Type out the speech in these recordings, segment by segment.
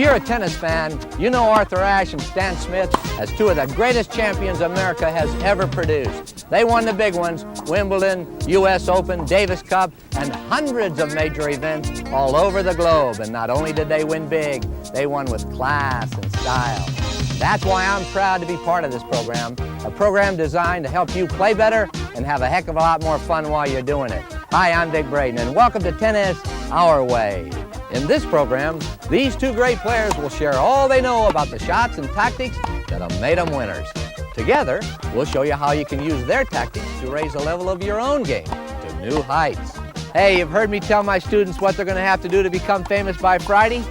you're a tennis fan, you know Arthur Ashe and Stan Smith as two of the greatest champions America has ever produced. They won the big ones, Wimbledon, U.S. Open, Davis Cup, and hundreds of major events all over the globe. And not only did they win big, they won with class and style. That's why I'm proud to be part of this program, a program designed to help you play better and have a heck of a lot more fun while you're doing it. Hi, I'm Vic Braden, and welcome to Tennis Our Way. In this program, these two great players will share all they know about the shots and tactics that have made them winners. Together, we'll show you how you can use their tactics to raise the level of your own game to new heights. Hey, you've heard me tell my students what they're going to have to do to become famous by Friday?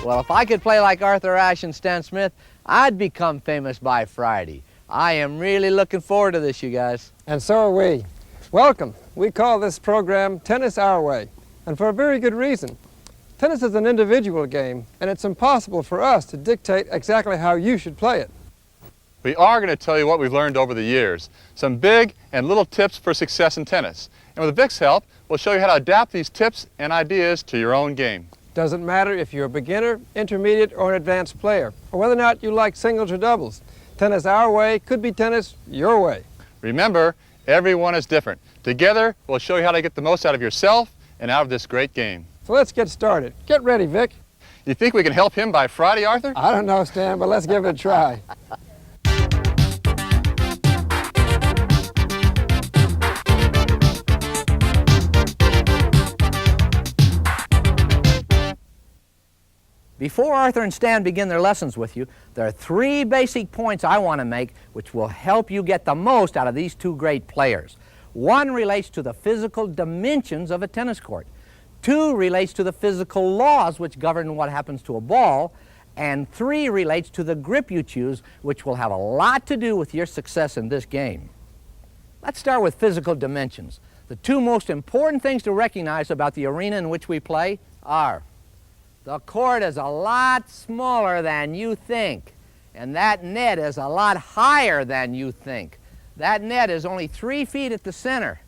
Well, if I could play like Arthur Ashe and Stan Smith, I'd become famous by Friday. I am really looking forward to this, you guys. And so are we. Welcome. We call this program Tennis Our Way, and for a very good reason. Tennis is an individual game, and it's impossible for us to dictate exactly how you should play it. We are going to tell you what we've learned over the years, some big and little tips for success in tennis. And with Vic's help, we'll show you how to adapt these tips and ideas to your own game. Doesn't matter if you're a beginner, intermediate, or an advanced player, or whether or not you like singles or doubles. Tennis Our Way could be tennis your way. Remember, everyone is different. Together, we'll show you how to get the most out of yourself and out of this great game. So let's get started. Get ready, Vic. You think we can help him by Friday, Arthur? I don't know, Stan, but let's give it a try. Before Arthur and Stan begin their lessons with you, there are three basic points I want to make which will help you get the most out of these two great players. One relates to the physical dimensions of a tennis court. Two relates to the physical laws which govern what happens to a ball. And three relates to the grip you choose, which will have a lot to do with your success in this game. Let's start with physical dimensions. The two most important things to recognize about the arena in which we play are: the court is a lot smaller than you think, and that net is a lot higher than you think. That net is only 3 feet at the center.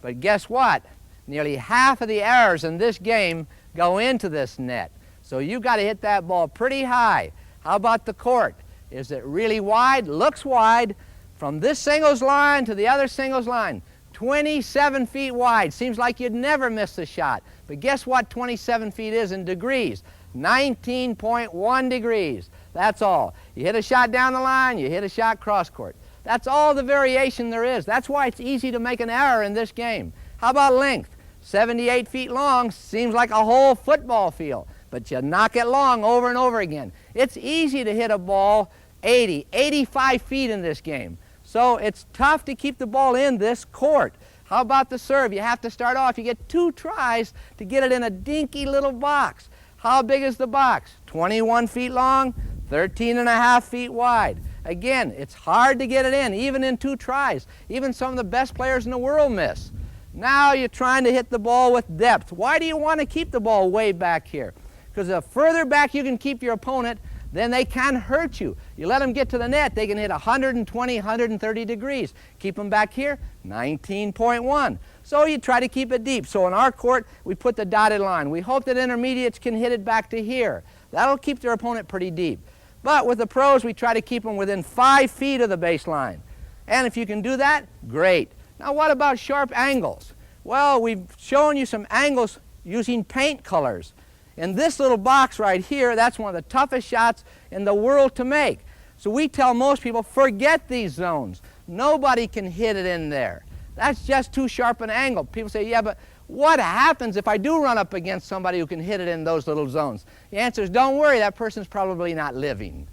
But guess what? Nearly half of the errors in this game go into this net. So you've got to hit that ball pretty high. How about the court? Is it really wide? Looks wide. From this singles line to the other singles line, 27 feet wide. Seems like you'd never miss the shot. But guess what 27 feet is in degrees? 19.1 degrees. That's all. You hit a shot down the line, you hit a shot cross court. That's all the variation there is. That's why it's easy to make an error in this game. How about length? 78 feet long seems like a whole football field, but you knock it long over and over again. It's easy to hit a ball 80, 85 feet in this game. So it's tough to keep the ball in this court. How about the serve? You have to start off. You get 2 tries to get it in a dinky little box. How big is the box? 21 feet long, 13.5 feet wide. Again, it's hard to get it in, even in 2 tries. Even some of the best players in the world miss. Now you're trying to hit the ball with depth. Why do you want to keep the ball way back here? Because the further back you can keep your opponent, then they can hurt you. You let them get to the net, they can hit 120, 130 degrees. Keep them back here, 19.1. So you try to keep it deep. So in our court, we put the dotted line. We hope that intermediates can hit it back to here. That'll keep their opponent pretty deep. But with the pros, we try to keep them within 5 feet of the baseline. And if you can do that, great. Now what about sharp angles? Well, we've shown you some angles using paint colors. In this little box right here, that's one of the toughest shots in the world to make. So we tell most people, forget these zones. Nobody can hit it in there. That's just too sharp an angle. People say, yeah, but what happens if I do run up against somebody who can hit it in those little zones? The answer is, don't worry, that person's probably not living.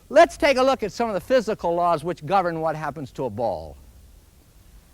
Let's take a look at some of the physical laws which govern what happens to a ball.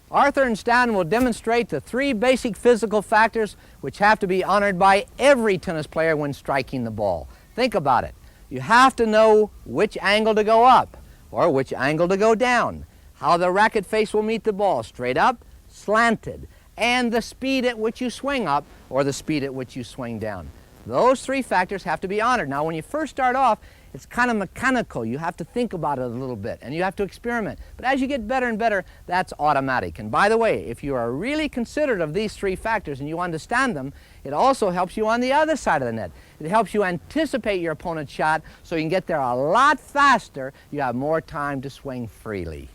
Arthur and Stan will demonstrate the 3 basic physical factors which have to be honored by every tennis player when striking the ball. Think about it. You have to know which angle to go up or which angle to go down, how the racket face will meet the ball, straight up, slanted, and the speed at which you swing up or the speed at which you swing down. Those 3 factors have to be honored. Now, when you first start off, It's kind of mechanical. You have to think about it a little bit, and you have to experiment. But as you get better and better, that's automatic. And by the way, if you are really considerate of these three factors and you understand them, it also helps you on the other side of the net. It helps you anticipate your opponent's shot so you can get there a lot faster. You have more time to swing freely.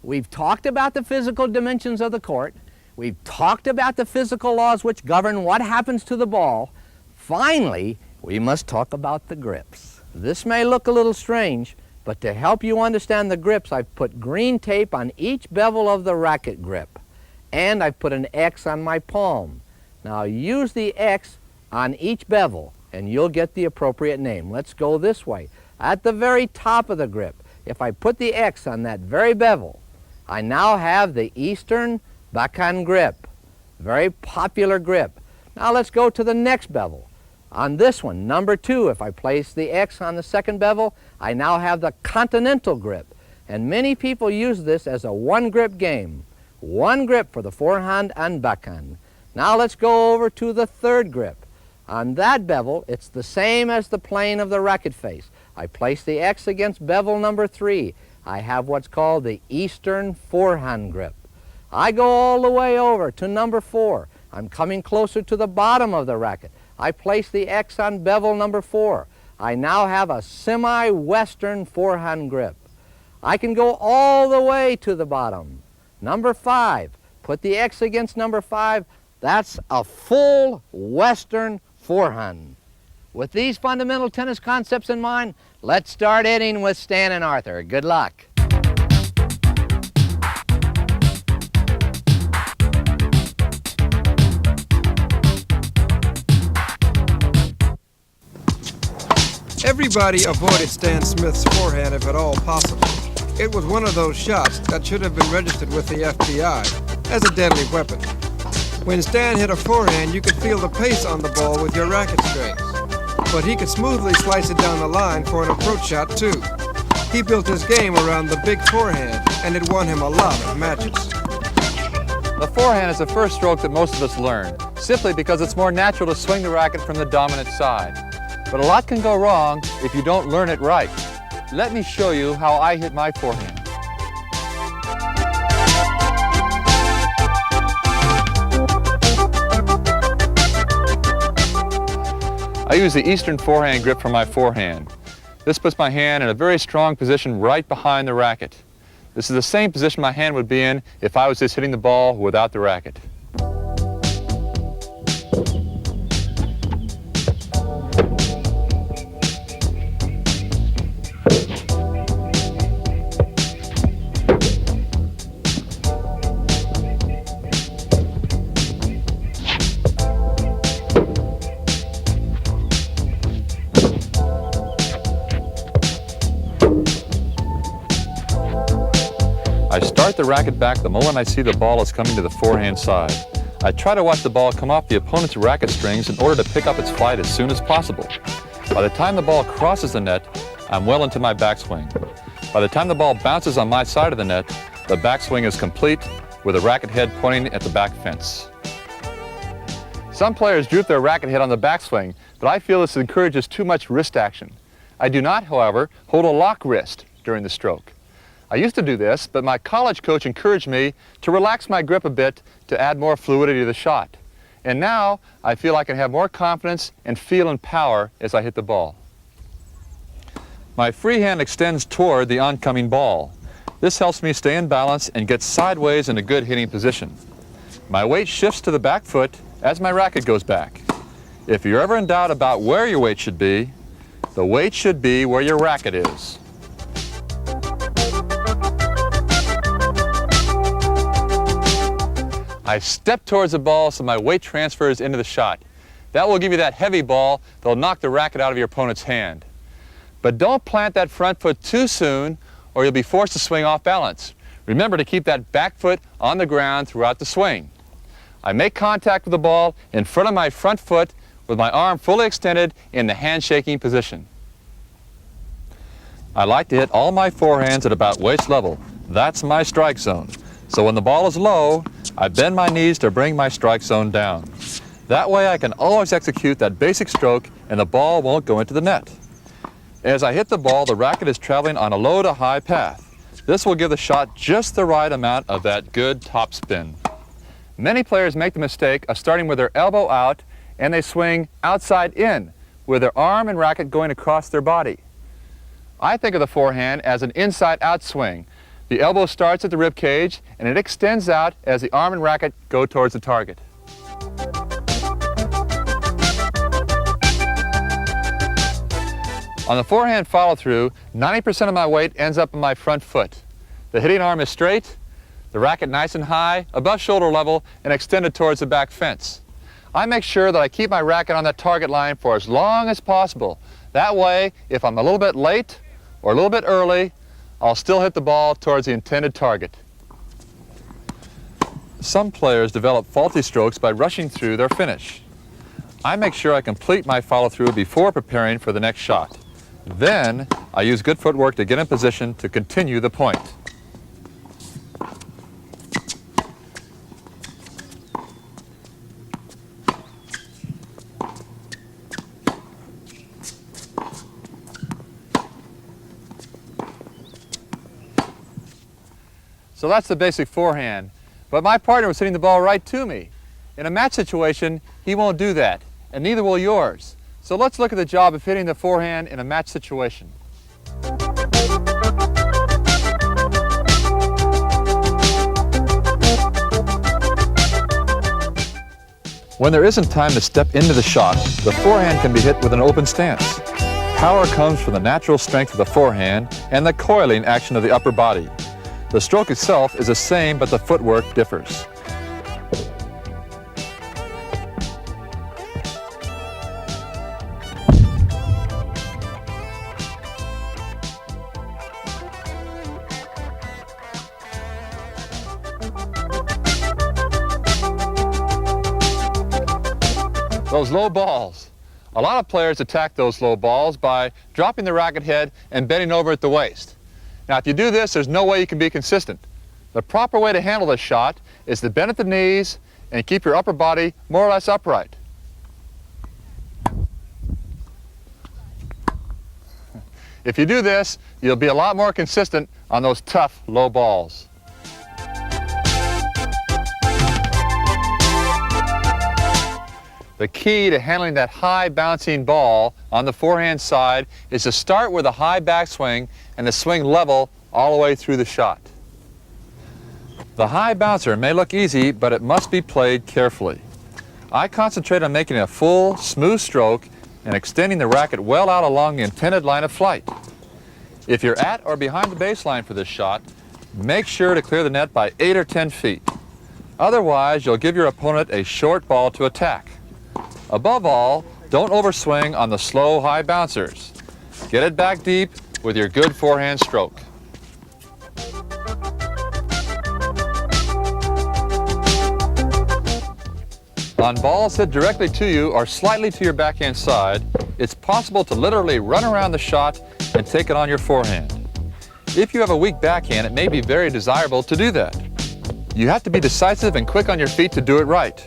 We've talked about the physical dimensions of the court. We've talked about the physical laws which govern what happens to the ball. Finally, we must talk about the grips. This may look a little strange, but to help you understand the grips, I've put green tape on each bevel of the racket grip, and I've put an X on my palm. Now use the X on each bevel, and you'll get the appropriate name. Let's go this way. At the very top of the grip, if I put the X on that very bevel, I now have the Eastern backhand grip. Very popular grip. Now let's go to the next bevel. On this one, number 2, if I place the X on the second bevel, I now have the continental grip. And many people use this as a one-grip game. One grip for the forehand and backhand. Now let's go over to the third grip. On that bevel, it's the same as the plane of the racket face. I place the X against bevel number 3. I have what's called the Eastern forehand grip. I go all the way over to number 4. I'm coming closer to the bottom of the racket. I place the X on bevel number 4. I now have a semi-western forehand grip. I can go all the way to the bottom. Number 5, put the X against number 5. That's a full western forehand. With these fundamental tennis concepts in mind, let's start hitting with Stan and Arthur. Good luck. Everybody avoided Stan Smith's forehand if at all possible. It was one of those shots that should have been registered with the FBI as a deadly weapon. When Stan hit a forehand, you could feel the pace on the ball with your racket strings. But he could smoothly slice it down the line for an approach shot too. He built his game around the big forehand, and it won him a lot of matches. The forehand is the first stroke that most of us learn, simply because it's more natural to swing the racket from the dominant side. But a lot can go wrong if you don't learn it right. Let me show you how I hit my forehand. I use the Eastern forehand grip for my forehand. This puts my hand in a very strong position right behind the racket. This is the same position my hand would be in if I was just hitting the ball without the racket. I start the racket back the moment I see the ball is coming to the forehand side. I try to watch the ball come off the opponent's racket strings in order to pick up its flight as soon as possible. By the time the ball crosses the net, I'm well into my backswing. By the time the ball bounces on my side of the net, the backswing is complete with the racket head pointing at the back fence. Some players droop their racket head on the backswing, but I feel this encourages too much wrist action. I do not, however, hold a lock wrist during the stroke. I used to do this, but my college coach encouraged me to relax my grip a bit to add more fluidity to the shot. And now I feel I can have more confidence and feel and power as I hit the ball. My free hand extends toward the oncoming ball. This helps me stay in balance and get sideways in a good hitting position. My weight shifts to the back foot as my racket goes back. If you're ever in doubt about where your weight should be, the weight should be where your racket is. I step towards the ball so my weight transfers into the shot. That will give you that heavy ball that'll knock the racket out of your opponent's hand. But don't plant that front foot too soon or you'll be forced to swing off balance. Remember to keep that back foot on the ground throughout the swing. I make contact with the ball in front of my front foot with my arm fully extended in the handshaking position. I like to hit all my forehands at about waist level. That's my strike zone. So when the ball is low, I bend my knees to bring my strike zone down. That way I can always execute that basic stroke and the ball won't go into the net. As I hit the ball, the racket is traveling on a low to high path. This will give the shot just the right amount of that good topspin. Many players make the mistake of starting with their elbow out and they swing outside in with their arm and racket going across their body. I think of the forehand as an inside-out swing. The elbow starts at the rib cage and it extends out as the arm and racket go towards the target. On the forehand follow-through, 90% of my weight ends up in my front foot. The hitting arm is straight, the racket nice and high, above shoulder level, and extended towards the back fence. I make sure that I keep my racket on that target line for as long as possible. That way, if I'm a little bit late or a little bit early, I'll still hit the ball towards the intended target. Some players develop faulty strokes by rushing through their finish. I make sure I complete my follow-through before preparing for the next shot. Then, I use good footwork to get in position to continue the point. So that's the basic forehand. But my partner was hitting the ball right to me. In a match situation, he won't do that, and neither will yours. So let's look at the job of hitting the forehand in a match situation. When there isn't time to step into the shot, the forehand can be hit with an open stance. Power comes from the natural strength of the forehand and the coiling action of the upper body. The stroke itself is the same, but the footwork differs. Those low balls. A lot of players attack those low balls by dropping the racket head and bending over at the waist. Now, if you do this, there's no way you can be consistent. The proper way to handle this shot is to bend at the knees and keep your upper body more or less upright. If you do this, you'll be a lot more consistent on those tough low balls. The key to handling that high bouncing ball on the forehand side is to start with a high backswing and to swing level all the way through the shot. The high bouncer may look easy, but it must be played carefully. I concentrate on making a full, smooth stroke and extending the racket well out along the intended line of flight. If you're at or behind the baseline for this shot, make sure to clear the net by 8 or 10 feet. Otherwise, you'll give your opponent a short ball to attack. Above all, don't overswing on the slow, high bouncers. Get it back deep with your good forehand stroke. On balls hit directly to you or slightly to your backhand side, it's possible to literally run around the shot and take it on your forehand. If you have a weak backhand, it may be very desirable to do that. You have to be decisive and quick on your feet to do it right.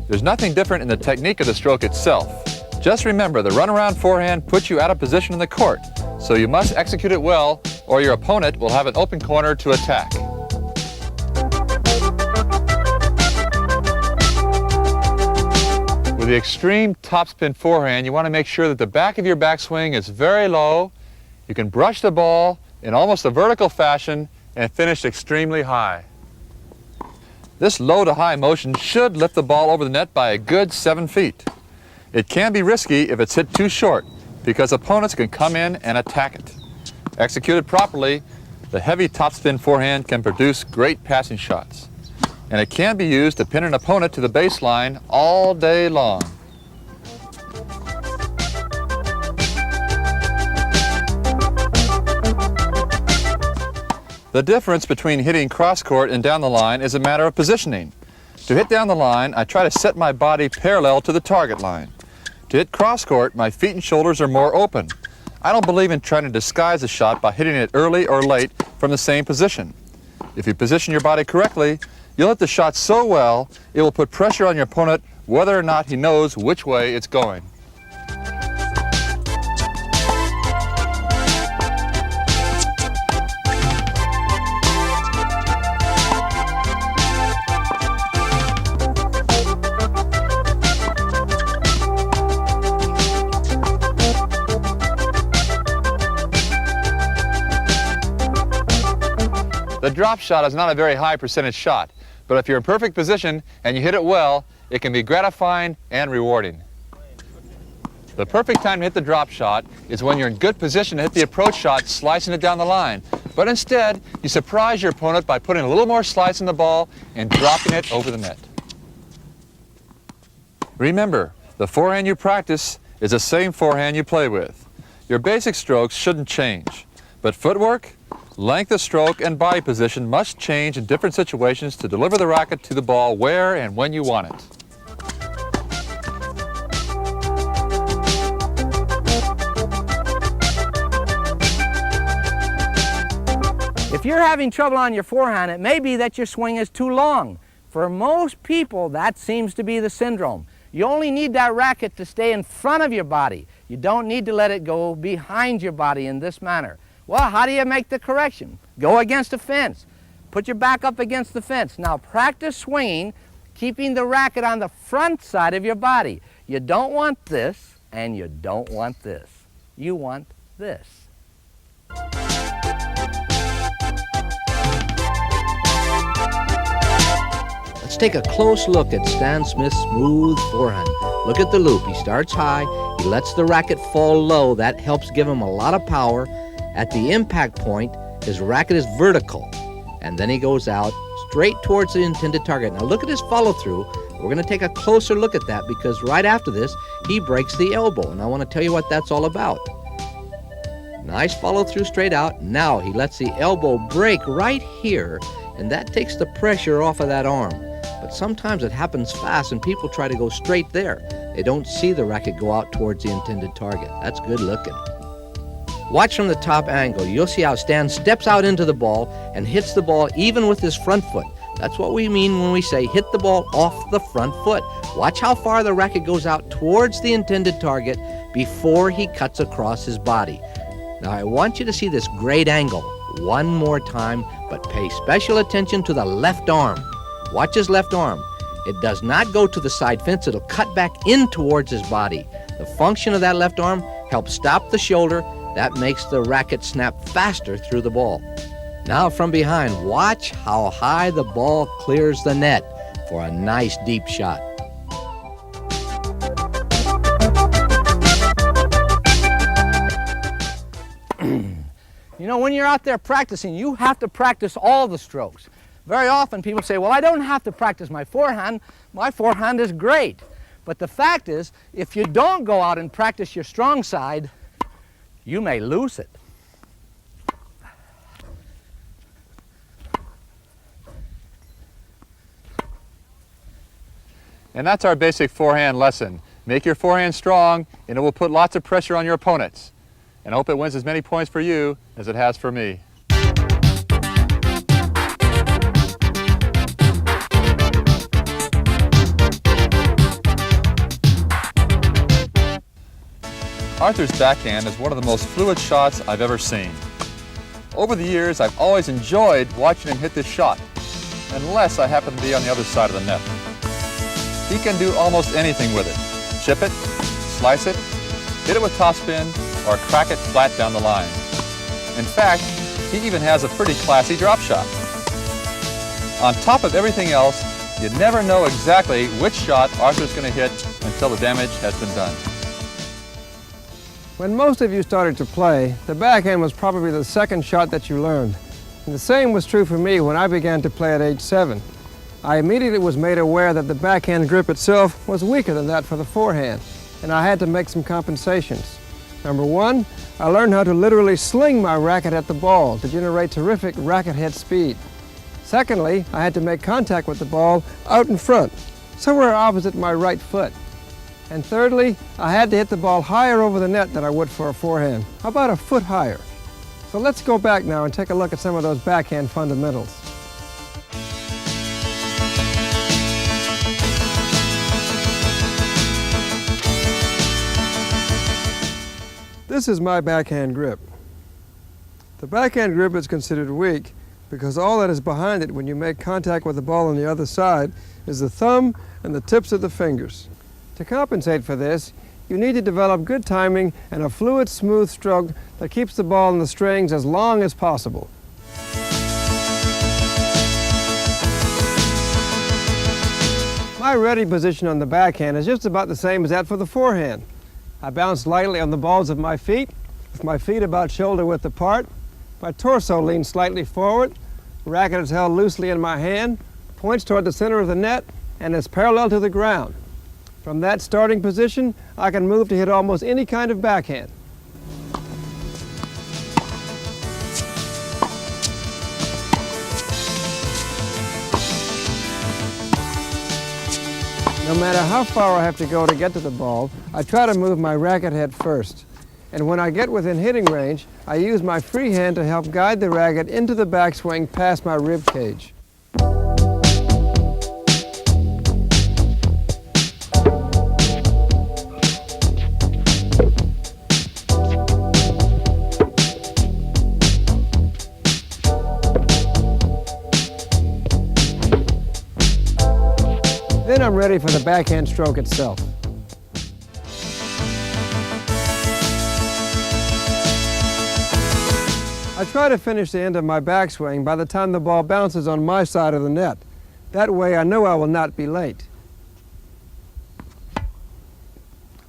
There's nothing different in the technique of the stroke itself. Just remember, the runaround forehand puts you out of position in the court, so you must execute it well, or your opponent will have an open corner to attack. With the extreme topspin forehand, you want to make sure that the back of your backswing is very low. You can brush the ball in almost a vertical fashion and finish extremely high. This low to high motion should lift the ball over the net by a good 7 feet. It can be risky if it's hit too short because opponents can come in and attack it. Executed properly, the heavy topspin forehand can produce great passing shots. And it can be used to pin an opponent to the baseline all day long. The difference between hitting cross-court and down the line is a matter of positioning. To hit down the line, I try to set my body parallel to the target line. To hit cross-court, my feet and shoulders are more open. I don't believe in trying to disguise a shot by hitting it early or late from the same position. If you position your body correctly, you'll hit the shot so well, it will put pressure on your opponent whether or not he knows which way it's going. The drop shot is not a very high percentage shot, but if you're in perfect position and you hit it well, it can be gratifying and rewarding. The perfect time to hit the drop shot is when you're in good position to hit the approach shot, slicing it down the line. But instead, you surprise your opponent by putting a little more slice in the ball and dropping it over the net. Remember, the forehand you practice is the same forehand you play with. Your basic strokes shouldn't change, but footwork, length of stroke, and body position must change in different situations to deliver the racket to the ball where and when you want it. If you're having trouble on your forehand, it may be that your swing is too long. For most people, that seems to be the syndrome. You only need that racket to stay in front of your body. You don't need to let it go behind your body in this manner. Well, how do you make the correction? Go against a fence. Put your back up against the fence. Now practice swinging, keeping the racket on the front side of your body. You don't want this, and you don't want this. You want this. Let's take a close look at Stan Smith's smooth forehand. Look at the loop. He starts high, he lets the racket fall low. That helps give him a lot of power. At the impact point, his racket is vertical, and then he goes out straight towards the intended target. Now look at his follow-through. We're going to take a closer look at that because right after this, he breaks the elbow, and I want to tell you what that's all about. Nice follow-through straight out. Now he lets the elbow break right here, and that takes the pressure off of that arm. But sometimes it happens fast and people try to go straight there. They don't see the racket go out towards the intended target. That's good looking. Watch from the top angle. You'll see how Stan steps out into the ball and hits the ball even with his front foot. That's what we mean when we say hit the ball off the front foot. Watch how far the racket goes out towards the intended target before he cuts across his body. Now I want you to see this great angle one more time, but pay special attention to the left arm. Watch his left arm. It does not go to the side fence. It'll cut back in towards his body. The function of that left arm helps stop the shoulder. That makes the racket snap faster through the ball. Now from behind, watch how high the ball clears the net for a nice deep shot. You know, when you're out there practicing, you have to practice all the strokes. Very often people say, well, I don't have to practice my forehand. My forehand is great. But the fact is, if you don't go out and practice your strong side, you may lose it. And that's our basic forehand lesson. Make your forehand strong, and it will put lots of pressure on your opponents. And I hope it wins as many points for you as it has for me. Arthur's backhand is one of the most fluid shots I've ever seen. Over the years, I've always enjoyed watching him hit this shot, unless I happen to be on the other side of the net. He can do almost anything with it. Chip it, slice it, hit it with topspin, or crack it flat down the line. In fact, he even has a pretty classy drop shot. On top of everything else, you never know exactly which shot Arthur's going to hit until the damage has been done. When most of you started to play, the backhand was probably the second shot that you learned. And the same was true for me when I began to play at age 7. I immediately was made aware that the backhand grip itself was weaker than that for the forehand, and I had to make some compensations. Number one, I learned how to literally sling my racket at the ball to generate terrific racket head speed. Secondly, I had to make contact with the ball out in front, somewhere opposite my right foot. And thirdly, I had to hit the ball higher over the net than I would for a forehand, about a foot higher. So let's go back now and take a look at some of those backhand fundamentals. This is my backhand grip. The backhand grip is considered weak because all that is behind it when you make contact with the ball on the other side is the thumb and the tips of the fingers. To compensate for this, you need to develop good timing and a fluid, smooth stroke that keeps the ball in the strings as long as possible. My ready position on the backhand is just about the same as that for the forehand. I bounce lightly on the balls of my feet, with my feet about shoulder width apart. My torso leans slightly forward, racket is held loosely in my hand, points toward the center of the net, and is parallel to the ground. From that starting position, I can move to hit almost any kind of backhand. No matter how far I have to go to get to the ball, I try to move my racket head first. And when I get within hitting range, I use my free hand to help guide the racket into the backswing past my rib cage. Then I'm ready for the backhand stroke itself. I try to finish the end of my backswing by the time the ball bounces on my side of the net. That way I know I will not be late.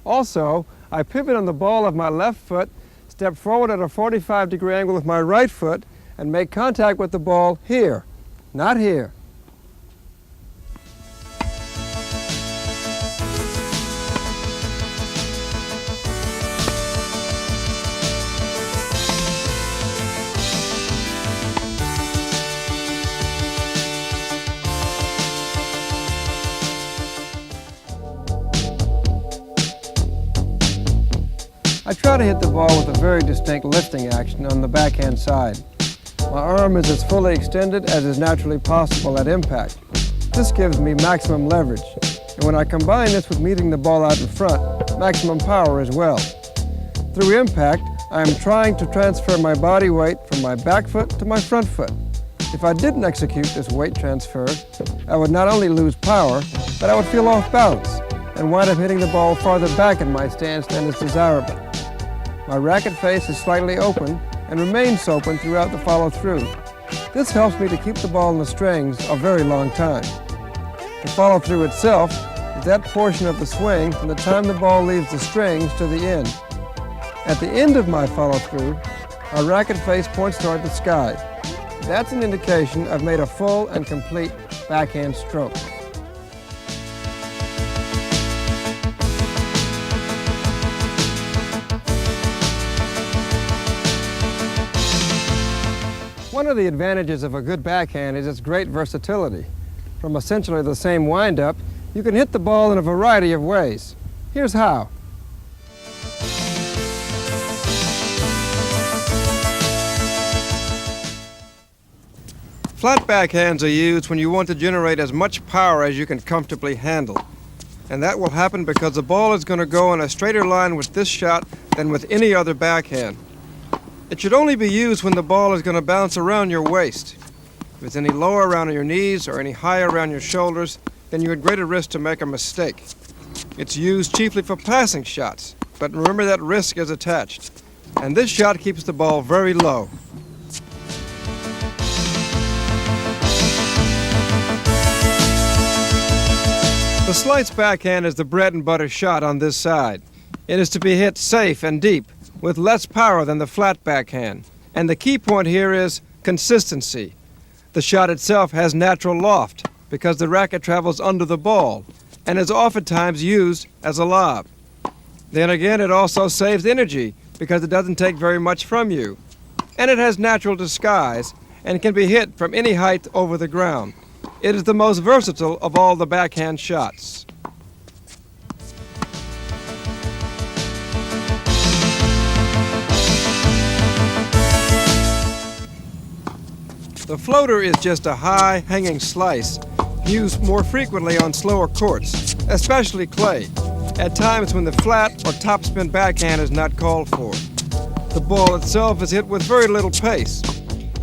Also, I pivot on the ball of my left foot, step forward at a 45-degree angle with my right foot, and make contact with the ball here, not here. I try to hit the ball with a very distinct lifting action on the backhand side. My arm is as fully extended as is naturally possible at impact. This gives me maximum leverage, and when I combine this with meeting the ball out in front, maximum power as well. Through impact, I am trying to transfer my body weight from my back foot to my front foot. If I didn't execute this weight transfer, I would not only lose power, but I would feel off balance and wind up hitting the ball farther back in my stance than is desirable. My racket face is slightly open and remains open throughout the follow-through. This helps me to keep the ball in the strings a very long time. The follow-through itself is that portion of the swing from the time the ball leaves the strings to the end. At the end of my follow-through, my racket face points toward the sky. That's an indication I've made a full and complete backhand stroke. One of the advantages of a good backhand is its great versatility. From essentially the same wind-up, you can hit the ball in a variety of ways. Here's how. Flat backhands are used when you want to generate as much power as you can comfortably handle. And that will happen because the ball is going to go in a straighter line with this shot than with any other backhand. It should only be used when the ball is going to bounce around your waist. If it's any lower around your knees or any higher around your shoulders, then you're at greater risk to make a mistake. It's used chiefly for passing shots, but remember that risk is attached. And this shot keeps the ball very low. The slice backhand is the bread and butter shot on this side. It is to be hit safe and deep, with less power than the flat backhand. And the key point here is consistency. The shot itself has natural loft because the racket travels under the ball and is oftentimes used as a lob. Then again, it also saves energy because it doesn't take very much from you. And it has natural disguise and can be hit from any height over the ground. It is the most versatile of all the backhand shots. The floater is just a high, hanging slice used more frequently on slower courts, especially clay, at times when the flat or topspin backhand is not called for. The ball itself is hit with very little pace,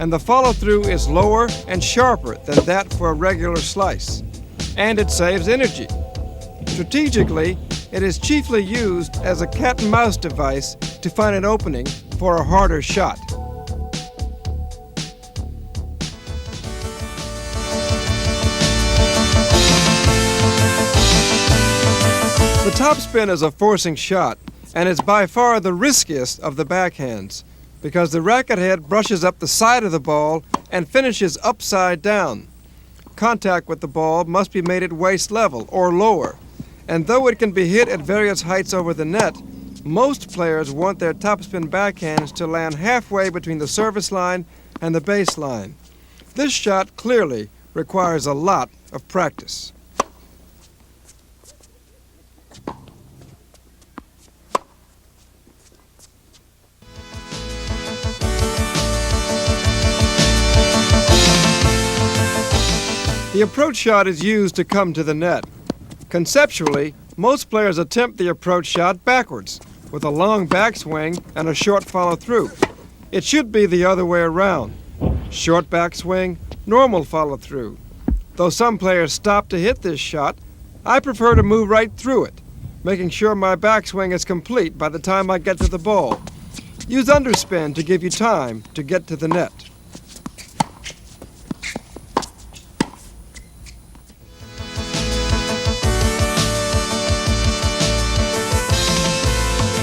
and the follow-through is lower and sharper than that for a regular slice, and it saves energy. Strategically, it is chiefly used as a cat-and-mouse device to find an opening for a harder shot. The topspin is a forcing shot, and it's by far the riskiest of the backhands because the racket head brushes up the side of the ball and finishes upside down. Contact with the ball must be made at waist level or lower, and though it can be hit at various heights over the net, most players want their topspin backhands to land halfway between the service line and the baseline. This shot clearly requires a lot of practice. The approach shot is used to come to the net. Conceptually, most players attempt the approach shot backwards, with a long backswing and a short follow-through. It should be the other way around. Short backswing, normal follow-through. Though some players stop to hit this shot, I prefer to move right through it, making sure my backswing is complete by the time I get to the ball. Use underspin to give you time to get to the net.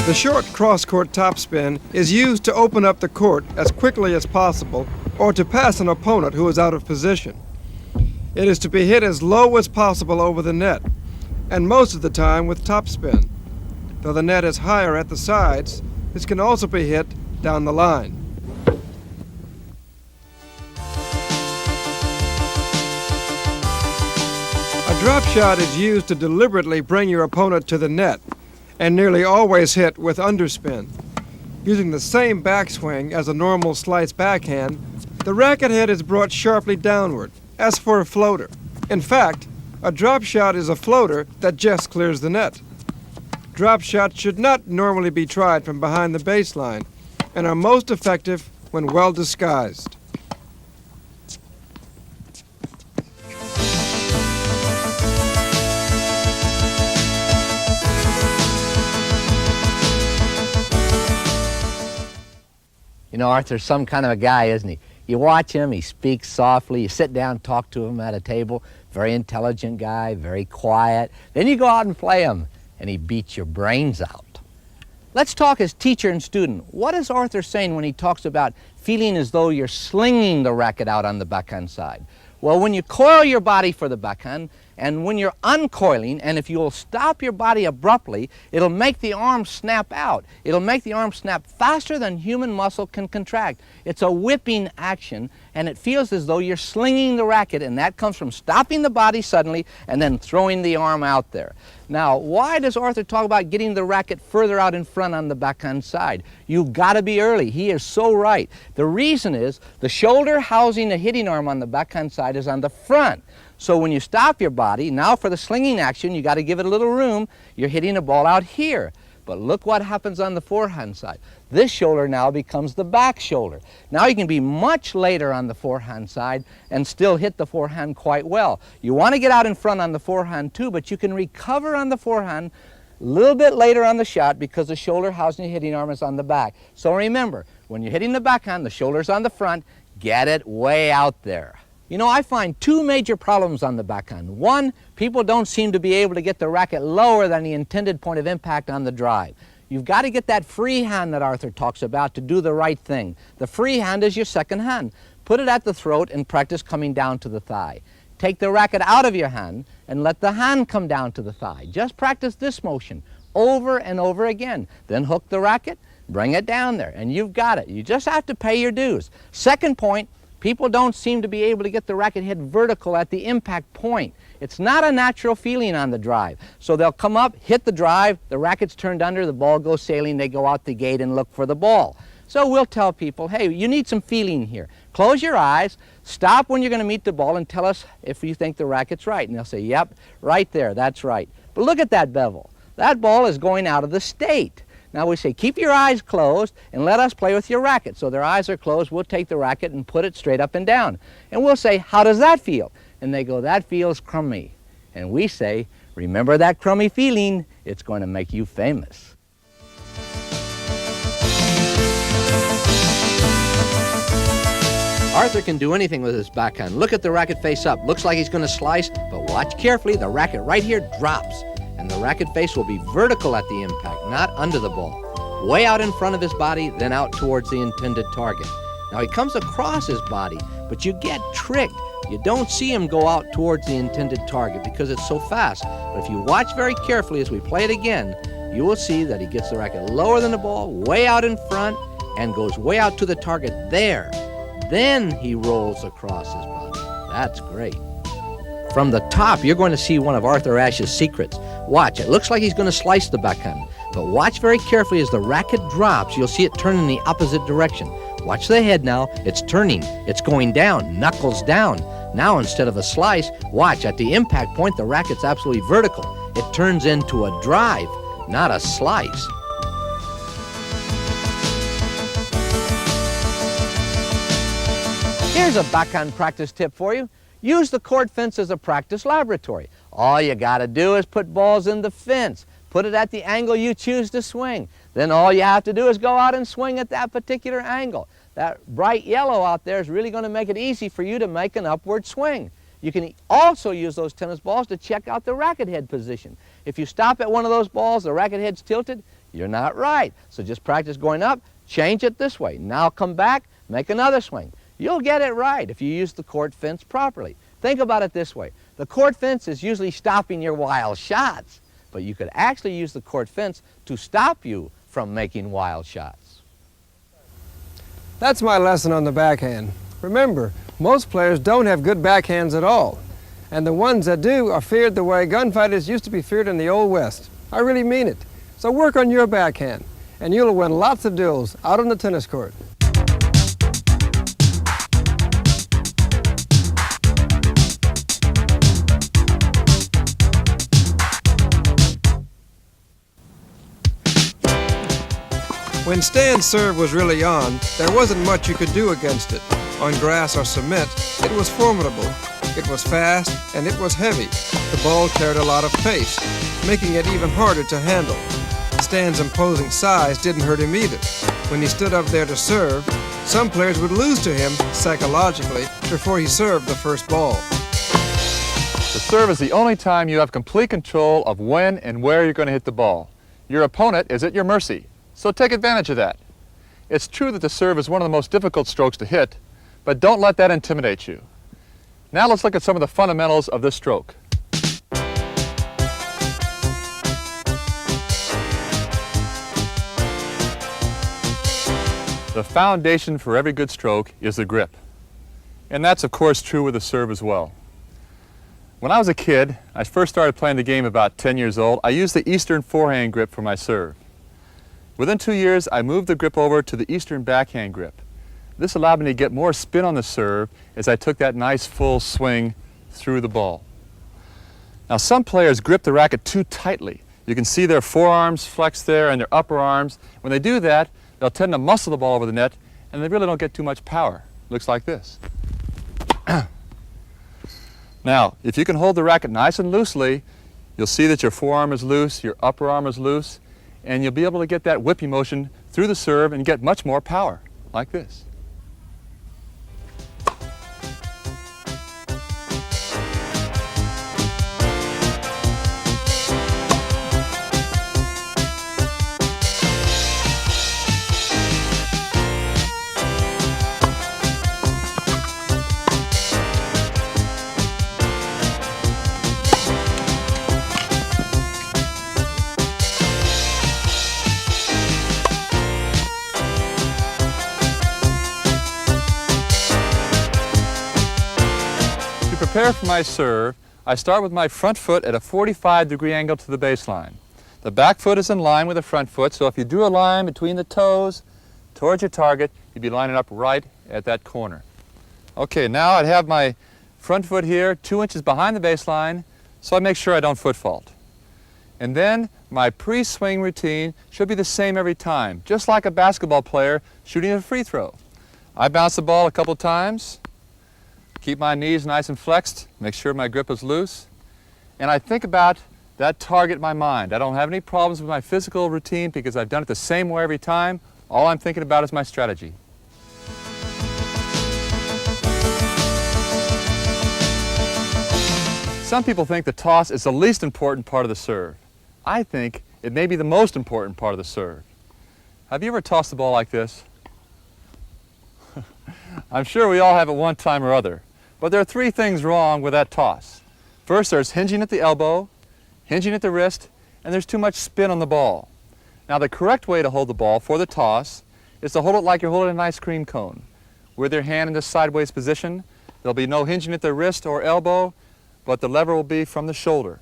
The short cross-court topspin is used to open up the court as quickly as possible or to pass an opponent who is out of position. It is to be hit as low as possible over the net, and most of the time with topspin. Though the net is higher at the sides, this can also be hit down the line. A drop shot is used to deliberately bring your opponent to the net, and nearly always hit with underspin. Using the same backswing as a normal slice backhand, the racket head is brought sharply downward, as for a floater. In fact, a drop shot is a floater that just clears the net. Drop shots should not normally be tried from behind the baseline and are most effective when well disguised. You know, Arthur's some kind of a guy, isn't he? You watch him, he speaks softly, you sit down, talk to him at a table, very intelligent guy, very quiet. Then you go out and play him, and he beats your brains out. Let's talk as teacher and student. What is Arthur saying when he talks about feeling as though you're slinging the racket out on the backhand side? Well, when you coil your body for the backhand, and when you're uncoiling, and if you'll stop your body abruptly, it'll make the arm snap out. It'll make the arm snap faster than human muscle can contract. It's a whipping action, and it feels as though you're slinging the racket, and that comes from stopping the body suddenly and then throwing the arm out there. Now, why does Arthur talk about getting the racket further out in front on the backhand side? You've got to be early. He is so right. The reason is the shoulder housing the hitting arm on the backhand side is on the front. So when you stop your body, now for the slinging action, you got to give it a little room. You're hitting a ball out here. But look what happens on the forehand side. This shoulder now becomes the back shoulder. Now you can be much later on the forehand side and still hit the forehand quite well. You want to get out in front on the forehand too, but you can recover on the forehand a little bit later on the shot because the shoulder housing the hitting arm is on the back. So remember, when you're hitting the backhand, the shoulder's on the front, get it way out there. You know, I find two major problems on the backhand. One, people don't seem to be able to get the racket lower than the intended point of impact on the drive. You've got to get that free hand that Arthur talks about to do the right thing. The free hand is your second hand. Put it at the throat and practice coming down to the thigh. Take the racket out of your hand and let the hand come down to the thigh. Just practice this motion over and over again. Then hook the racket, bring it down there, and you've got it. You just have to pay your dues. Second point, people don't seem to be able to get the racket hit vertical at the impact point. It's not a natural feeling on the drive. So they'll come up, hit the drive, the racket's turned under, the ball goes sailing, they go out the gate and look for the ball. So we'll tell people, hey, you need some feeling here. Close your eyes, stop when you're going to meet the ball and tell us if you think the racket's right. And they'll say, yep, right there, that's right. But look at that bevel. That ball is going out of the state. Now we say, keep your eyes closed and let us play with your racket. So their eyes are closed, we'll take the racket and put it straight up and down. And we'll say, how does that feel? And they go, that feels crummy. And we say, remember that crummy feeling, it's going to make you famous. Arthur can do anything with his backhand. Look at the racket face up. Looks like he's going to slice, but watch carefully. The racket right here drops. and the racket face will be vertical at the impact, not under the ball. Way out in front of his body, then out towards the intended target. Now he comes across his body, but you get tricked. You don't see him go out towards the intended target because it's so fast. But if you watch very carefully as we play it again, you will see that he gets the racket lower than the ball, way out in front, and goes way out to the target there. Then he rolls across his body. That's great. From the top, you're going to see one of Arthur Ashe's secrets. Watch, it looks like he's going to slice the backhand. But watch very carefully as the racket drops, you'll see it turn in the opposite direction. Watch the head now, it's turning, it's going down, knuckles down. Now instead of a slice, watch, at the impact point the racket's absolutely vertical. It turns into a drive, not a slice. Here's a backhand practice tip for you. Use the court fence as a practice laboratory. All you gotta do is put balls in the fence. Put it at the angle you choose to swing. Then all you have to do is go out and swing at that particular angle. That bright yellow out there is really going to make it easy for you to make an upward swing. You can also use those tennis balls to check out the racket head position. If you stop at one of those balls, the racket head's tilted, you're not right. So just practice going up, change it this way. Now come back, make another swing. You'll get it right if you use the court fence properly. Think about it this way. The court fence is usually stopping your wild shots, but you could actually use the court fence to stop you from making wild shots. That's my lesson on the backhand. Remember, most players don't have good backhands at all. And the ones that do are feared the way gunfighters used to be feared in the Old West. I really mean it. So work on your backhand, and you'll win lots of duels out on the tennis court. When Stan's serve was really on, there wasn't much you could do against it. On grass or cement, it was formidable. It was fast and it was heavy. The ball carried a lot of pace, making it even harder to handle. Stan's imposing size didn't hurt him either. When he stood up there to serve, some players would lose to him psychologically before he served the first ball. The serve is the only time you have complete control of when and where you're going to hit the ball. Your opponent is at your mercy. So take advantage of that. It's true that the serve is one of the most difficult strokes to hit, but don't let that intimidate you. Now let's look at some of the fundamentals of this stroke. The foundation for every good stroke is the grip. And that's of course true with the serve as well. When I was a kid, I first started playing the game about 10 years old, I used the Eastern forehand grip for my serve. Within 2 years, I moved the grip over to the Eastern backhand grip. This allowed me to get more spin on the serve as I took that nice full swing through the ball. Now some players grip the racket too tightly. You can see their forearms flexed there and their upper arms. When they do that, they'll tend to muscle the ball over the net and they really don't get too much power. Looks like this. Now, if you can hold the racket nice and loosely, you'll see that your forearm is loose, your upper arm is loose, and you'll be able to get that whipping motion through the serve and get much more power, like this. To prepare for my serve, I start with my front foot at a 45-degree angle to the baseline. The back foot is in line with the front foot, so if you drew a line between the toes towards your target, you'd be lining up right at that corner. Okay, now I'd have my front foot here 2 inches behind the baseline, so I make sure I don't foot fault. And then my pre-swing routine should be the same every time, just like a basketball player shooting a free throw. I bounce the ball a couple times, keep my knees nice and flexed, make sure my grip is loose, and I think about that target in my mind. I don't have any problems with my physical routine because I've done it the same way every time. All I'm thinking about is my strategy. Some people think the toss is the least important part of the serve. I think it may be the most important part of the serve. Have you ever tossed the ball like this? I'm sure we all have at one time or other, but there are three things wrong with that toss. First, there's hinging at the elbow, hinging at the wrist, and there's too much spin on the ball. Now, the correct way to hold the ball for the toss is to hold it like you're holding an ice cream cone. With your hand in this sideways position, there'll be no hinging at the wrist or elbow, but the lever will be from the shoulder.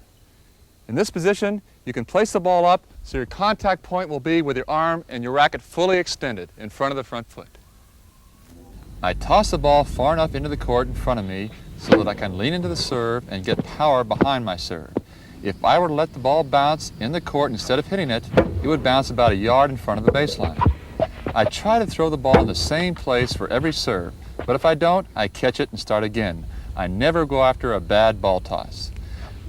In this position, you can place the ball up so your contact point will be with your arm and your racket fully extended in front of the front foot. I toss the ball far enough into the court in front of me so that I can lean into the serve and get power behind my serve. If I were to let the ball bounce in the court instead of hitting it, it would bounce about a yard in front of the baseline. I try to throw the ball in the same place for every serve, but if I don't, I catch it and start again. I never go after a bad ball toss.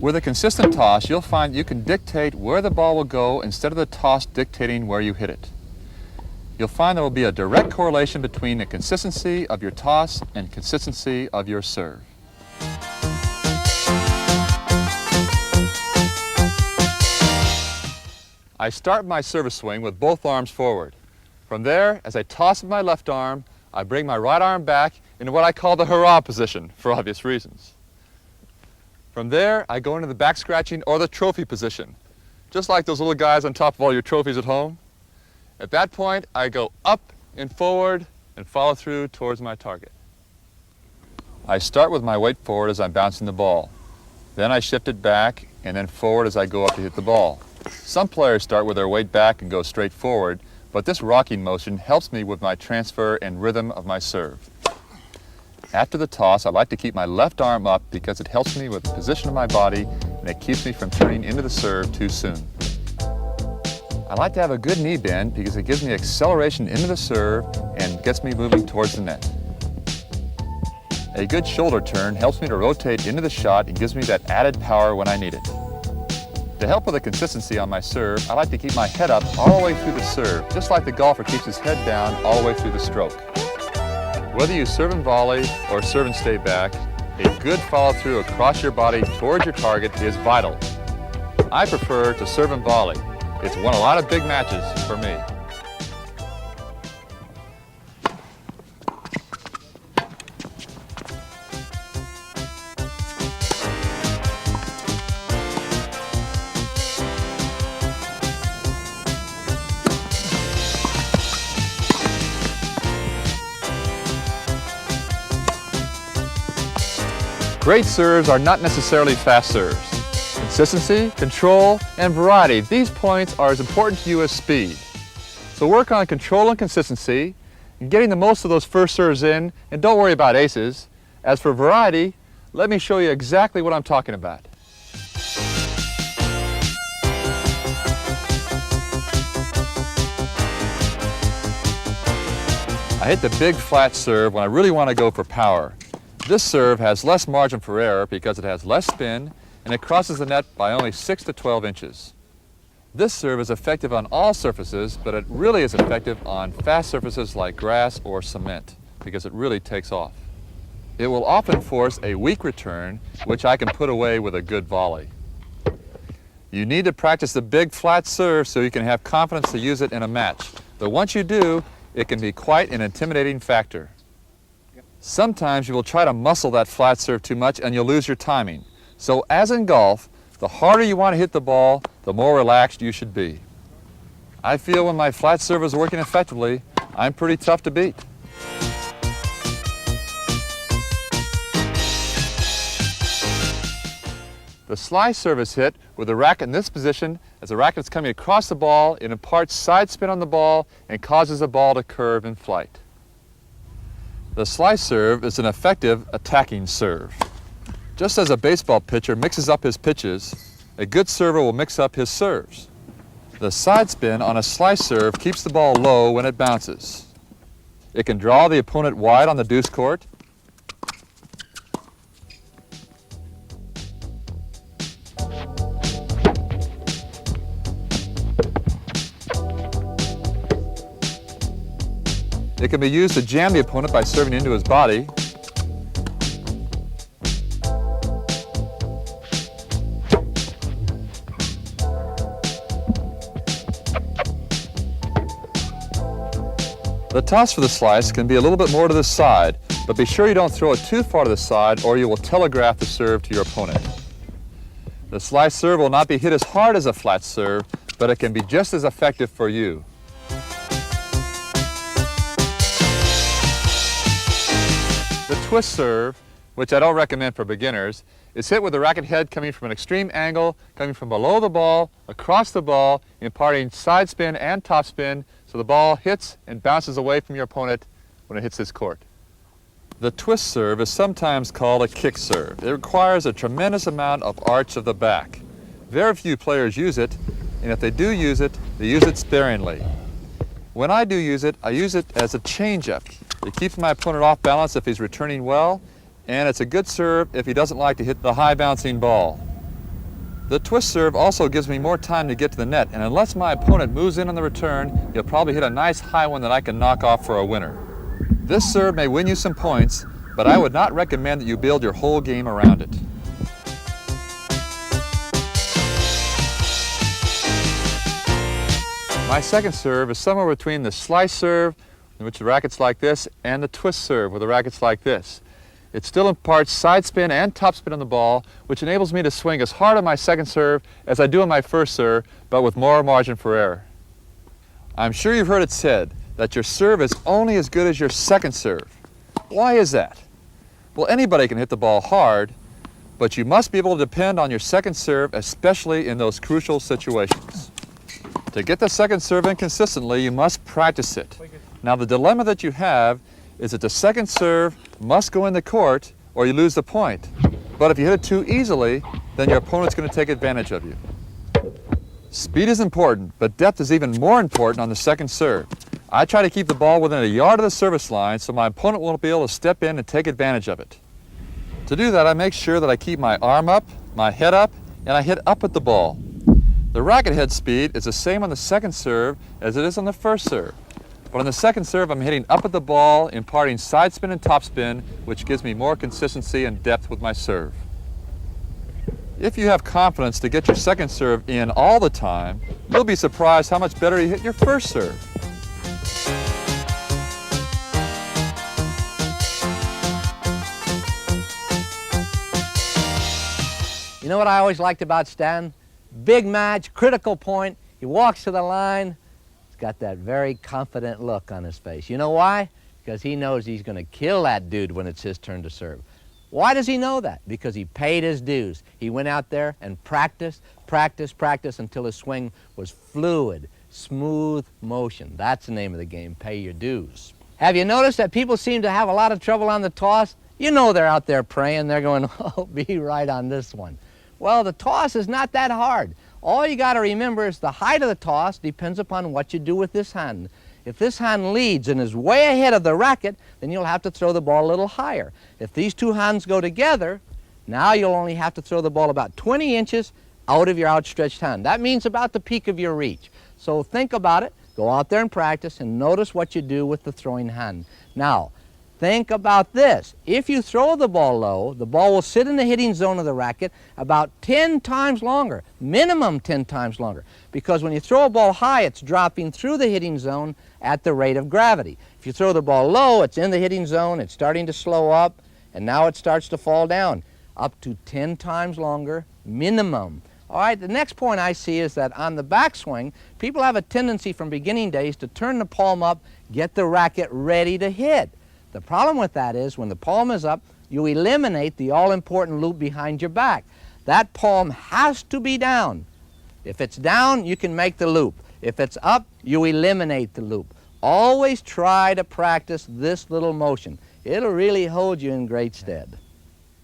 With a consistent toss, you'll find you can dictate where the ball will go instead of the toss dictating where you hit it. You'll find there will be a direct correlation between the consistency of your toss and consistency of your serve. I start my service swing with both arms forward. From there, as I toss with my left arm, I bring my right arm back into what I call the hurrah position, for obvious reasons. From there, I go into the back scratching or the trophy position, just like those little guys on top of all your trophies at home. At that point, I go up and forward and follow through towards my target. I start with my weight forward as I'm bouncing the ball. Then I shift it back and then forward as I go up to hit the ball. Some players start with their weight back and go straight forward, but this rocking motion helps me with my transfer and rhythm of my serve. After the toss, I like to keep my left arm up because it helps me with the position of my body and it keeps me from turning into the serve too soon. I like to have a good knee bend because it gives me acceleration into the serve and gets me moving towards the net. A good shoulder turn helps me to rotate into the shot and gives me that added power when I need it. To help with the consistency on my serve, I like to keep my head up all the way through the serve, just like the golfer keeps his head down all the way through the stroke. Whether you serve and volley or serve and stay back, a good follow-through across your body towards your target is vital. I prefer to serve and volley. It's won a lot of big matches for me. Great serves are not necessarily fast serves. Consistency, control, and variety, these points are as important to you as speed. So work on control and consistency, and getting the most of those first serves in, and don't worry about aces. As for variety, let me show you exactly what I'm talking about. I hit the big flat serve when I really want to go for power. This serve has less margin for error because it has less spin and it crosses the net by only 6 to 12 inches. This serve is effective on all surfaces, but it really is effective on fast surfaces like grass or cement because it really takes off. It will often force a weak return, which I can put away with a good volley. You need to practice the big flat serve so you can have confidence to use it in a match. But once you do, it can be quite an intimidating factor. Sometimes you will try to muscle that flat serve too much and you'll lose your timing. So as in golf, the harder you want to hit the ball, the more relaxed you should be. I feel when my flat serve is working effectively, I'm pretty tough to beat. The slice serve is hit with the racket in this position as the racket is coming across the ball. It imparts side spin on the ball and causes the ball to curve in flight. The slice serve is an effective attacking serve. Just as a baseball pitcher mixes up his pitches, a good server will mix up his serves. The side spin on a slice serve keeps the ball low when it bounces. It can draw the opponent wide on the deuce court. It can be used to jam the opponent by serving into his body. The toss for the slice can be a little bit more to the side, but be sure you don't throw it too far to the side or you will telegraph the serve to your opponent. The slice serve will not be hit as hard as a flat serve, but it can be just as effective for you. The twist serve, which I don't recommend for beginners, is hit with the racket head coming from an extreme angle, coming from below the ball, across the ball, imparting side spin and top spin, so the ball hits and bounces away from your opponent when it hits this court. The twist serve is sometimes called a kick serve. It requires a tremendous amount of arch of the back. Very few players use it, and if they do use it, they use it sparingly. When I do use it, I use it as a change-up. It keeps my opponent off balance if he's returning well, and it's a good serve if he doesn't like to hit the high bouncing ball. The twist serve also gives me more time to get to the net, and unless my opponent moves in on the return, he'll probably hit a nice high one that I can knock off for a winner. This serve may win you some points, but I would not recommend that you build your whole game around it. My second serve is somewhere between the slice serve, in which the racket's like this, and the twist serve, where the racket's like this. It still imparts side spin and top spin on the ball, which enables me to swing as hard on my second serve as I do on my first serve, but with more margin for error. I'm sure you've heard it said that your serve is only as good as your second serve. Why is that? Well, anybody can hit the ball hard, but you must be able to depend on your second serve, especially in those crucial situations. To get the second serve in consistently, you must practice it. Now, the dilemma that you have is that the second serve must go in the court or you lose the point. But if you hit it too easily, then your opponent's going to take advantage of you. Speed is important, but depth is even more important on the second serve. I try to keep the ball within a yard of the service line so my opponent won't be able to step in and take advantage of it. To do that, I make sure that I keep my arm up, my head up, and I hit up at the ball. The racket head speed is the same on the second serve as it is on the first serve. But on the second serve, I'm hitting up at the ball, imparting side spin and top spin, which gives me more consistency and depth with my serve. If you have confidence to get your second serve in all the time, you'll be surprised how much better you hit your first serve. You know what I always liked about Stan? Big match, critical point, he walks to the line, he's got that very confident look on his face. You know why? Because he knows he's going to kill that dude when it's his turn to serve. Why does he know that? Because he paid his dues. He went out there and practiced until his swing was fluid, smooth motion. That's the name of the game, pay your dues. Have you noticed that people seem to have a lot of trouble on the toss? You know they're out there praying, they're going, oh, be right on this one. Well, the toss is not that hard. All you got to remember is the height of the toss depends upon what you do with this hand. If this hand leads and is way ahead of the racket, then you'll have to throw the ball a little higher. If these two hands go together, now you'll only have to throw the ball about 20 inches out of your outstretched hand. That means about the peak of your reach. So think about it, go out there and practice, and notice what you do with the throwing hand. Now, think about this. If you throw the ball low, the ball will sit in the hitting zone of the racket about 10 times longer, minimum 10 times longer. Because when you throw a ball high, it's dropping through the hitting zone at the rate of gravity. If you throw the ball low, it's in the hitting zone, it's starting to slow up, and now it starts to fall down. Up to 10 times longer, minimum. All right, the next point I see is that on the backswing, people have a tendency from beginning days to turn the palm up, get the racket ready to hit. The problem with that is when the palm is up, you eliminate the all-important loop behind your back. That palm has to be down. If it's down, you can make the loop. If it's up, you eliminate the loop. Always try to practice this little motion. It'll really hold you in great stead.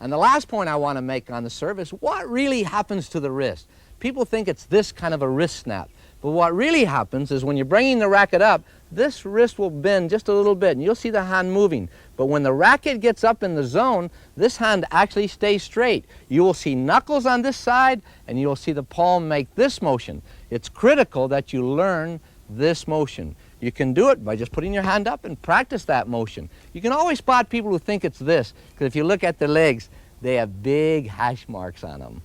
And the last point I want to make on the serve is what really happens to the wrist. People think it's this kind of a wrist snap. But what really happens is when you're bringing the racket up, this wrist will bend just a little bit, and you'll see the hand moving. But when the racket gets up in the zone, this hand actually stays straight. You will see knuckles on this side, and you'll see the palm make this motion. It's critical that you learn this motion. You can do it by just putting your hand up and practice that motion. You can always spot people who think it's this, because if you look at the legs, they have big hash marks on them.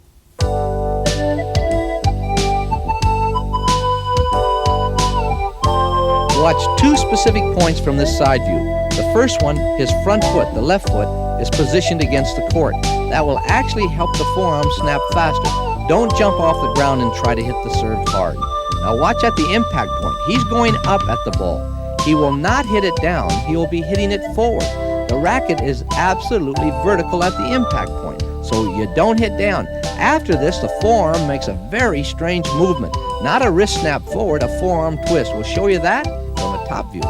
watch two specific points from this side view. The first one, his front foot, the left foot, is positioned against the court. That will actually help the forearm snap faster. Don't jump off the ground and try to hit the serve hard. Now watch at the impact point. He's going up at the ball. He will not hit it down. He will be hitting it forward. The racket is absolutely vertical at the impact point, so you don't hit down. After this, the forearm makes a very strange movement. Not a wrist snap forward, a forearm twist. We'll show you that from a top view.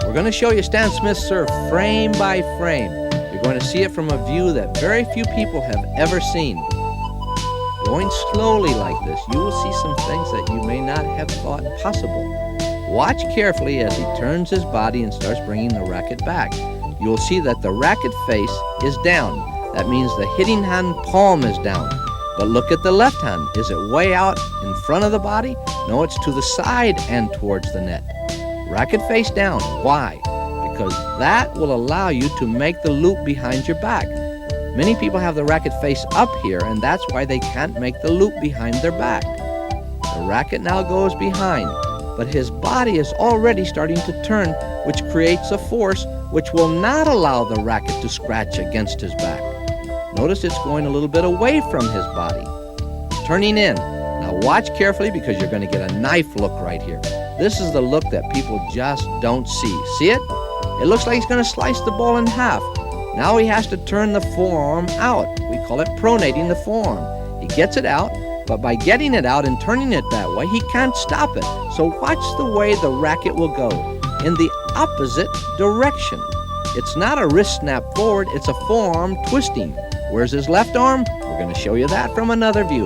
We're going to show you Stan Smith's serve frame by frame. You're going to see it from a view that very few people have ever seen. Going slowly like this, you will see some things that you may not have thought possible. Watch carefully as he turns his body and starts bringing the racket back. You will see that the racket face is down. That means the hitting hand palm is down. But look at the left hand. Is it way out in front of the body? No, it's to the side and towards the net. Racket face down. Why? Because that will allow you to make the loop behind your back. Many people have the racket face up here, and that's why they can't make the loop behind their back. The racket now goes behind, but his body is already starting to turn, which creates a force which will not allow the racket to scratch against his back. Notice it's going a little bit away from his body, turning in. Now watch carefully because you're going to get a knife look right here. This is the look that people just don't see. See it? It looks like he's going to slice the ball in half. Now he has to turn the forearm out. We call it pronating the forearm. He gets it out, but by getting it out and turning it that way, he can't stop it. So watch the way the racket will go, in the opposite direction. It's not a wrist snap forward, it's a forearm twisting. Where's his left arm? We're going to show you that from another view.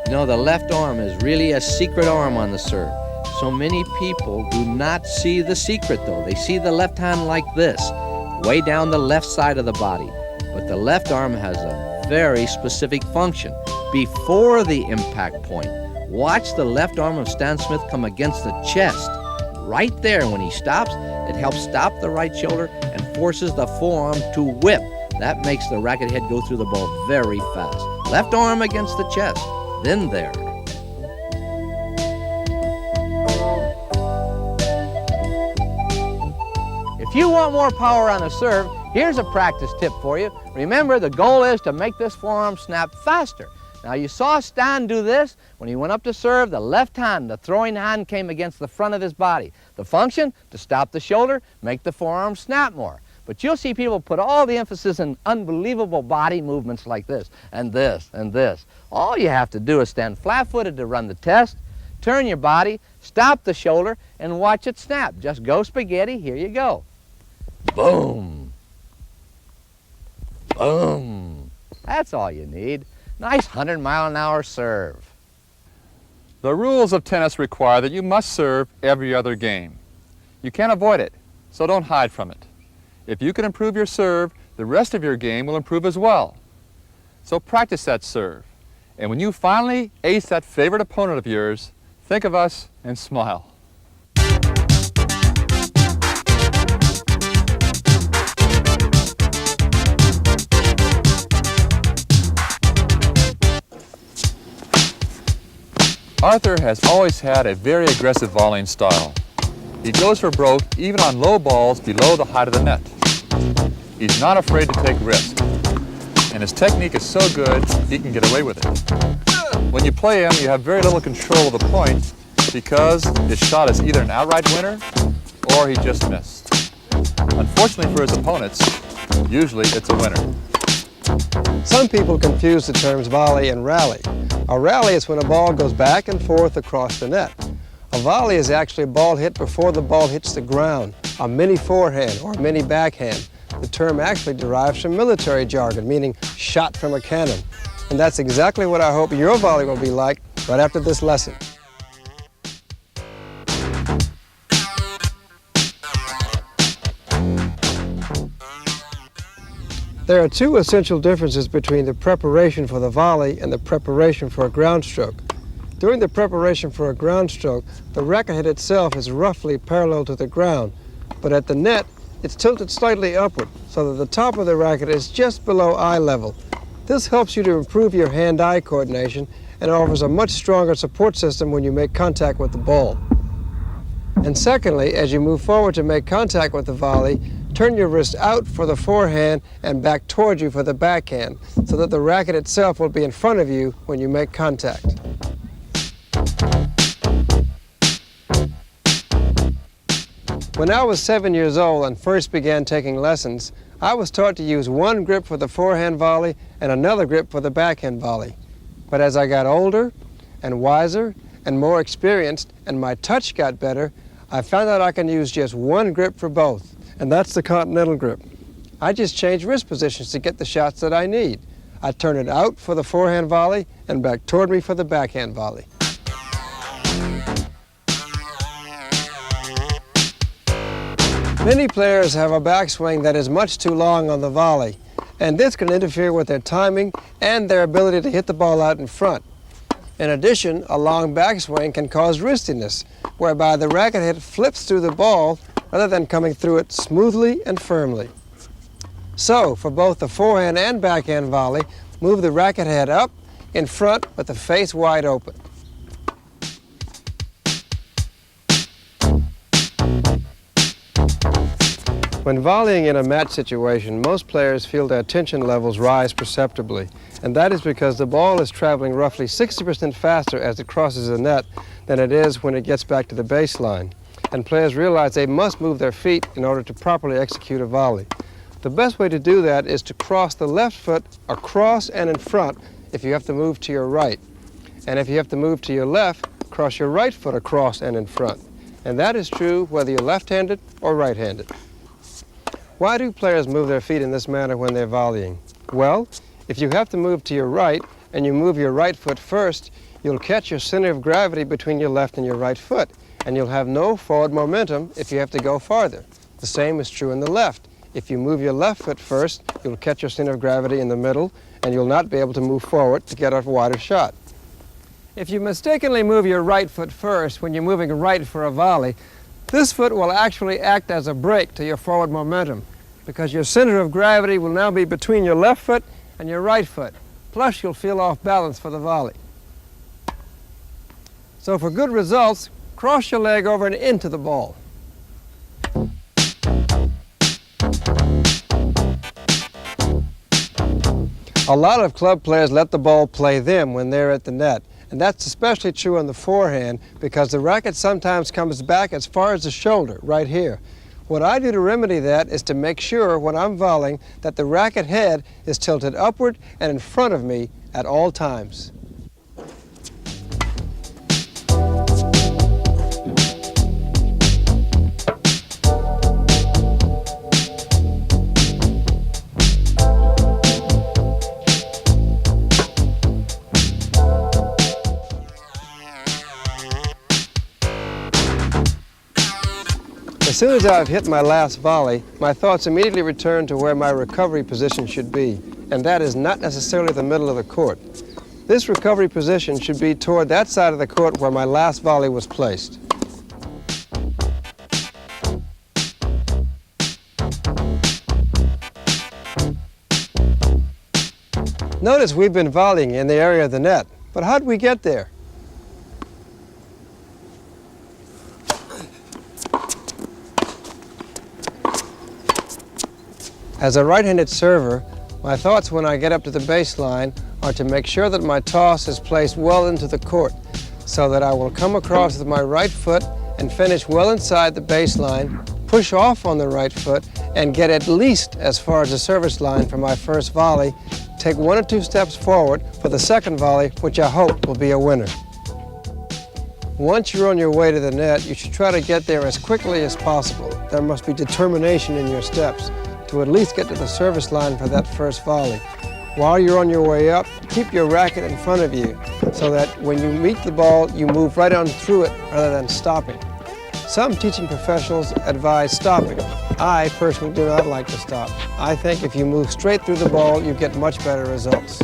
You know, the left arm is really a secret arm on the serve. So many people do not see the secret though. They see the left hand like this, way down the left side of the body. But the left arm has a very specific function before the impact point. Watch the left arm of Stan Smith come against the chest. Right there when he stops, it helps stop the right shoulder and forces the forearm to whip. That makes the racket head go through the ball very fast. Left arm against the chest, then there. If you want more power on a serve, here's a practice tip for you. Remember, the goal is to make this forearm snap faster. Now, you saw Stan do this. When he went up to serve, the left hand, the throwing hand, came against the front of his body. The function? To stop the shoulder, make the forearm snap more. But you'll see people put all the emphasis in unbelievable body movements like this, and this, and this. All you have to do is stand flat-footed to run the test, turn your body, stop the shoulder, and watch it snap. Just go spaghetti, here you go. Boom. Boom. That's all you need. Nice 100-mile-an-hour serve. The rules of tennis require that you must serve every other game. You can't avoid it, so don't hide from it. If you can improve your serve, the rest of your game will improve as well. So practice that serve. And when you finally ace that favorite opponent of yours, think of us and smile. Arthur has always had a very aggressive volleying style. He goes for broke even on low balls below the height of the net. He's not afraid to take risks, and his technique is so good he can get away with it. When you play him, you have very little control of the point because his shot is either an outright winner or he just missed. Unfortunately for his opponents, usually it's a winner. Some people confuse the terms volley and rally. A rally is when a ball goes back and forth across the net. A volley is actually a ball hit before the ball hits the ground, a mini forehand or a mini backhand. The term actually derives from military jargon, meaning shot from a cannon. And that's exactly what I hope your volley will be like right after this lesson. There are two essential differences between the preparation for the volley and the preparation for a ground stroke. During the preparation for a ground stroke, the racket head itself is roughly parallel to the ground, but at the net, it's tilted slightly upward so that the top of the racket is just below eye level. This helps you to improve your hand-eye coordination and offers a much stronger support system when you make contact with the ball. And secondly, as you move forward to make contact with the volley, turn your wrist out for the forehand and back toward you for the backhand, so that the racket itself will be in front of you when you make contact. When I was 7 years old and first began taking lessons, I was taught to use one grip for the forehand volley and another grip for the backhand volley. But as I got older and wiser and more experienced and my touch got better, I found out I can use just one grip for both, and that's the continental grip. I just change wrist positions to get the shots that I need. I turn it out for the forehand volley and back toward me for the backhand volley. Many players have a backswing that is much too long on the volley, and this can interfere with their timing and their ability to hit the ball out in front. In addition, a long backswing can cause wristiness, whereby the racket head flips through the ball rather than coming through it smoothly and firmly. So, for both the forehand and backhand volley, move the racket head up in front with the face wide open. When volleying in a match situation, most players feel their tension levels rise perceptibly, and that is because the ball is traveling roughly 60% faster as it crosses the net than it is when it gets back to the baseline. And players realize they must move their feet in order to properly execute a volley. The best way to do that is to cross the left foot across and in front if you have to move to your right. And if you have to move to your left, cross your right foot across and in front. And that is true whether you're left-handed or right-handed. Why do players move their feet in this manner when they're volleying? Well, if you have to move to your right and you move your right foot first, you'll catch your center of gravity between your left and your right foot, and you'll have no forward momentum if you have to go farther. The same is true in the left. If you move your left foot first, you'll catch your center of gravity in the middle, and you'll not be able to move forward to get a wider shot. If you mistakenly move your right foot first when you're moving right for a volley, this foot will actually act as a brake to your forward momentum, because your center of gravity will now be between your left foot and your right foot. Plus, you'll feel off balance for the volley. So for good results, cross your leg over and into the ball. A lot of club players let the ball play them when they're at the net. And that's especially true on the forehand because the racket sometimes comes back as far as the shoulder, right here. What I do to remedy that is to make sure when I'm volleying that the racket head is tilted upward and in front of me at all times. As soon as I've hit my last volley, my thoughts immediately return to where my recovery position should be, and that is not necessarily the middle of the court. This recovery position should be toward that side of the court where my last volley was placed. Notice we've been volleying in the area of the net, but how did we get there? As a right-handed server, my thoughts when I get up to the baseline are to make sure that my toss is placed well into the court so that I will come across with my right foot and finish well inside the baseline, push off on the right foot, and get at least as far as the service line for my first volley, take 1 or 2 steps forward for the second volley, which I hope will be a winner. Once you're on your way to the net, you should try to get there as quickly as possible. There must be determination in your steps to at least get to the service line for that first volley. While you're on your way up, keep your racket in front of you so that when you meet the ball, you move right on through it rather than stopping. Some teaching professionals advise stopping. I personally do not like to stop. I think if you move straight through the ball, you get much better results.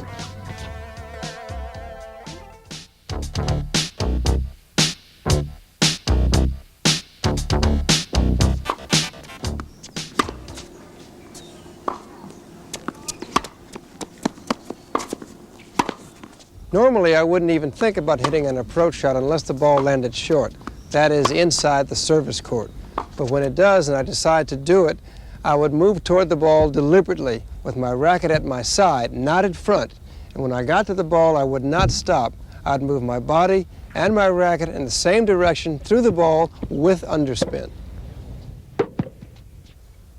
Normally, I wouldn't even think about hitting an approach shot unless the ball landed short. that is inside the service court. But when it does and I decide to do it, I would move toward the ball deliberately with my racket at my side, not in front. And when I got to the ball, I would not stop. I'd move my body and my racket in the same direction through the ball with underspin.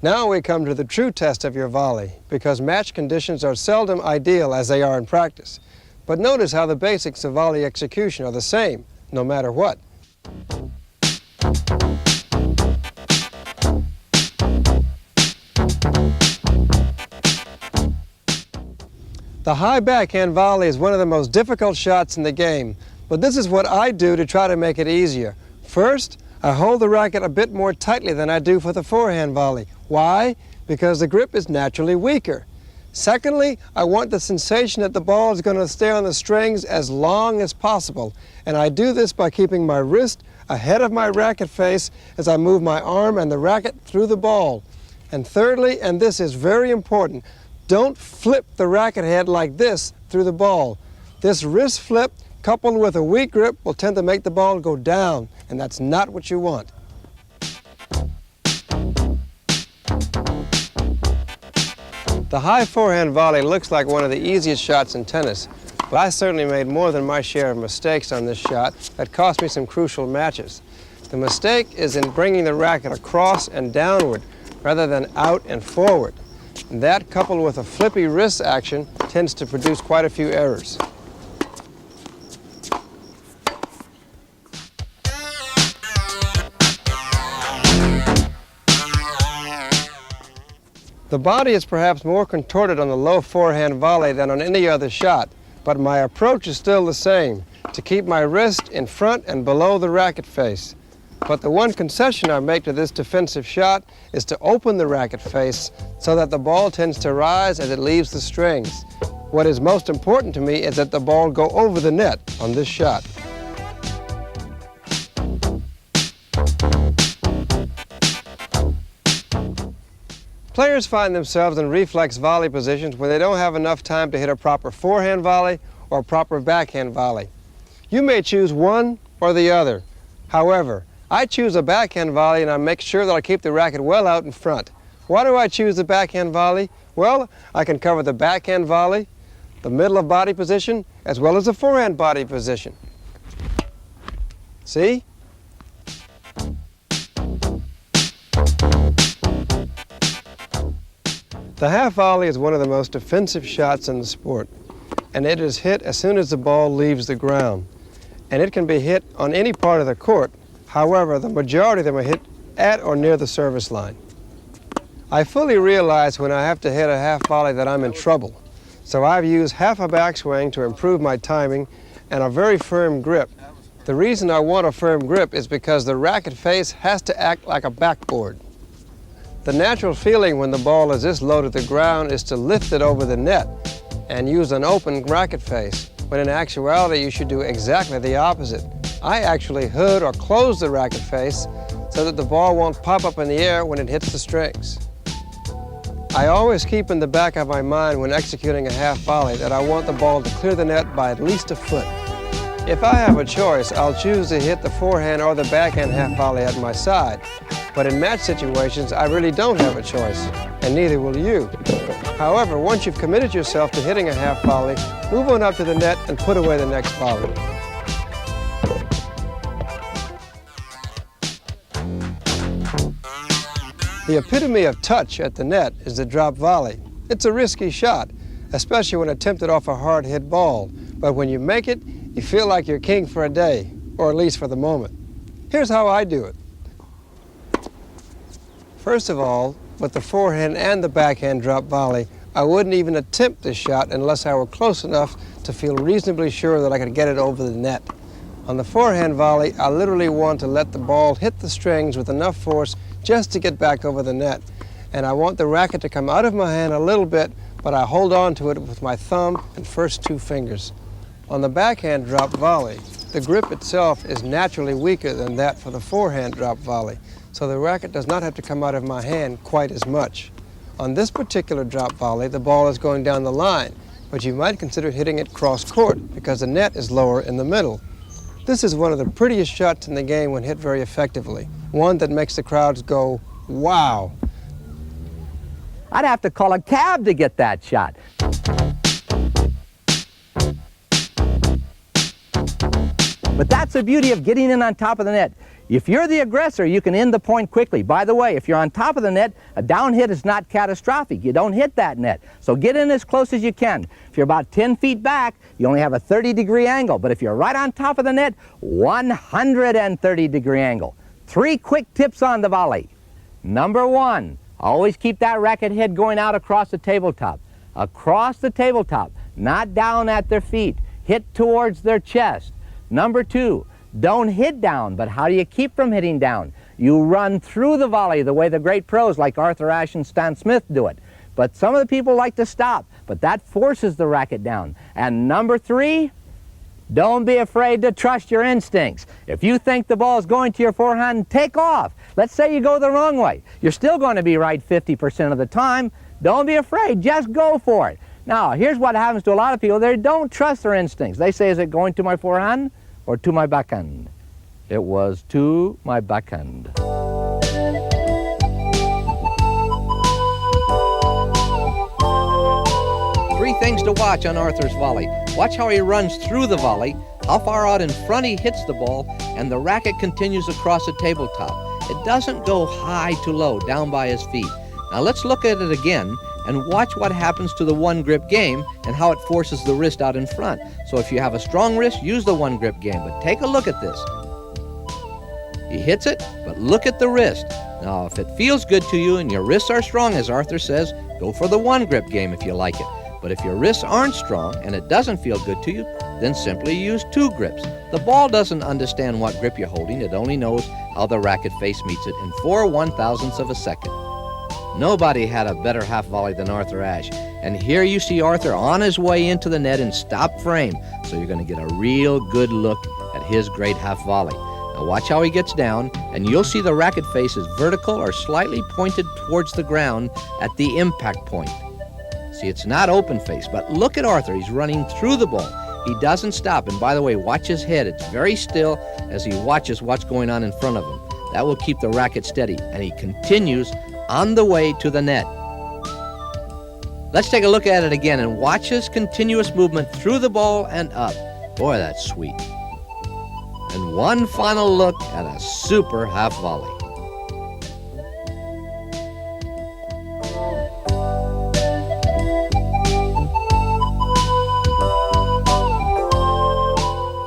Now we come to the true test of your volley, because match conditions are seldom ideal as they are in practice. But notice how the basics of volley execution are the same, no matter what. The high backhand volley is one of the most difficult shots in the game, but this is what I do to try to make it easier. First, I hold the racket a bit more tightly than I do for the forehand volley. Why? Because the grip is naturally weaker. Secondly, I want the sensation that the ball is going to stay on the strings as long as possible, and I do this by keeping my wrist ahead of my racket face as I move my arm and the racket through the ball. And thirdly, and this is very important, don't flip the racket head like this through the ball. This wrist flip coupled with a weak grip will tend to make the ball go down, and that's not what you want. The high forehand volley looks like one of the easiest shots in tennis, but I certainly made more than my share of mistakes on this shot that cost me some crucial matches. The mistake is in bringing the racket across and downward rather than out and forward. And that, coupled with a flippy wrist action, tends to produce quite a few errors. The body is perhaps more contorted on the low forehand volley than on any other shot, but my approach is still the same, to keep my wrist in front and below the racket face. But the one concession I make to this defensive shot is to open the racket face so that the ball tends to rise as it leaves the strings. What is most important to me is that the ball go over the net on this shot. Players find themselves in reflex volley positions where they don't have enough time to hit a proper forehand volley or a proper backhand volley. You may choose one or the other. However, I choose a backhand volley and I make sure that I keep the racket well out in front. Why do I choose the backhand volley? Well, I can cover the backhand volley, the middle of body position, as well as the forehand body position. See? The half volley is one of the most defensive shots in the sport, and it is hit as soon as the ball leaves the ground. And it can be hit on any part of the court. However, the majority of them are hit at or near the service line. I fully realize when I have to hit a half volley that I'm in trouble, so I've used half a backswing to improve my timing and a very firm grip. The reason I want a firm grip is because the racket face has to act like a backboard. The natural feeling when the ball is this low to the ground is to lift it over the net and use an open racket face, when in actuality you should do exactly the opposite. I actually hood or close the racket face so that the ball won't pop up in the air when it hits the strings. I always keep in the back of my mind when executing a half volley that I want the ball to clear the net by at least a foot. If I have a choice, I'll choose to hit the forehand or the backhand half volley at my side. But in match situations, I really don't have a choice, and neither will you. However, once you've committed yourself to hitting a half volley, move on up to the net and put away the next volley. The epitome of touch at the net is the drop volley. It's a risky shot, especially when attempted off a hard-hit ball. But when you make it, you feel like you're king for a day, or at least for the moment. Here's how I do it. First of all, with the forehand and the backhand drop volley, I wouldn't even attempt this shot unless I were close enough to feel reasonably sure that I could get it over the net. On the forehand volley, I literally want to let the ball hit the strings with enough force just to get back over the net. And I want the racket to come out of my hand a little bit, but I hold on to it with my thumb and first two fingers. On the backhand drop volley, the grip itself is naturally weaker than that for the forehand drop volley, so the racket does not have to come out of my hand quite as much. On this particular drop volley, the ball is going down the line, but you might consider hitting it cross-court because the net is lower in the middle. This is one of the prettiest shots in the game when hit very effectively. One that makes the crowds go, wow. I'd have to call a cab to get that shot. But that's the beauty of getting in on top of the net. If you're the aggressor, you can end the point quickly. By the way, if you're on top of the net, a down hit is not catastrophic. You don't hit that net. So get in as close as you can. If you're about 10 feet back, you only have a 30-degree angle. But if you're right on top of the net, 130-degree angle. 3 quick tips on the volley. Number 1, always keep that racket head going out across the tabletop. Across the tabletop, not down at their feet. Hit towards their chest. Number 2, don't hit down, but how do you keep from hitting down? You run through the volley the way the great pros like Arthur Ashe and Stan Smith do it. But some of the people like to stop, but that forces the racket down. And number 3, don't be afraid to trust your instincts. If you think the ball is going to your forehand, take off. Let's say you go the wrong way. You're still going to be right 50% of the time. Don't be afraid, just go for it. Now, here's what happens to a lot of people. They don't trust their instincts. They say, is it going to my forehand or to my backhand? It was to my backhand. 3 things to watch on Arthur's volley. Watch how he runs through the volley, how far out in front he hits the ball, and the racket continues across the tabletop. It doesn't go high to low, down by his feet. Now let's look at it again and watch what happens to the one-grip game and how it forces the wrist out in front. So if you have a strong wrist, use the one-grip game. But take a look at this. He hits it, but look at the wrist. Now, if it feels good to you and your wrists are strong, as Arthur says, go for the one-grip game if you like it. But if your wrists aren't strong and it doesn't feel good to you, then simply use 2 grips. The ball doesn't understand what grip you're holding. It only knows how the racket face meets it in 4/1000ths of a second. Nobody had a better half volley than Arthur Ashe. And here you see Arthur on his way into the net in stop frame. So you're going to get a real good look at his great half volley. Now watch how he gets down, and you'll see the racket face is vertical or slightly pointed towards the ground at the impact point. See, it's not open face, but look at Arthur. He's running through the ball. He doesn't stop. And by the way, watch his head. It's very still as he watches what's going on in front of him. That will keep the racket steady. And he continues on the way to the net. Let's take a look at it again and watch his continuous movement through the ball and up. Boy, that's sweet. And one final look at a super half volley.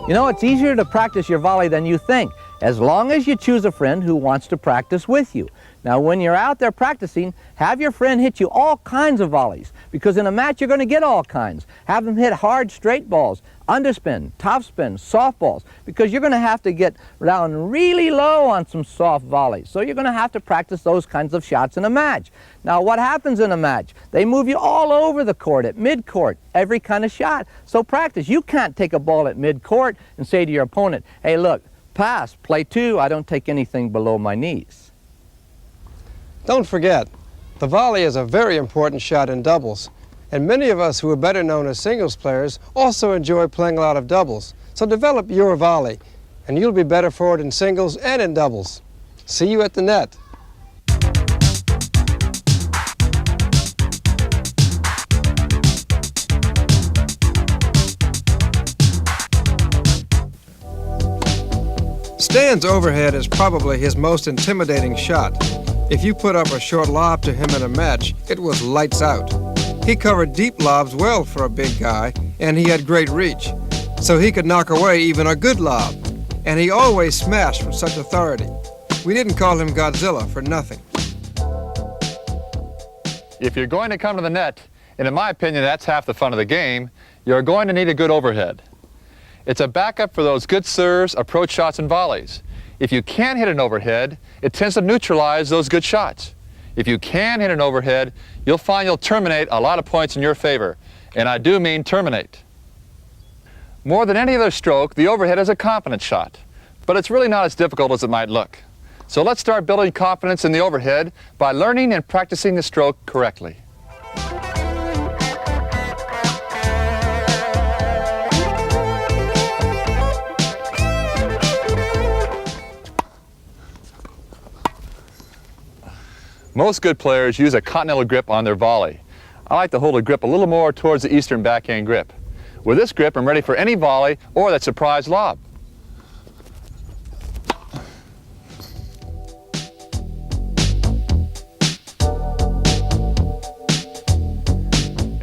You know, it's easier to practice your volley than you think, as long as you choose a friend who wants to practice with you. Now, when you're out there practicing, have your friend hit you all kinds of volleys, because in a match you're going to get all kinds. Have them hit hard straight balls, underspin, topspin, softballs, because you're going to have to get down really low on some soft volleys. So you're going to have to practice those kinds of shots in a match. Now, what happens in a match? They move you all over the court, at mid-court, every kind of shot. So practice. You can't take a ball at mid-court and say to your opponent, hey, look, pass, play 2, I don't take anything below my knees. Don't forget, the volley is a very important shot in doubles, and many of us who are better known as singles players also enjoy playing a lot of doubles. So develop your volley, and you'll be better for it in singles and in doubles. See you at the net. Stan's overhead is probably his most intimidating shot. If you put up a short lob to him in a match, it was lights out. He covered deep lobs well for a big guy, and he had great reach, so he could knock away even a good lob. And he always smashed with such authority. We didn't call him Godzilla for nothing. If you're going to come to the net, and in my opinion that's half the fun of the game, you're going to need a good overhead. It's a backup for those good serves, approach shots, and volleys. If you can't hit an overhead, it tends to neutralize those good shots. If you can hit an overhead, you'll find you'll terminate a lot of points in your favor. And I do mean terminate. More than any other stroke, the overhead is a confidence shot. But it's really not as difficult as it might look. So let's start building confidence in the overhead by learning and practicing the stroke correctly. Most good players use a continental grip on their volley. I like to hold a grip a little more towards the eastern backhand grip. With this grip, I'm ready for any volley or that surprise lob.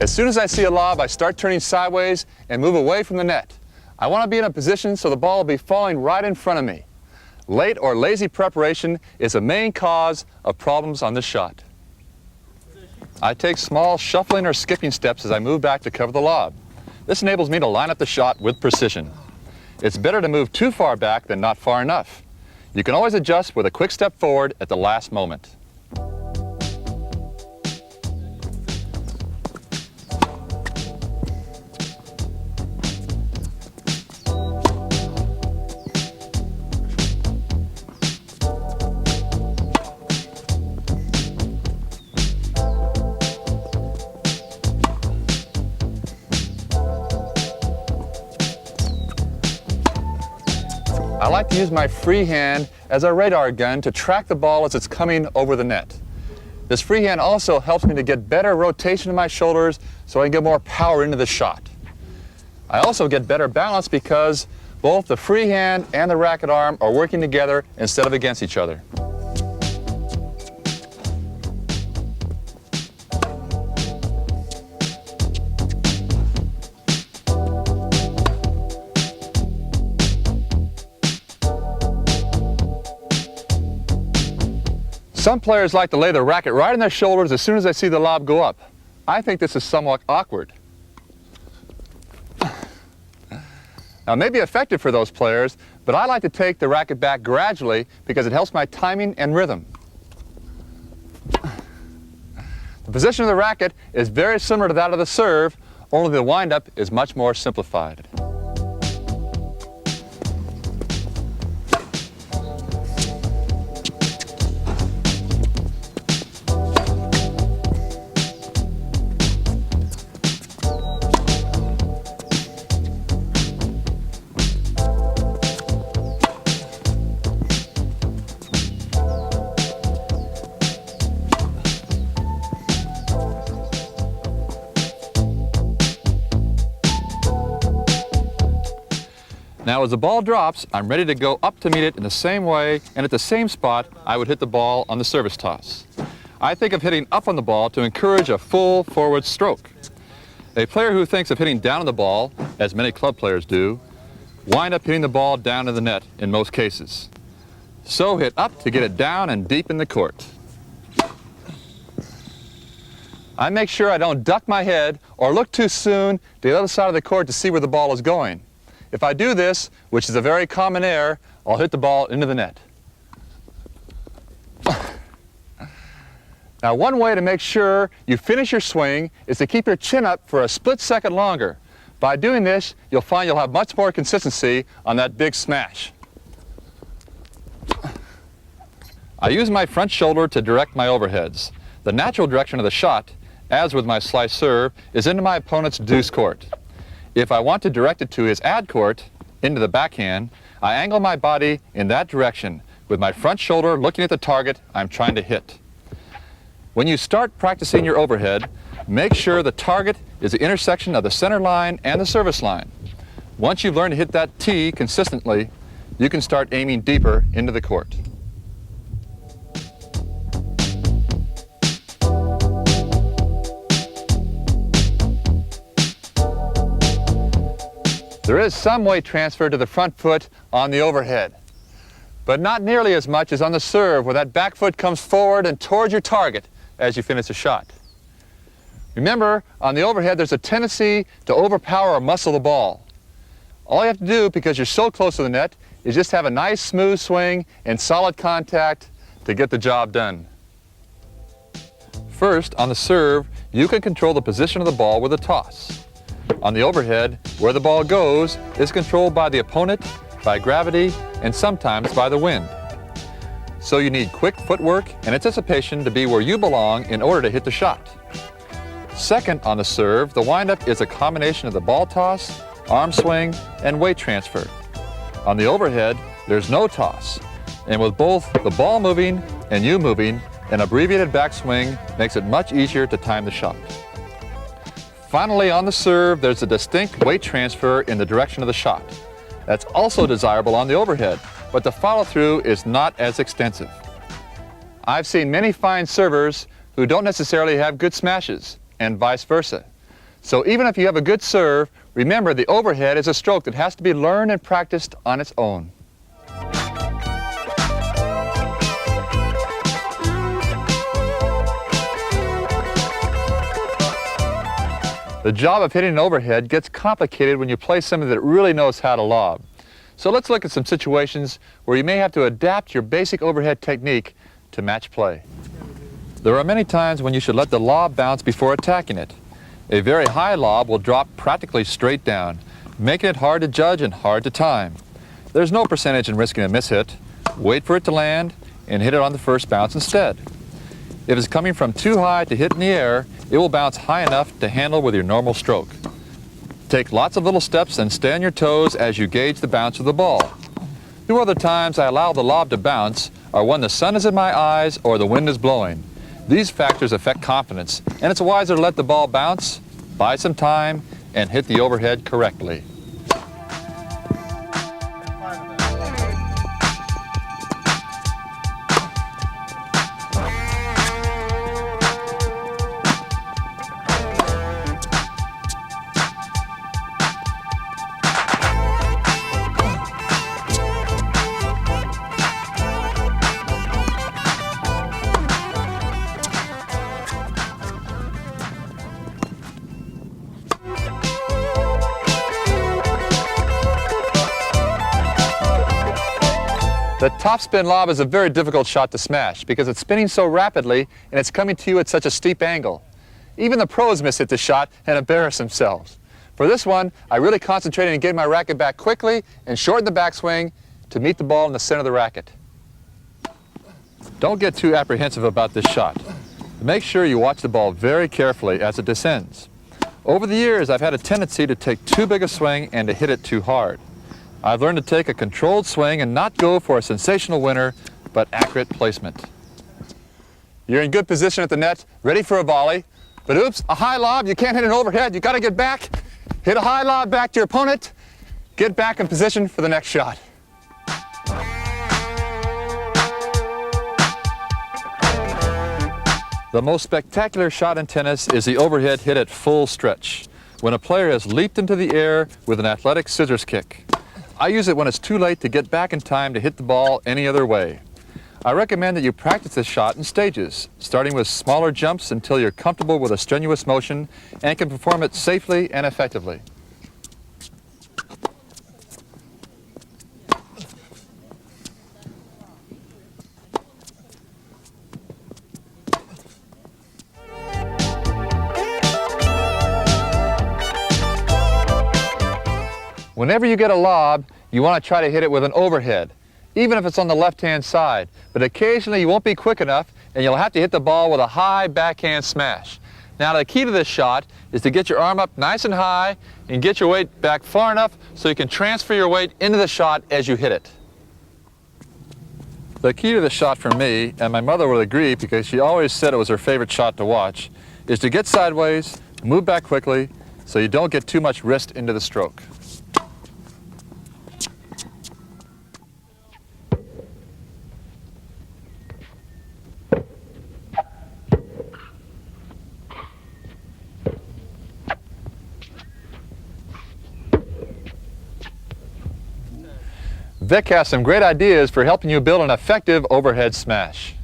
As soon as I see a lob, I start turning sideways and move away from the net. I want to be in a position so the ball will be falling right in front of me. Late or lazy preparation is a main cause of problems on this shot. I take small shuffling or skipping steps as I move back to cover the lob. This enables me to line up the shot with precision. It's better to move too far back than not far enough. You can always adjust with a quick step forward at the last moment. I like to use my free hand as a radar gun to track the ball as it's coming over the net. This free hand also helps me to get better rotation in my shoulders so I can get more power into the shot. I also get better balance because both the free hand and the racket arm are working together instead of against each other. Some players like to lay the racket right on their shoulders as soon as they see the lob go up. I think this is somewhat awkward. Now, it may be effective for those players, but I like to take the racket back gradually because it helps my timing and rhythm. The position of the racket is very similar to that of the serve, only the windup is much more simplified. Now as the ball drops, I'm ready to go up to meet it in the same way and at the same spot I would hit the ball on the service toss. I think of hitting up on the ball to encourage a full forward stroke. A player who thinks of hitting down on the ball, as many club players do, wind up hitting the ball down to the net in most cases. So hit up to get it down and deep in the court. I make sure I don't duck my head or look too soon to the other side of the court to see where the ball is going. If I do this, which is a very common error, I'll hit the ball into the net. Now, one way to make sure you finish your swing is to keep your chin up for a split second longer. By doing this, you'll find you'll have much more consistency on that big smash. I use my front shoulder to direct my overheads. The natural direction of the shot, as with my slice serve, is into my opponent's deuce court. If I want to direct it to his ad court, into the backhand, I angle my body in that direction with my front shoulder looking at the target I'm trying to hit. When you start practicing your overhead, make sure the target is the intersection of the center line and the service line. Once you've learned to hit that tee consistently, you can start aiming deeper into the court. There is some weight transfer to the front foot on the overhead, but not nearly as much as on the serve where that back foot comes forward and towards your target as you finish a shot. Remember, on the overhead there's a tendency to overpower or muscle the ball. All you have to do, because you're so close to the net, is just have a nice smooth swing and solid contact to get the job done. First, on the serve, you can control the position of the ball with a toss. On the overhead, where the ball goes is controlled by the opponent, by gravity, and sometimes by the wind. So you need quick footwork and anticipation to be where you belong in order to hit the shot. Second, on the serve, the windup is a combination of the ball toss, arm swing, and weight transfer. On the overhead, there's no toss, and with both the ball moving and you moving, An abbreviated backswing makes it much easier to time the shot. Finally, on the serve, there's a distinct weight transfer in the direction of the shot. That's also desirable on the overhead, but the follow-through is not as extensive. I've seen many fine servers who don't necessarily have good smashes, and vice versa. So even if you have a good serve, remember the overhead is a stroke that has to be learned and practiced on its own. The job of hitting an overhead gets complicated when you play somebody that really knows how to lob. So let's look at some situations where you may have to adapt your basic overhead technique to match play. There are many times when you should let the lob bounce before attacking it. A very high lob will drop practically straight down, making it hard to judge and hard to time. There's no percentage in risking a mishit. Wait for it to land and hit it on the first bounce instead. If it's coming from too high to hit in the air, it will bounce high enough to handle with your normal stroke. Take lots of little steps and stay on your toes as you gauge the bounce of the ball. Two other times I allow the lob to bounce are when the sun is in my eyes or the wind is blowing. These factors affect confidence, and it's wiser to let the ball bounce, buy some time, and hit the overhead correctly. The topspin lob is a very difficult shot to smash because it's spinning so rapidly and it's coming to you at such a steep angle. Even the pros miss hit the shot and embarrass themselves. For this one, I really concentrated on getting my racket back quickly and shorten the backswing to meet the ball in the center of the racket. Don't get too apprehensive about this shot. Make sure you watch the ball very carefully as it descends. Over the years, I've had a tendency to take too big a swing and to hit it too hard. I've learned to take a controlled swing and not go for a sensational winner, but accurate placement. You're in good position at the net, ready for a volley. But oops, a high lob, you can't hit an overhead, you gotta get back. Hit a high lob back to your opponent, get back in position for the next shot. The most spectacular shot in tennis is the overhead hit at full stretch, when a player has leaped into the air with an athletic scissors kick. I use it when it's too late to get back in time to hit the ball any other way. I recommend that you practice this shot in stages, starting with smaller jumps until you're comfortable with a strenuous motion and can perform it safely and effectively. Whenever you get a lob, you want to try to hit it with an overhead, even if it's on the left-hand side. But occasionally you won't be quick enough and you'll have to hit the ball with a high backhand smash. Now the key to this shot is to get your arm up nice and high and get your weight back far enough so you can transfer your weight into the shot as you hit it. The key to the shot for me, and my mother will agree because she always said it was her favorite shot to watch, is to get sideways, move back quickly so you don't get too much wrist into the stroke. Vic has some great ideas for helping you build an effective overhead smash.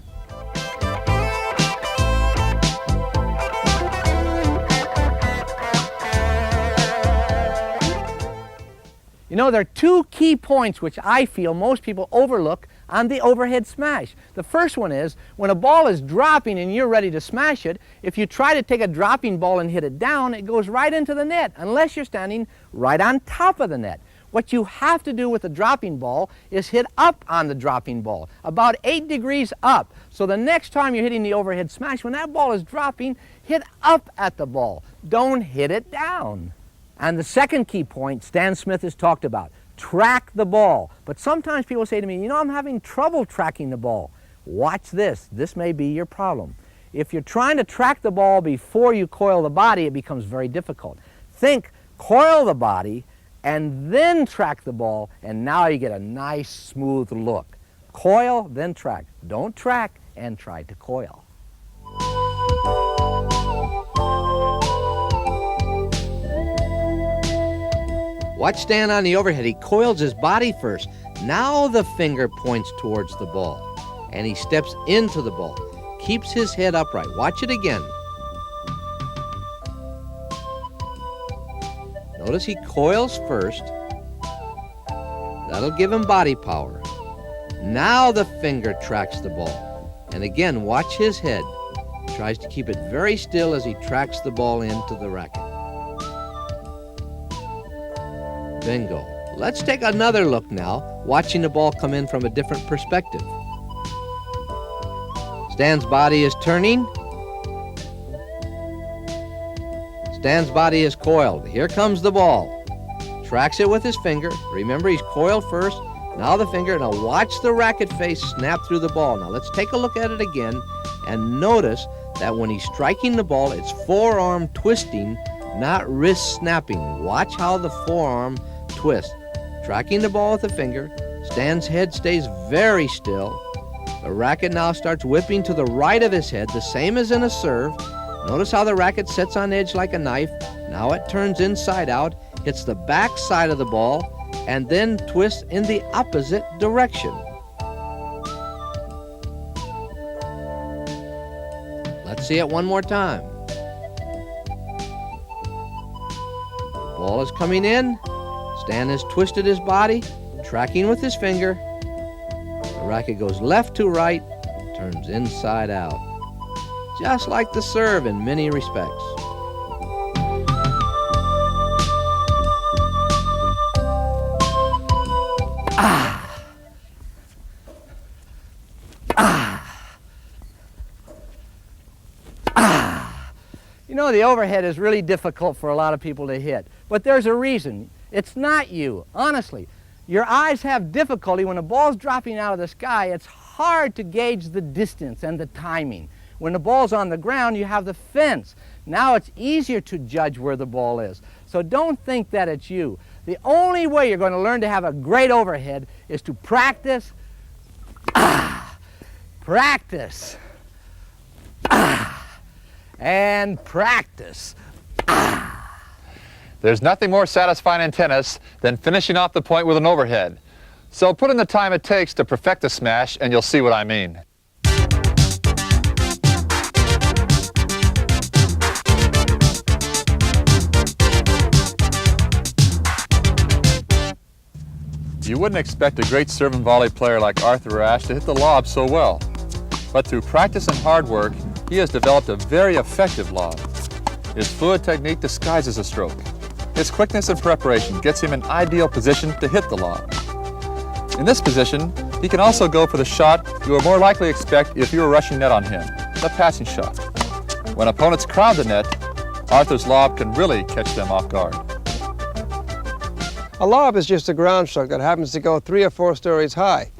You know, there are two key points which I feel most people overlook on the overhead smash. The first one is, when a ball is dropping and you're ready to smash it, if you try to take a dropping ball and hit it down, it goes right into the net, unless you're standing right on top of the net. What you have to do with the dropping ball is hit up on the dropping ball, about 8 degrees up. So the next time you're hitting the overhead smash, when that ball is dropping, hit up at the ball. Don't hit it down. And the second key point Stan Smith has talked about, track the ball. But sometimes people say to me, you know, I'm having trouble tracking the ball. Watch this. This may be your problem. If you're trying to track the ball before you coil the body, it becomes very difficult. Think, coil the body, and then track the ball, and now you get a nice smooth look. Coil, then track. Don't track and try to coil. Watch Stan on the overhead. He coils his body first. Now the finger points towards the ball, and he steps into the ball. Keeps his head upright. Watch it again. Notice he coils first. That'll give him body power. Now the finger tracks the ball. And again, watch his head. Tries to keep it very still as he tracks the ball into the racket. Bingo. Let's take another look now, watching the ball come in from a different perspective. Stan's body is turning. Stan's body is coiled. Here comes the ball. Tracks it with his finger. Remember, he's coiled first. Now the finger. Now watch the racket face snap through the ball. Now let's take a look at it again and notice that when he's striking the ball, it's forearm twisting, not wrist snapping. Watch how the forearm twists. Tracking the ball with the finger. Stan's head stays very still. The racket now starts whipping to the right of his head, the same as in a serve. Notice how the racket sets on edge like a knife. Now it turns inside out, hits the back side of the ball, and then twists in the opposite direction. Let's see it one more time. The ball is coming in. Stan has twisted his body, tracking with his finger. The racket goes left to right, turns inside out. Just like the serve in many respects. You know, the overhead is really difficult for a lot of people to hit, but there's a reason. It's not you, honestly. Your eyes have difficulty when a ball's dropping out of the sky. It's hard to gauge the distance and the timing. When the ball's on the ground, you have the fence. Now it's easier to judge where the ball is. So don't think that it's you. The only way you're going to learn to have a great overhead is to practice, practice, and practice. There's nothing more satisfying in tennis than finishing off the point with an overhead. So put in the time it takes to perfect a smash and you'll see what I mean. You wouldn't expect a great serve and volley player like Arthur Ashe to hit the lob so well. But through practice and hard work, he has developed a very effective lob. His fluid technique disguises a stroke. His quickness and preparation gets him in ideal position to hit the lob. In this position, he can also go for the shot you would more likely expect if you were rushing net on him, the passing shot. When opponents crowd the net, Arthur's lob can really catch them off guard. A lob is just a ground stroke that happens to go 3 or 4 stories high.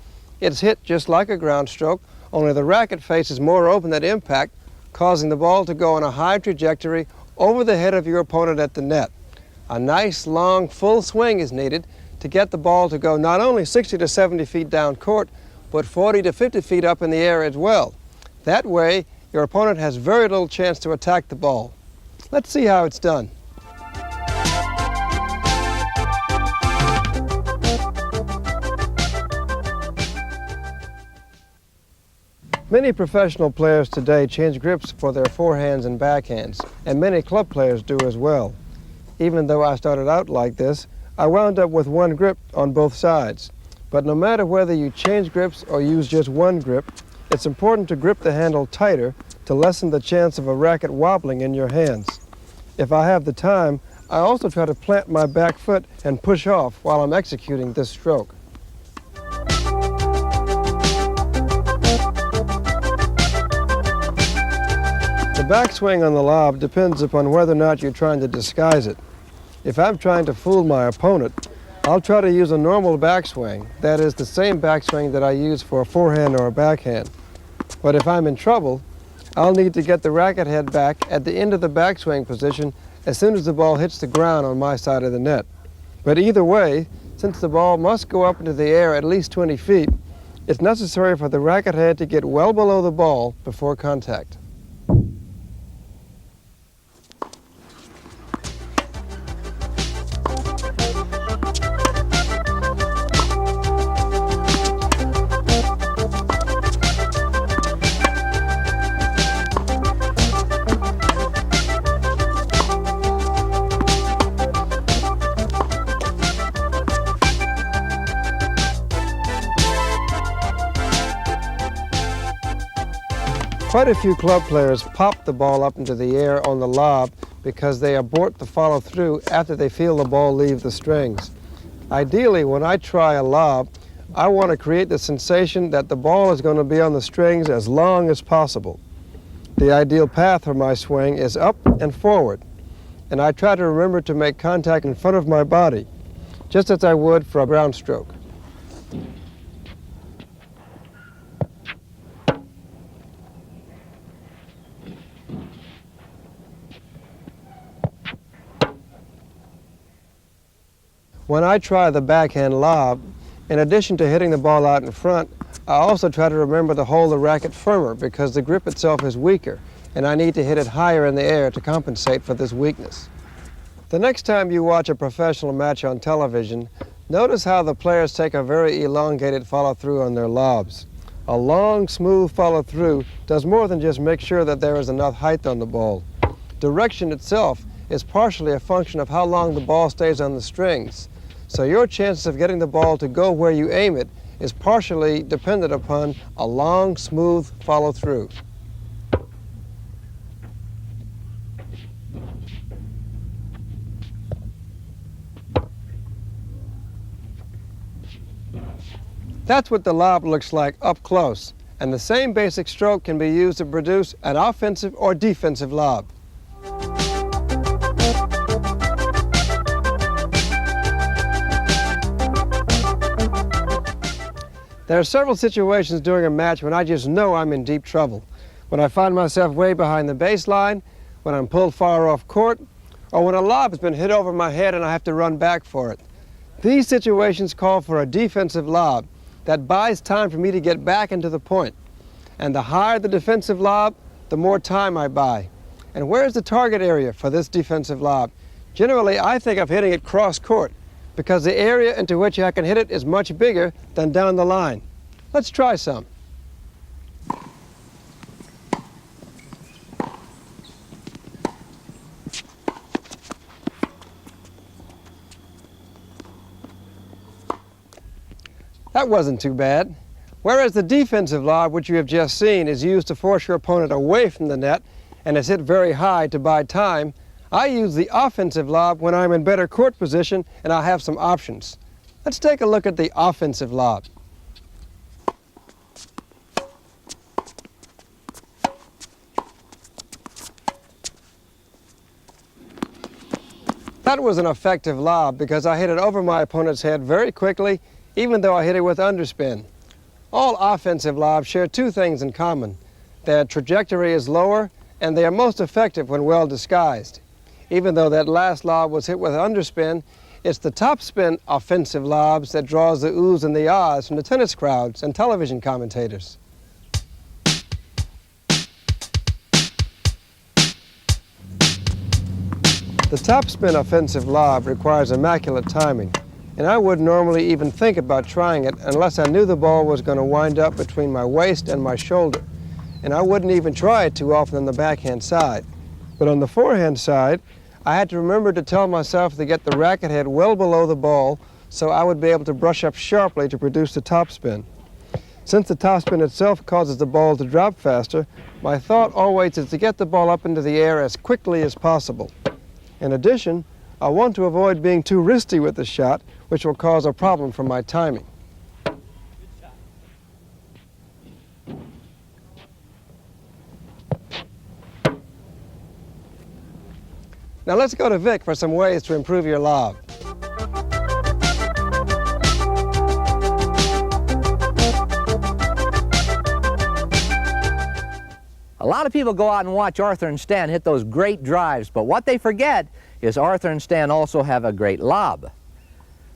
It's hit just like a ground stroke, only the racket face is more open at impact, causing the ball to go on a high trajectory over the head of your opponent at the net. A nice, long, full swing is needed to get the ball to go not only 60 to 70 feet down court, but 40 to 50 feet up in the air as well. That way, your opponent has very little chance to attack the ball. Let's see how it's done. Many professional players today change grips for their forehands and backhands, and many club players do as well. Even though I started out like this, I wound up with one grip on both sides. But no matter whether you change grips or use just one grip, it's important to grip the handle tighter to lessen the chance of a racket wobbling in your hands. If I have the time, I also try to plant my back foot and push off while I'm executing this stroke. The backswing on the lob depends upon whether or not you're trying to disguise it. If I'm trying to fool my opponent, I'll try to use a normal backswing, that is the same backswing that I use for a forehand or a backhand. But if I'm in trouble, I'll need to get the racket head back at the end of the backswing position as soon as the ball hits the ground on my side of the net. But either way, since the ball must go up into the air at least 20 feet, it's necessary for the racket head to get well below the ball before contact. Quite a few club players pop the ball up into the air on the lob because they abort the follow-through after they feel the ball leave the strings. Ideally, when I try a lob, I want to create the sensation that the ball is going to be on the strings as long as possible. The ideal path for my swing is up and forward, and I try to remember to make contact in front of my body, just as I would for a ground stroke. When I try the backhand lob, in addition to hitting the ball out in front, I also try to remember to hold the racket firmer because the grip itself is weaker, and I need to hit it higher in the air to compensate for this weakness. The next time you watch a professional match on television, notice how the players take a very elongated follow-through on their lobs. A long, smooth follow-through does more than just make sure that there is enough height on the ball. Direction itself is partially a function of how long the ball stays on the strings. So your chances of getting the ball to go where you aim it is partially dependent upon a long, smooth follow-through. That's what the lob looks like up close, and the same basic stroke can be used to produce an offensive or defensive lob. There are several situations during a match when I just know I'm in deep trouble. When I find myself way behind the baseline, when I'm pulled far off court, or when a lob has been hit over my head and I have to run back for it. These situations call for a defensive lob that buys time for me to get back into the point. And the higher the defensive lob, the more time I buy. And where's the target area for this defensive lob? Generally, I think of hitting it cross court, because the area into which I can hit it is much bigger than down the line. Let's try some. That wasn't too bad. Whereas the defensive lob, which you have just seen, is used to force your opponent away from the net and is hit very high to buy time, I use the offensive lob when I'm in better court position and I have some options. Let's take a look at the offensive lob. That was an effective lob because I hit it over my opponent's head very quickly, even though I hit it with underspin. All offensive lobs share two things in common. Their trajectory is lower and they are most effective when well disguised. Even though that last lob was hit with underspin, it's the topspin offensive lobs that draws the oohs and the ahs from the tennis crowds and television commentators. The topspin offensive lob requires immaculate timing, and I wouldn't normally even think about trying it unless I knew the ball was going to wind up between my waist and my shoulder, and I wouldn't even try it too often on the backhand side. But on the forehand side, I had to remember to tell myself to get the racket head well below the ball so I would be able to brush up sharply to produce the topspin. Since the topspin itself causes the ball to drop faster, my thought always is to get the ball up into the air as quickly as possible. In addition, I want to avoid being too wristy with the shot, which will cause a problem for my timing. Now let's go to Vic for some ways to improve your lob. lot of people go out and watch Arthur and Stan hit those great drives, but what they forget is Arthur and Stan also have a great lob.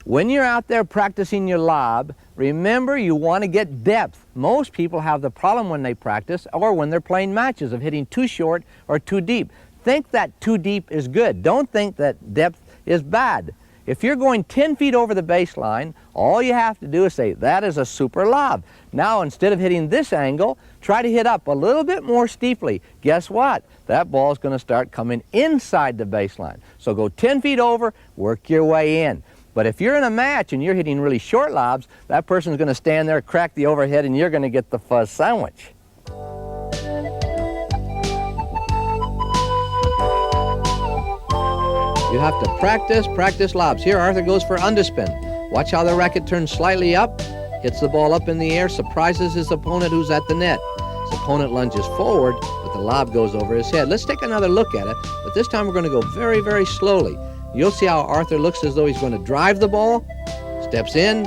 When you're out there practicing your lob, remember you want to get depth. Most people have the problem when they practice or when they're playing matches of hitting too short or too deep. Think that too deep is good. Don't think that depth is bad. If you're going 10 feet over the baseline, all you have to do is say, that is a super lob. Now, instead of hitting this angle, try to hit up a little bit more steeply. Guess what? That ball is going to start coming inside the baseline. So go 10 feet over, work your way in. But if you're in a match and you're hitting really short lobs, that person's going to stand there, crack the overhead, and you're going to get the fuzz sandwich. You have to practice lobs. Here, Arthur goes for underspin. Watch how the racket turns slightly up, hits the ball up in the air, surprises his opponent who's at the net. His opponent lunges forward, but the lob goes over his head. Let's take another look at it, but this time we're going to go very, very slowly. You'll see how Arthur looks as though he's going to drive the ball, steps in,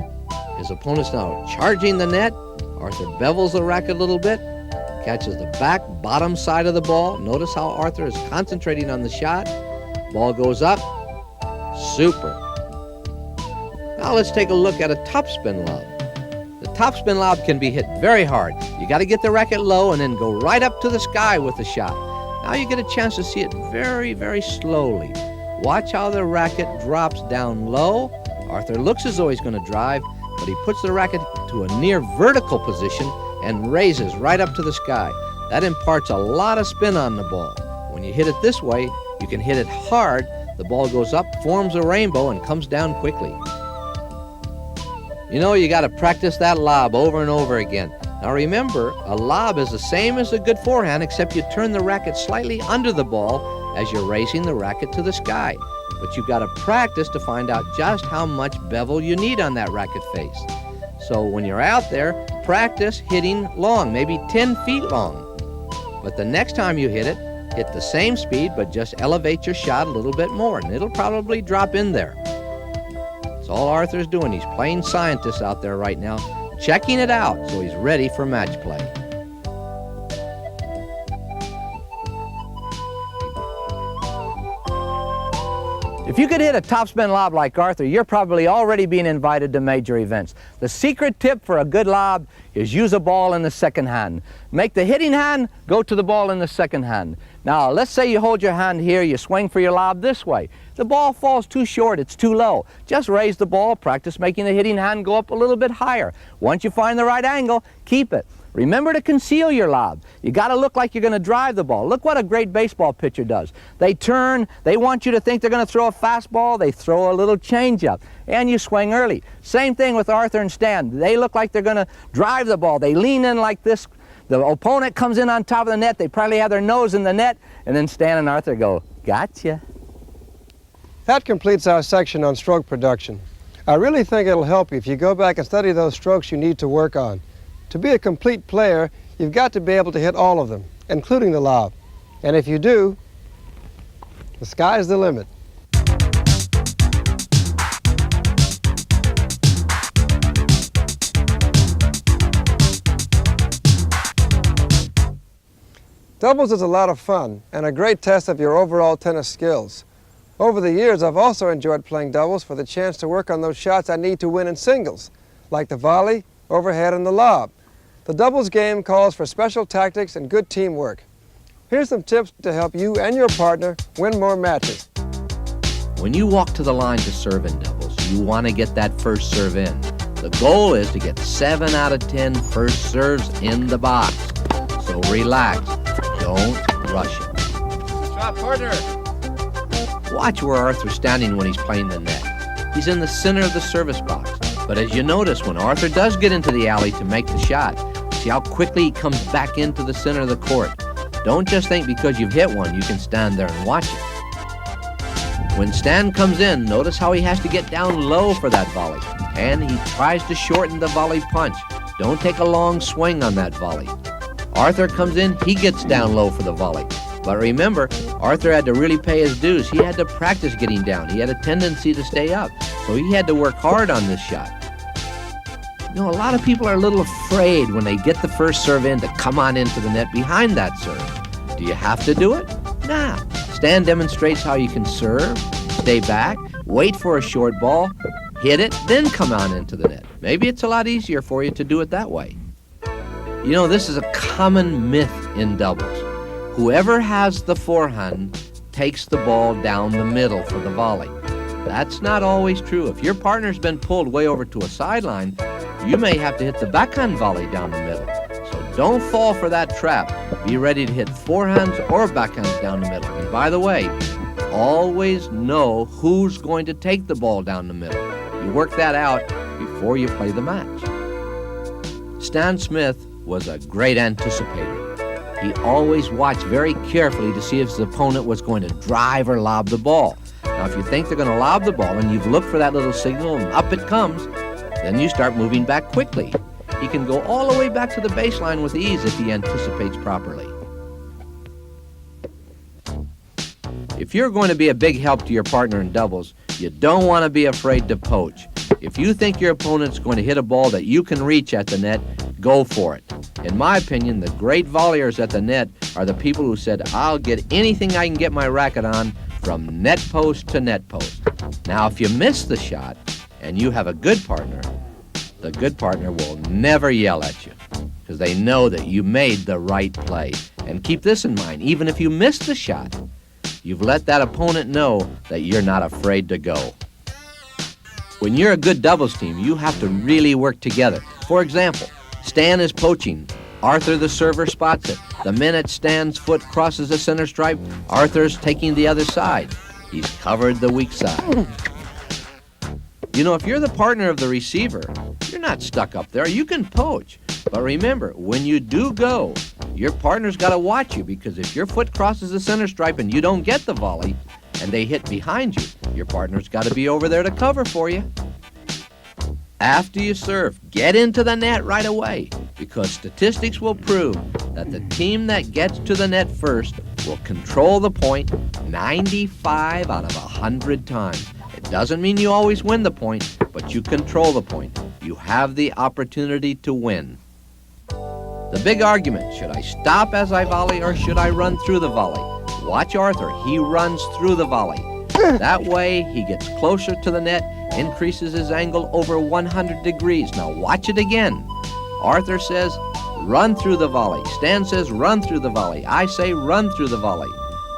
his opponent's now charging the net. Arthur bevels the racket a little bit, catches the back, bottom side of the ball. Notice how Arthur is concentrating on the shot. Ball goes up, super. Now let's take a look at a topspin lob. The topspin lob can be hit very hard. You got to get the racket low and then go right up to the sky with the shot. Now you get a chance to see it very, very slowly. Watch how the racket drops down low. Arthur looks as though he's going to drive, but he puts the racket to a near vertical position and raises right up to the sky. That imparts a lot of spin on the ball. When you hit it this way, you can hit it hard. The ball goes up, forms a rainbow, and comes down quickly. You know, you got to practice that lob over and over again. Now remember, a lob is the same as a good forehand, except you turn the racket slightly under the ball as you're raising the racket to the sky. But you've got to practice to find out just how much bevel you need on that racket face. So when you're out there, practice hitting long, maybe 10 feet long. But the next time you hit it, hit the same speed, but just elevate your shot a little bit more, and it'll probably drop in there. That's all Arthur's doing. He's playing scientist out there right now, checking it out so he's ready for match play. If you could hit a topspin lob like Arthur, you're probably already being invited to major events. The secret tip for a good lob is use a ball in the second hand. Make the hitting hand go to the ball in the second hand. Now, let's say you hold your hand here, you swing for your lob this way. The ball falls too short, it's too low. Just raise the ball, practice making the hitting hand go up a little bit higher. Once you find the right angle, keep it. Remember to conceal your lob. You got to look like you're going to drive the ball. Look what a great baseball pitcher does. They turn, they want you to think they're going to throw a fastball, they throw a little changeup, and you swing early. Same thing with Arthur and Stan. They look like they're going to drive the ball. They lean in like this. The opponent comes in on top of the net. They probably have their nose in the net, and then Stan and Arthur go, gotcha. That completes our section on stroke production. I really think it'll help you if you go back and study those strokes you need to work on. To be a complete player, you've got to be able to hit all of them, including the lob. And if you do, the sky's the limit. Doubles is a lot of fun and a great test of your overall tennis skills. Over the years, I've also enjoyed playing doubles for the chance to work on those shots I need to win in singles, like the volley, overhead, and the lob. The doubles game calls for special tactics and good teamwork. Here's some tips to help you and your partner win more matches. When you walk to the line to serve in doubles, you want to get that first serve in. The goal is to get 7 out of 10 first serves in the box. So relax. Don't rush it. Shot, partner. Watch where Arthur's standing when he's playing the net. He's in the center of the service box. But as you notice, when Arthur does get into the alley to make the shot, see how quickly he comes back into the center of the court. Don't just think because you've hit one, you can stand there and watch it. When Stan comes in, notice how he has to get down low for that volley. And he tries to shorten the volley punch. Don't take a long swing on that volley. Arthur comes in, he gets down low for the volley. But remember, Arthur had to really pay his dues. He had to practice getting down. He had a tendency to stay up. So he had to work hard on this shot. You know, a lot of people are a little afraid when they get the first serve in to come on into the net behind that serve. Do you have to do it? Nah. Stan demonstrates how you can serve, stay back, wait for a short ball, hit it, then come on into the net. Maybe it's a lot easier for you to do it that way. You know, this is a common myth in doubles. Whoever has the forehand takes the ball down the middle for the volley. That's not always true. If your partner's been pulled way over to a sideline, you may have to hit the backhand volley down the middle. So don't fall for that trap. Be ready to hit forehands or backhands down the middle. And by the way, always know who's going to take the ball down the middle. You work that out before you play the match. Stan Smith was a great anticipator. He always watched very carefully to see if his opponent was going to drive or lob the ball. Now, if you think they're going to lob the ball and you've looked for that little signal and up it comes, then you start moving back quickly. He can go all the way back to the baseline with ease if he anticipates properly. If you're going to be a big help to your partner in doubles, you don't want to be afraid to poach. If you think your opponent's going to hit a ball that you can reach at the net, go for it. In my opinion, the great volleyers at the net are the people who said, I'll get anything I can get my racket on from net post to net post. Now, if you miss the shot and you have a good partner, the good partner will never yell at you because they know that you made the right play. And keep this in mind, even if you miss the shot, you've let that opponent know that you're not afraid to go. When you're a good doubles team, you have to really work together. For example, Stan is poaching. Arthur, the server, spots it. The minute Stan's foot crosses the center stripe, Arthur's taking the other side. He's covered the weak side. You know, if you're the partner of the receiver, you're not stuck up there. You can poach. But remember, when you do go, your partner's got to watch you, because if your foot crosses the center stripe and you don't get the volley and they hit behind you, your partner's got to be over there to cover for you. After you serve, get into the net right away, because statistics will prove that the team that gets to the net first will control the point 95 out of 100 times. It doesn't mean you always win the point, but you control the point. You have the opportunity to win. The big argument, should I stop as I volley or should I run through the volley? Watch Arthur, he runs through the volley. That way he gets closer to the net, increases his angle over 100 degrees. Now watch it again. Arthur says, run through the volley. Stan says, run through the volley. I say, run through the volley.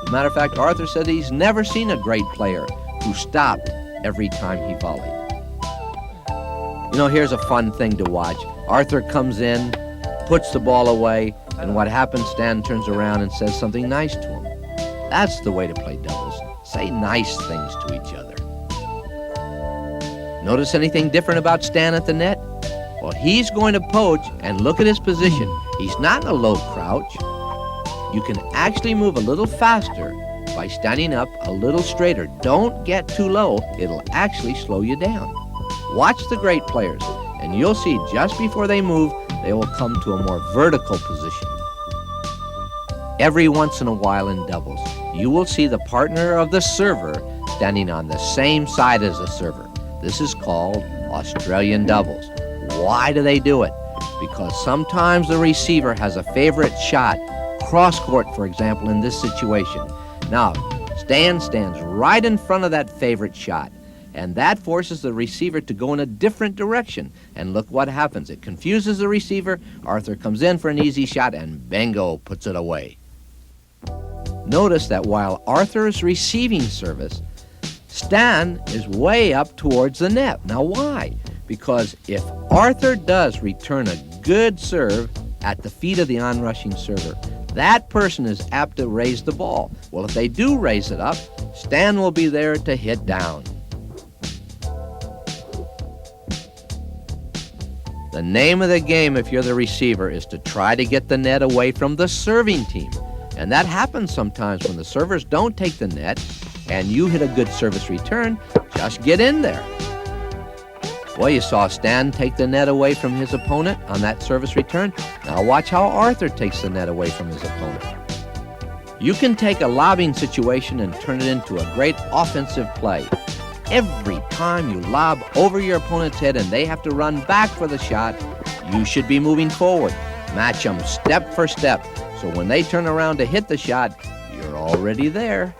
As a matter of fact, Arthur said he's never seen a great player who stopped every time he volleyed. You know, here's a fun thing to watch. Arthur comes in, puts the ball away, and what happens, Stan turns around and says something nice to him. That's the way to play doubles. Say nice things to each other. Notice anything different about Stan at the net? Well, he's going to poach, and look at his position. He's not in a low crouch. You can actually move a little faster by standing up a little straighter. Don't get too low. It'll actually slow you down. Watch the great players, and you'll see just before they move, they will come to a more vertical position. Every once in a while in doubles, you will see the partner of the server standing on the same side as the server. This is called Australian doubles. Why do they do it? Because sometimes the receiver has a favorite shot, cross court, for example, in this situation. Now, Stan stands right in front of that favorite shot, and that forces the receiver to go in a different direction. And look what happens. It confuses the receiver. Arthur comes in for an easy shot, and bingo, puts it away. Notice that while Arthur is receiving service, Stan is way up towards the net. Now why? Because if Arthur does return a good serve at the feet of the onrushing server, that person is apt to raise the ball. Well, if they do raise it up, Stan will be there to hit down. The name of the game, if you're the receiver, is to try to get the net away from the serving team. And that happens sometimes when the servers don't take the net and you hit a good service return. Just get in there. Well, you saw Stan take the net away from his opponent on that service return. Now watch how Arthur takes the net away from his opponent. You can take a lobbing situation and turn it into a great offensive play. Every time you lob over your opponent's head and they have to run back for the shot, you should be moving forward. Match them step for step, so when they turn around to hit the shot, you're already there.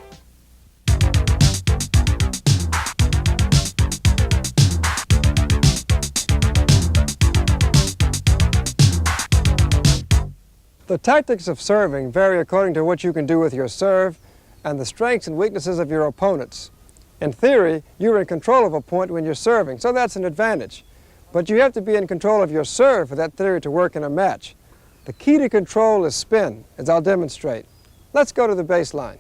The tactics of serving vary according to what you can do with your serve and the strengths and weaknesses of your opponents. In theory, you're in control of a point when you're serving, so that's an advantage. But you have to be in control of your serve for that theory to work in a match. The key to control is spin, as I'll demonstrate. Let's go to the baseline.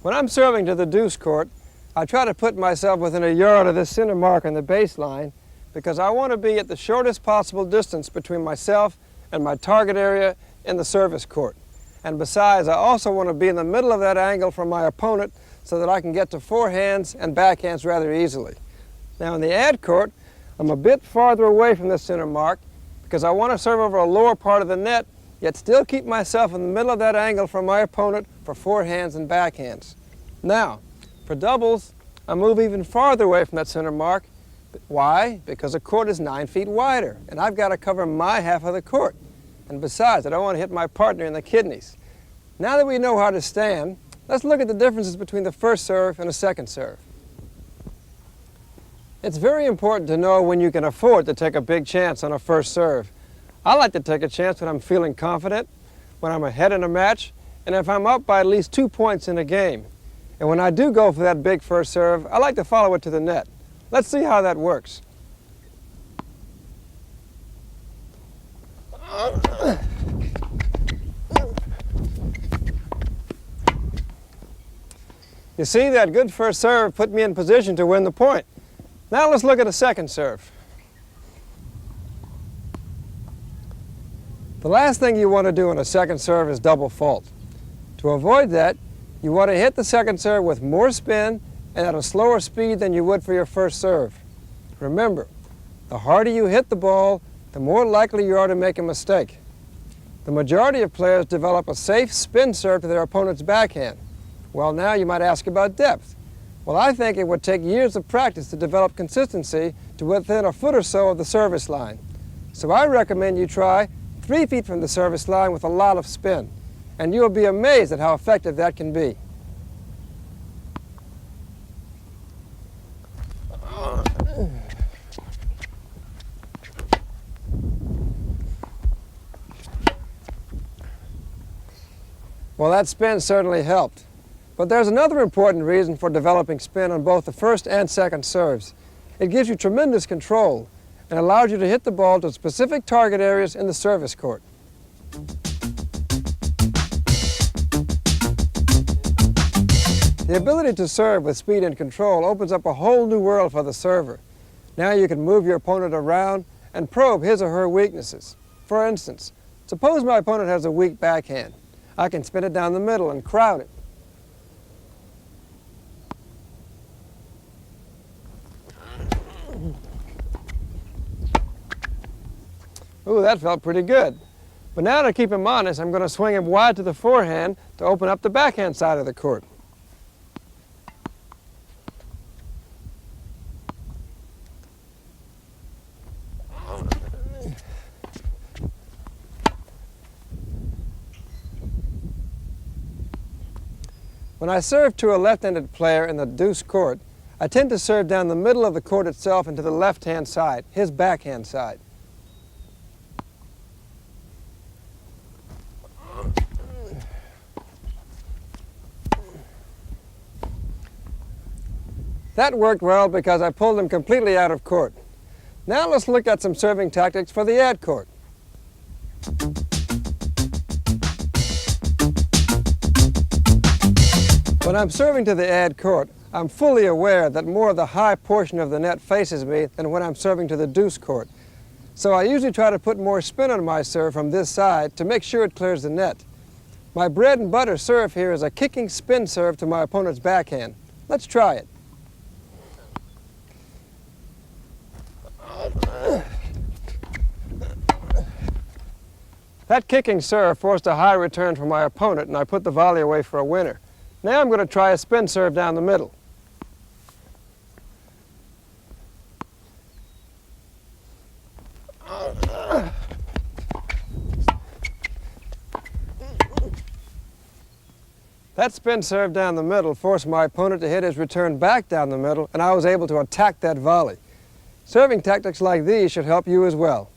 When I'm serving to the deuce court, I try to put myself within a yard of this center mark on the baseline because I want to be at the shortest possible distance between myself and my target area in the service court. And besides, I also want to be in the middle of that angle from my opponent so that I can get to forehands and backhands rather easily. Now in the ad court, I'm a bit farther away from the center mark because I want to serve over a lower part of the net, yet still keep myself in the middle of that angle from my opponent for forehands and backhands. Now, for doubles, I move even farther away from that center mark. Why? Because the court is 9 feet wider, and I've got to cover my half of the court. And besides, I don't want to hit my partner in the kidneys. Now that we know how to stand, let's look at the differences between the first serve and a second serve. It's very important to know when you can afford to take a big chance on a first serve. I like to take a chance when I'm feeling confident, when I'm ahead in a match, and if I'm up by at least 2 points in a game. And when I do go for that big first serve, I like to follow it to the net. Let's see how that works. You see, that good first serve put me in position to win the point. Now let's look at a second serve. The last thing you want to do in a second serve is double fault. To avoid that, you want to hit the second serve with more spin and at a slower speed than you would for your first serve. Remember, the harder you hit the ball, the more likely you are to make a mistake. The majority of players develop a safe spin serve to their opponent's backhand. Well, now you might ask about depth. Well, I think it would take years of practice to develop consistency to within a foot or so of the service line. So I recommend you try 3 feet from the service line with a lot of spin, and you'll be amazed at how effective that can be. Well, that spin certainly helped. But there's another important reason for developing spin on both the first and second serves. It gives you tremendous control and allows you to hit the ball to specific target areas in the service court. The ability to serve with speed and control opens up a whole new world for the server. Now you can move your opponent around and probe his or her weaknesses. For instance, suppose my opponent has a weak backhand. I can spin it down the middle and crowd it. Ooh, that felt pretty good. But now to keep him honest, I'm going to swing him wide to the forehand to open up the backhand side of the court. When I serve to a left-handed player in the deuce court, I tend to serve down the middle of the court itself and to the left-hand side, his backhand side. That worked well because I pulled him completely out of court. Now let's look at some serving tactics for the ad court. When I'm serving to the ad court, I'm fully aware that more of the high portion of the net faces me than when I'm serving to the deuce court. So I usually try to put more spin on my serve from this side to make sure it clears the net. My bread and butter serve here is a kicking spin serve to my opponent's backhand. Let's try it. That kicking serve forced a high return for my opponent, and I put the volley away for a winner. Now I'm going to try a spin serve down the middle. That spin serve down the middle forced my opponent to hit his return back down the middle, and I was able to attack that volley. Serving tactics like these should help you as well.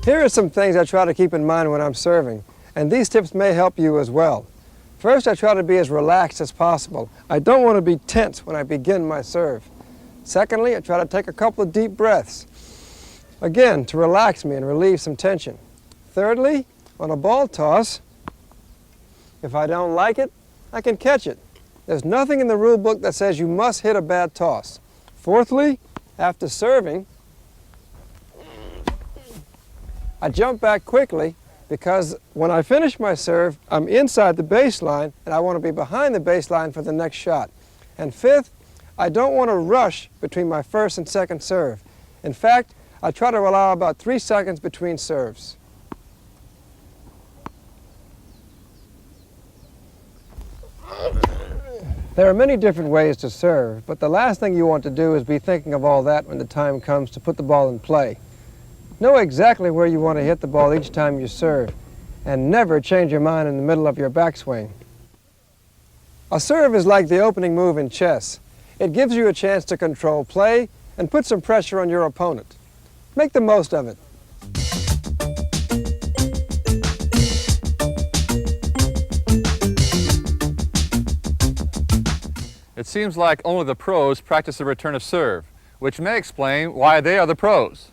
Here are some things I try to keep in mind when I'm serving, and these tips may help you as well. First, I try to be as relaxed as possible. I don't want to be tense when I begin my serve. Secondly, I try to take a couple of deep breaths, again, to relax me and relieve some tension. Thirdly, on a ball toss, if I don't like it, I can catch it. There's nothing in the rule book that says you must hit a bad toss. Fourthly, after serving, I jump back quickly because when I finish my serve, I'm inside the baseline and I want to be behind the baseline for the next shot. And fifth, I don't want to rush between my first and second serve. In fact, I try to allow about 3 seconds between serves. There are many different ways to serve, but the last thing you want to do is be thinking of all that when the time comes to put the ball in play. Know exactly where you want to hit the ball each time you serve, and never change your mind in the middle of your backswing. A serve is like the opening move in chess. It gives you a chance to control play and put some pressure on your opponent. Make the most of it. It seems like only the pros practice the return of serve, which may explain why they are the pros.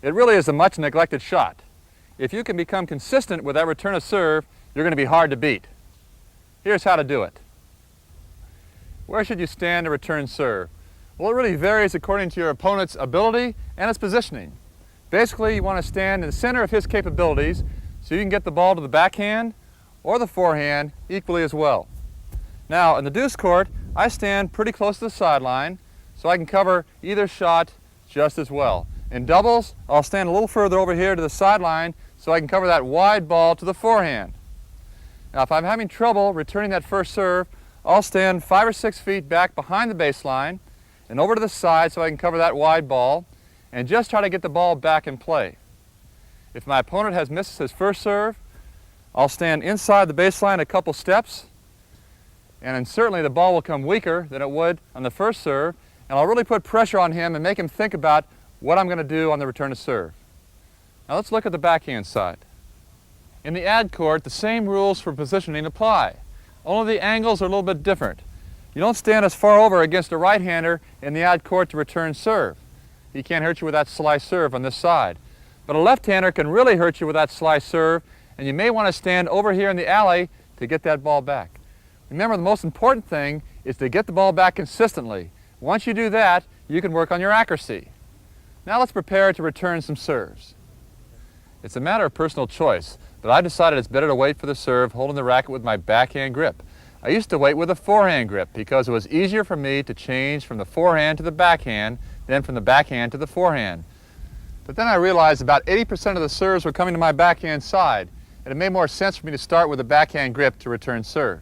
It really is a much neglected shot. If you can become consistent with that return of serve, you're going to be hard to beat. Here's how to do it. Where should you stand to return serve? Well, it really varies according to your opponent's ability and its positioning. Basically, you want to stand in the center of his capabilities so you can get the ball to the backhand or the forehand equally as well. Now, in the deuce court, I stand pretty close to the sideline so I can cover either shot just as well. In doubles, I'll stand a little further over here to the sideline so I can cover that wide ball to the forehand. Now, if I'm having trouble returning that first serve, I'll stand 5 or 6 feet back behind the baseline and over to the side so I can cover that wide ball and just try to get the ball back in play. If my opponent has missed his first serve, I'll stand inside the baseline a couple steps, and then certainly the ball will come weaker than it would on the first serve, and I'll really put pressure on him and make him think about what I'm going to do on the return of serve. Now let's look at the backhand side. In the ad court, the same rules for positioning apply. Only the angles are a little bit different. You don't stand as far over against a right-hander in the ad court to return serve. He can't hurt you with that slice serve on this side. But a left-hander can really hurt you with that slice serve, and you may want to stand over here in the alley to get that ball back. Remember, the most important thing is to get the ball back consistently. Once you do that, you can work on your accuracy. Now let's prepare to return some serves. It's a matter of personal choice, but I decided it's better to wait for the serve holding the racket with my backhand grip. I used to wait with a forehand grip because it was easier for me to change from the forehand to the backhand than from the backhand to the forehand. But then I realized about 80% of the serves were coming to my backhand side, and it made more sense for me to start with a backhand grip to return serve.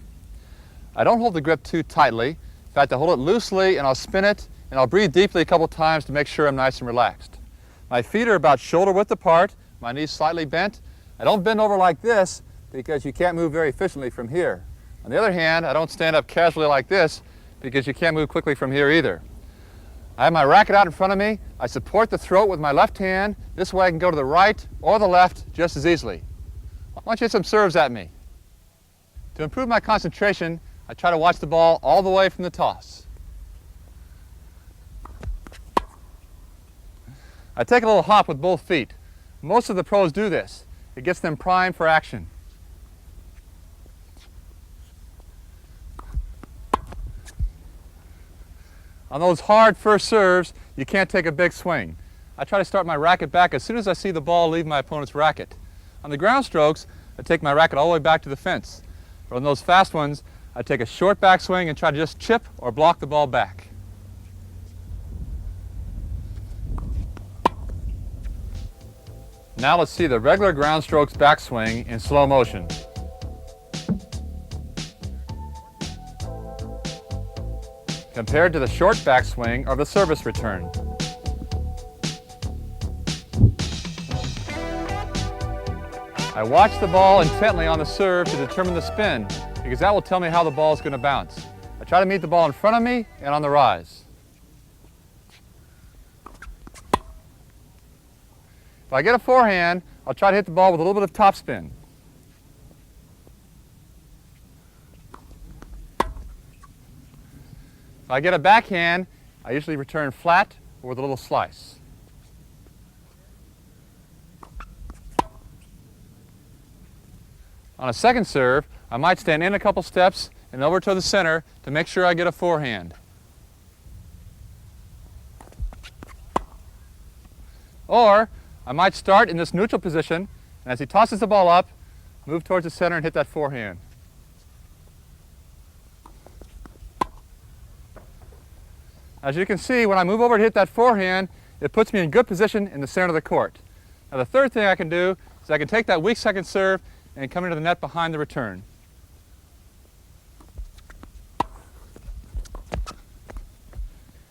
I don't hold the grip too tightly. In fact, I hold it loosely and I'll spin it and I'll breathe deeply a couple times to make sure I'm nice and relaxed. My feet are about shoulder width apart, my knees slightly bent. I don't bend over like this because you can't move very efficiently from here. On the other hand, I don't stand up casually like this because you can't move quickly from here either. I have my racket out in front of me. I support the throat with my left hand. This way I can go to the right or the left just as easily. Why don't you hit some serves at me? To improve my concentration, I try to watch the ball all the way from the toss. I take a little hop with both feet. Most of the pros do this. It gets them primed for action. On those hard first serves, you can't take a big swing. I try to start my racket back as soon as I see the ball leave my opponent's racket. On the ground strokes, I take my racket all the way back to the fence. But on those fast ones, I take a short backswing and try to just chip or block the ball back. Now let's see the regular ground strokes backswing in slow motion. Compared to the short backswing of the service return. I watch the ball intently on the serve to determine the spin, because that will tell me how the ball is going to bounce. I try to meet the ball in front of me and on the rise. If I get a forehand, I'll try to hit the ball with a little bit of topspin. If I get a backhand, I usually return flat or with a little slice. On a second serve, I might stand in a couple steps and over to the center to make sure I get a forehand. Or I might start in this neutral position, and as he tosses the ball up, move towards the center and hit that forehand. As you can see, when I move over to hit that forehand, it puts me in good position in the center of the court. Now the third thing I can do is I can take that weak second serve and come into the net behind the return.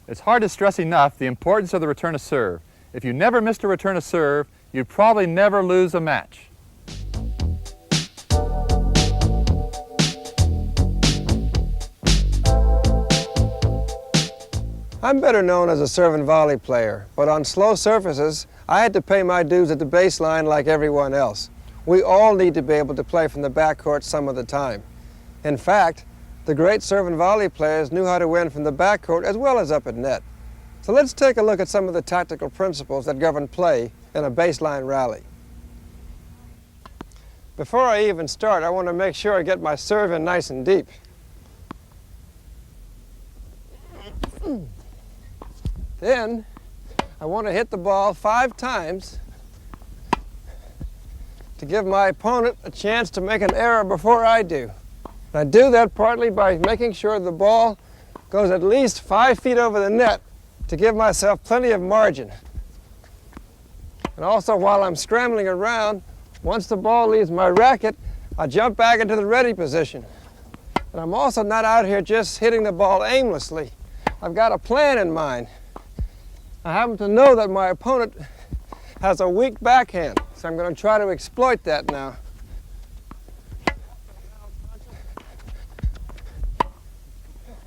It's hard to stress enough the importance of the return of serve. If you never missed a return of serve, you'd probably never lose a match. I'm better known as a serve and volley player, but on slow surfaces, I had to pay my dues at the baseline like everyone else. We all need to be able to play from the backcourt some of the time. In fact, the great serve and volley players knew how to win from the backcourt as well as up at net. So let's take a look at some of the tactical principles that govern play in a baseline rally. Before I even start, I want to make sure I get my serve in nice and deep. Then, I want to hit the ball 5 times to give my opponent a chance to make an error before I do. And I do that partly by making sure the ball goes at least 5 feet over the net to give myself plenty of margin. And also, while I'm scrambling around, once the ball leaves my racket, I jump back into the ready position. And I'm also not out here just hitting the ball aimlessly. I've got a plan in mind. I happen to know that my opponent has a weak backhand, so I'm going to try to exploit that now.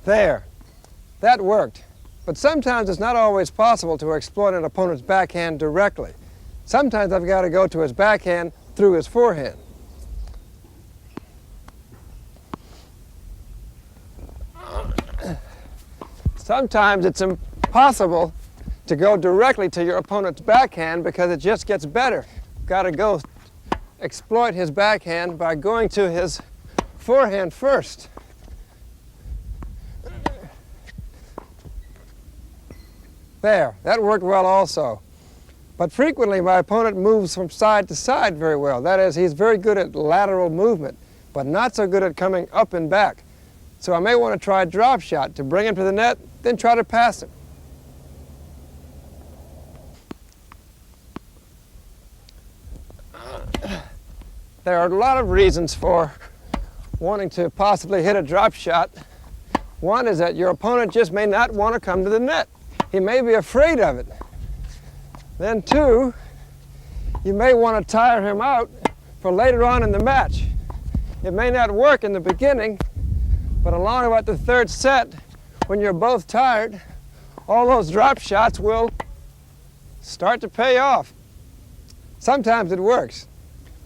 There. That worked. But sometimes it's not always possible to exploit an opponent's backhand directly. Sometimes I've got to go to his backhand through his forehand. Sometimes it's impossible to go directly to your opponent's backhand because it just gets better. Got to go exploit his backhand by going to his forehand first. There, that worked well also. But frequently my opponent moves from side to side very well. That is, he's very good at lateral movement, but not so good at coming up and back. So I may want to try a drop shot to bring him to the net, then try to pass him. There are a lot of reasons for wanting to possibly hit a drop shot. One is that your opponent just may not want to come to the net. He may be afraid of it. Then 2, you may want to tire him out for later on in the match. It may not work in the beginning, but along about the 3rd set, when you're both tired, all those drop shots will start to pay off. Sometimes it works.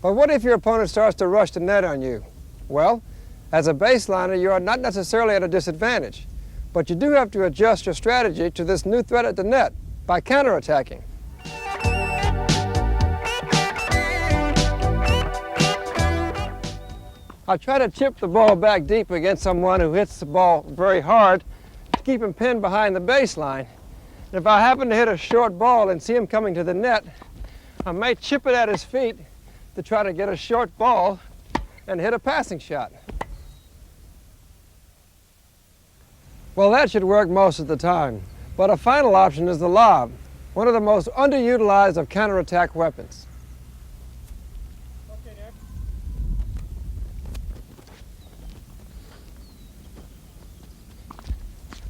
But what if your opponent starts to rush the net on you? Well, as a baseliner, you are not necessarily at a disadvantage, but you do have to adjust your strategy to this new threat at the net by counterattacking. I try to chip the ball back deep against someone who hits the ball very hard to keep him pinned behind the baseline. And if I happen to hit a short ball and see him coming to the net, I may chip it at his feet to try to get a short ball and hit a passing shot. Well, that should work most of the time. But a final option is the lob, one of the most underutilized of counterattack weapons. Okay, Derek.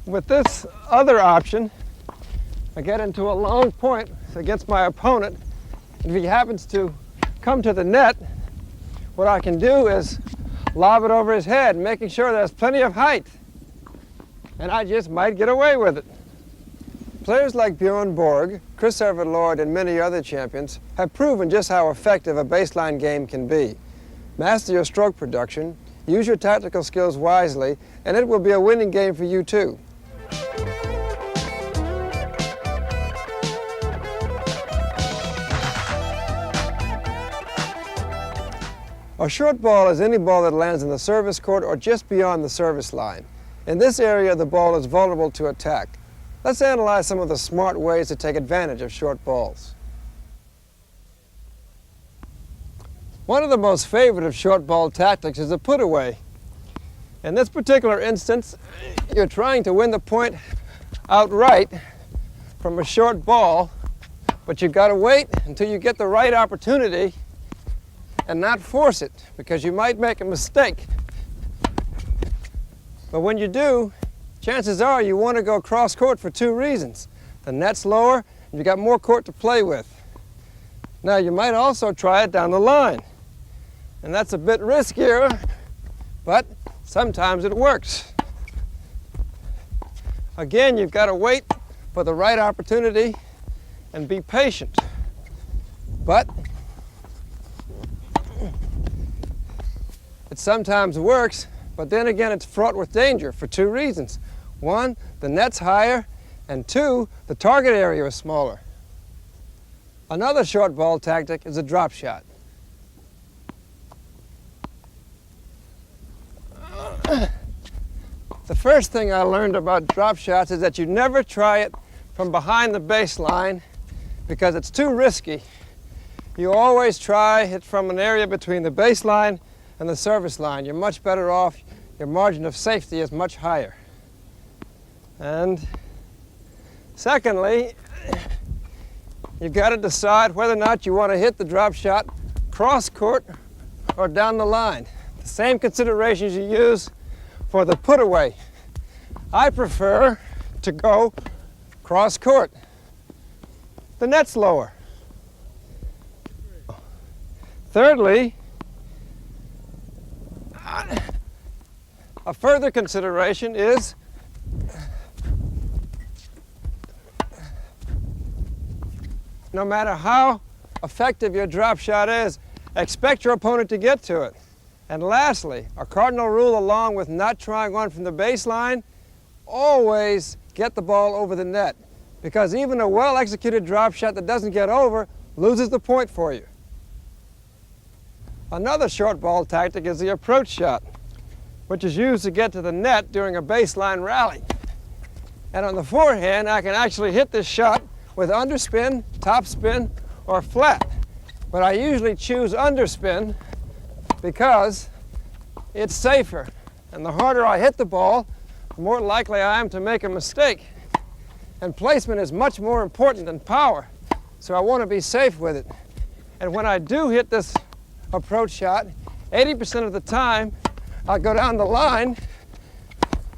With this other option, I get into a long point against my opponent. If he happens to come to the net, what I can do is lob it over his head, making sure there's plenty of height. And I just might get away with it. Players like Bjorn Borg, Chris Everett Lloyd, and many other champions have proven just how effective a baseline game can be. Master your stroke production, use your tactical skills wisely, and it will be a winning game for you too. A short ball is any ball that lands in the service court or just beyond the service line. In this area, the ball is vulnerable to attack. Let's analyze some of the smart ways to take advantage of short balls. One of the most favorite of short ball tactics is a put away. In this particular instance, you're trying to win the point outright from a short ball, but you've got to wait until you get the right opportunity and not force it, because you might make a mistake. But when you do, chances are you want to go cross court for two reasons. The net's lower, and you got more court to play with. Now you might also try it down the line. And that's a bit riskier, but sometimes it works. Again, you've got to wait for the right opportunity and be patient. But it sometimes works, but then again it's fraught with danger for two reasons. One, the net's higher, and two, the target area is smaller. Another short ball tactic is a drop shot. The first thing I learned about drop shots is that you never try it from behind the baseline because it's too risky. You always try it from an area between the baseline and the service line. You're much better off. Your margin of safety is much higher. And secondly, you've got to decide whether or not you want to hit the drop shot cross court or down the line. The same considerations you use for the put away. I prefer to go cross court. The net's lower. Thirdly, a further consideration is no matter how effective your drop shot is, expect your opponent to get to it. And lastly, a cardinal rule along with not trying one from the baseline, always get the ball over the net, because even a well-executed drop shot that doesn't get over loses the point for you. Another short ball tactic is the approach shot, which is used to get to the net during a baseline rally. And on the forehand, I can actually hit this shot with underspin, topspin, or flat. But I usually choose underspin because it's safer. And the harder I hit the ball, the more likely I am to make a mistake. And placement is much more important than power, so I want to be safe with it. And when I do hit this approach shot, 80% of the time, I'll go down the line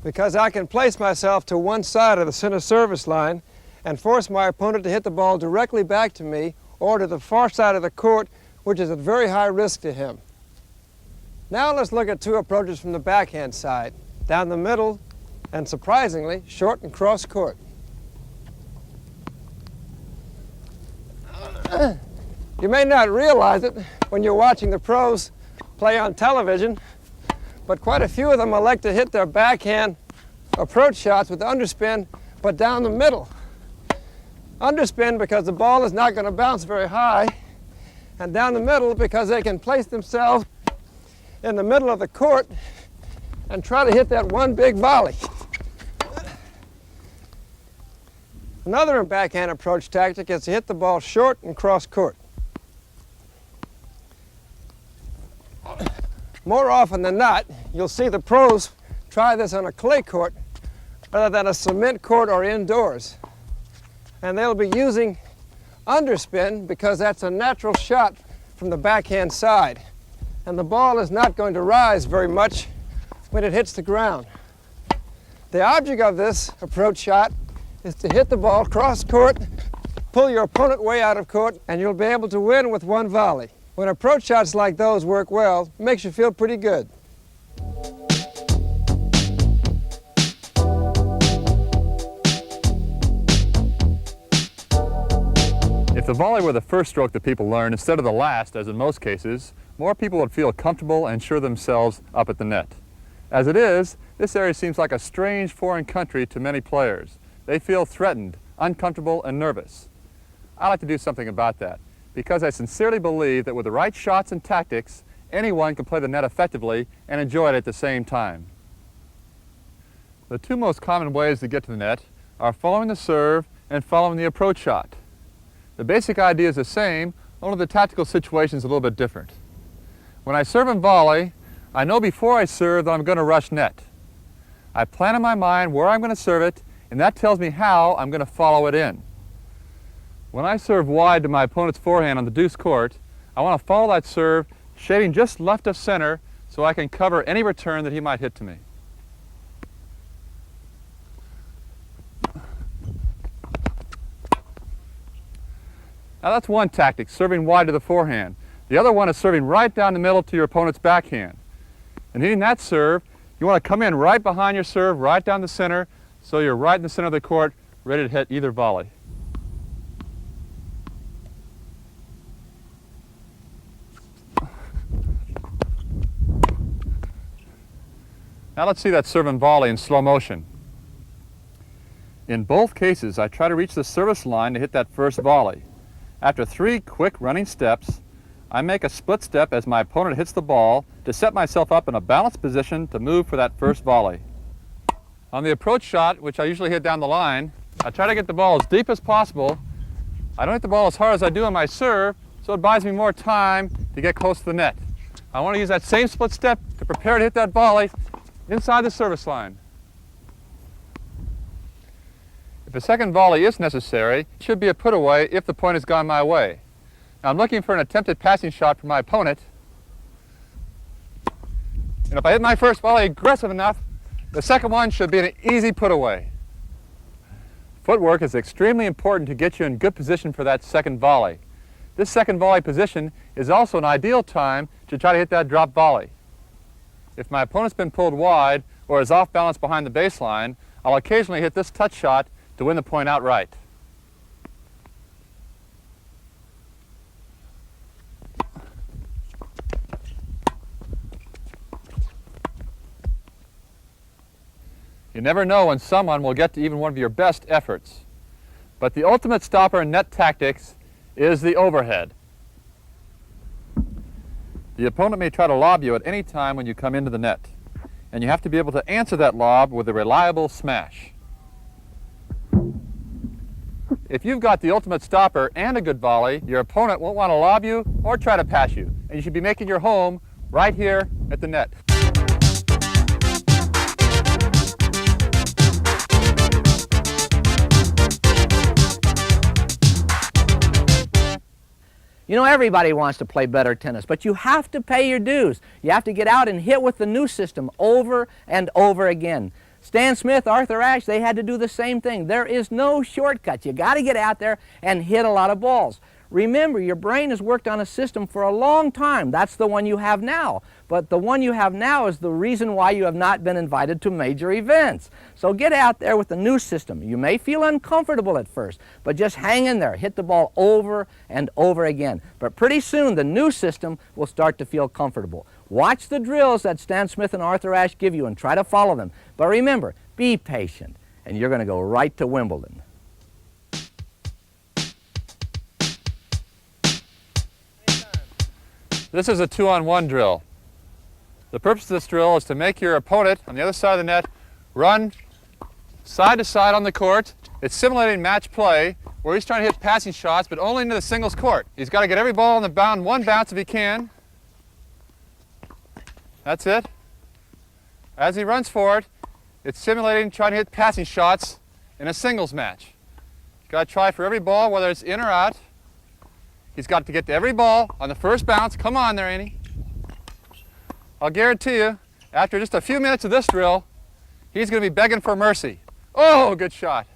because I can place myself to one side of the center service line and force my opponent to hit the ball directly back to me or to the far side of the court, which is at very high risk to him. Now let's look at two approaches from the backhand side, down the middle, and surprisingly, short and cross court. You may not realize it when you're watching the pros play on television, but quite a few of them elect to hit their backhand approach shots with underspin, but down the middle. Underspin because the ball is not going to bounce very high, and down the middle because they can place themselves in the middle of the court and try to hit that one big volley. Another backhand approach tactic is to hit the ball short and cross court. More often than not, you'll see the pros try this on a clay court rather than a cement court or indoors. And they'll be using underspin because that's a natural shot from the backhand side. And the ball is not going to rise very much when it hits the ground. The object of this approach shot is to hit the ball cross court, pull your opponent way out of court, and you'll be able to win with one volley. When approach shots like those work well, it makes you feel pretty good. If the volley were the first stroke that people learn instead of the last, as in most cases, more people would feel comfortable and sure themselves up at the net. As it is, this area seems like a strange foreign country to many players. They feel threatened, uncomfortable, and nervous. I like to do something about that, because I sincerely believe that with the right shots and tactics, anyone can play the net effectively and enjoy it at the same time. The two most common ways to get to the net are following the serve and following the approach shot. The basic idea is the same, only the tactical situation is a little bit different. When I serve and volley, I know before I serve that I'm going to rush net. I plan in my mind where I'm going to serve it, and that tells me how I'm going to follow it in. When I serve wide to my opponent's forehand on the deuce court, I want to follow that serve, shading just left of center so I can cover any return that he might hit to me. Now that's one tactic, serving wide to the forehand. The other one is serving right down the middle to your opponent's backhand. And hitting that serve, you want to come in right behind your serve, right down the center, so you're right in the center of the court, ready to hit either volley. Now let's see that serve and volley in slow motion. In both cases, I try to reach the service line to hit that first volley. After 3 quick running steps, I make a split step as my opponent hits the ball to set myself up in a balanced position to move for that first volley. On the approach shot, which I usually hit down the line, I try to get the ball as deep as possible. I don't hit the ball as hard as I do on my serve, so it buys me more time to get close to the net. I want to use that same split step to prepare to hit that volley inside the service line. If a second volley is necessary, it should be a put away if the point has gone my way. Now I'm looking for an attempted passing shot from my opponent. And if I hit my first volley aggressive enough, the second one should be an easy put away. Footwork is extremely important to get you in good position for that second volley. This second volley position is also an ideal time to try to hit that drop volley. If my opponent's been pulled wide or is off balance behind the baseline, I'll occasionally hit this touch shot to win the point outright. You never know when someone will get to even one of your best efforts. But the ultimate stopper in net tactics is the overhead. The opponent may try to lob you at any time when you come into the net, and you have to be able to answer that lob with a reliable smash. If you've got the ultimate stopper and a good volley, your opponent won't want to lob you or try to pass you, and you should be making your home right here at the net. You know, everybody wants to play better tennis, but you have to pay your dues. You have to get out and hit with the new system over and over again. Stan Smith, Arthur Ashe, they had to do the same thing. There is no shortcut. You got to get out there and hit a lot of balls. Remember, your brain has worked on a system for a long time. That's the one you have now. But the one you have now is the reason why you have not been invited to major events. So get out there with the new system. You may feel uncomfortable at first, but just hang in there. Hit the ball over and over again. But pretty soon, the new system will start to feel comfortable. Watch the drills that Stan Smith and Arthur Ashe give you and try to follow them. But remember, be patient, and you're going to go right to Wimbledon. This is a 2-on-1 drill. The purpose of this drill is to make your opponent on the other side of the net run side to side on the court. It's simulating match play where he's trying to hit passing shots, but only into the singles court. He's got to get every ball in the bound one bounce if he can. That's it. As he runs for it, it's simulating trying to hit passing shots in a singles match. He's got to try for every ball, whether it's in or out. He's got to get to every ball on the first bounce. Come on there, Annie. I'll guarantee you, after just a few minutes of this drill, he's going to be begging for mercy. Oh, good shot.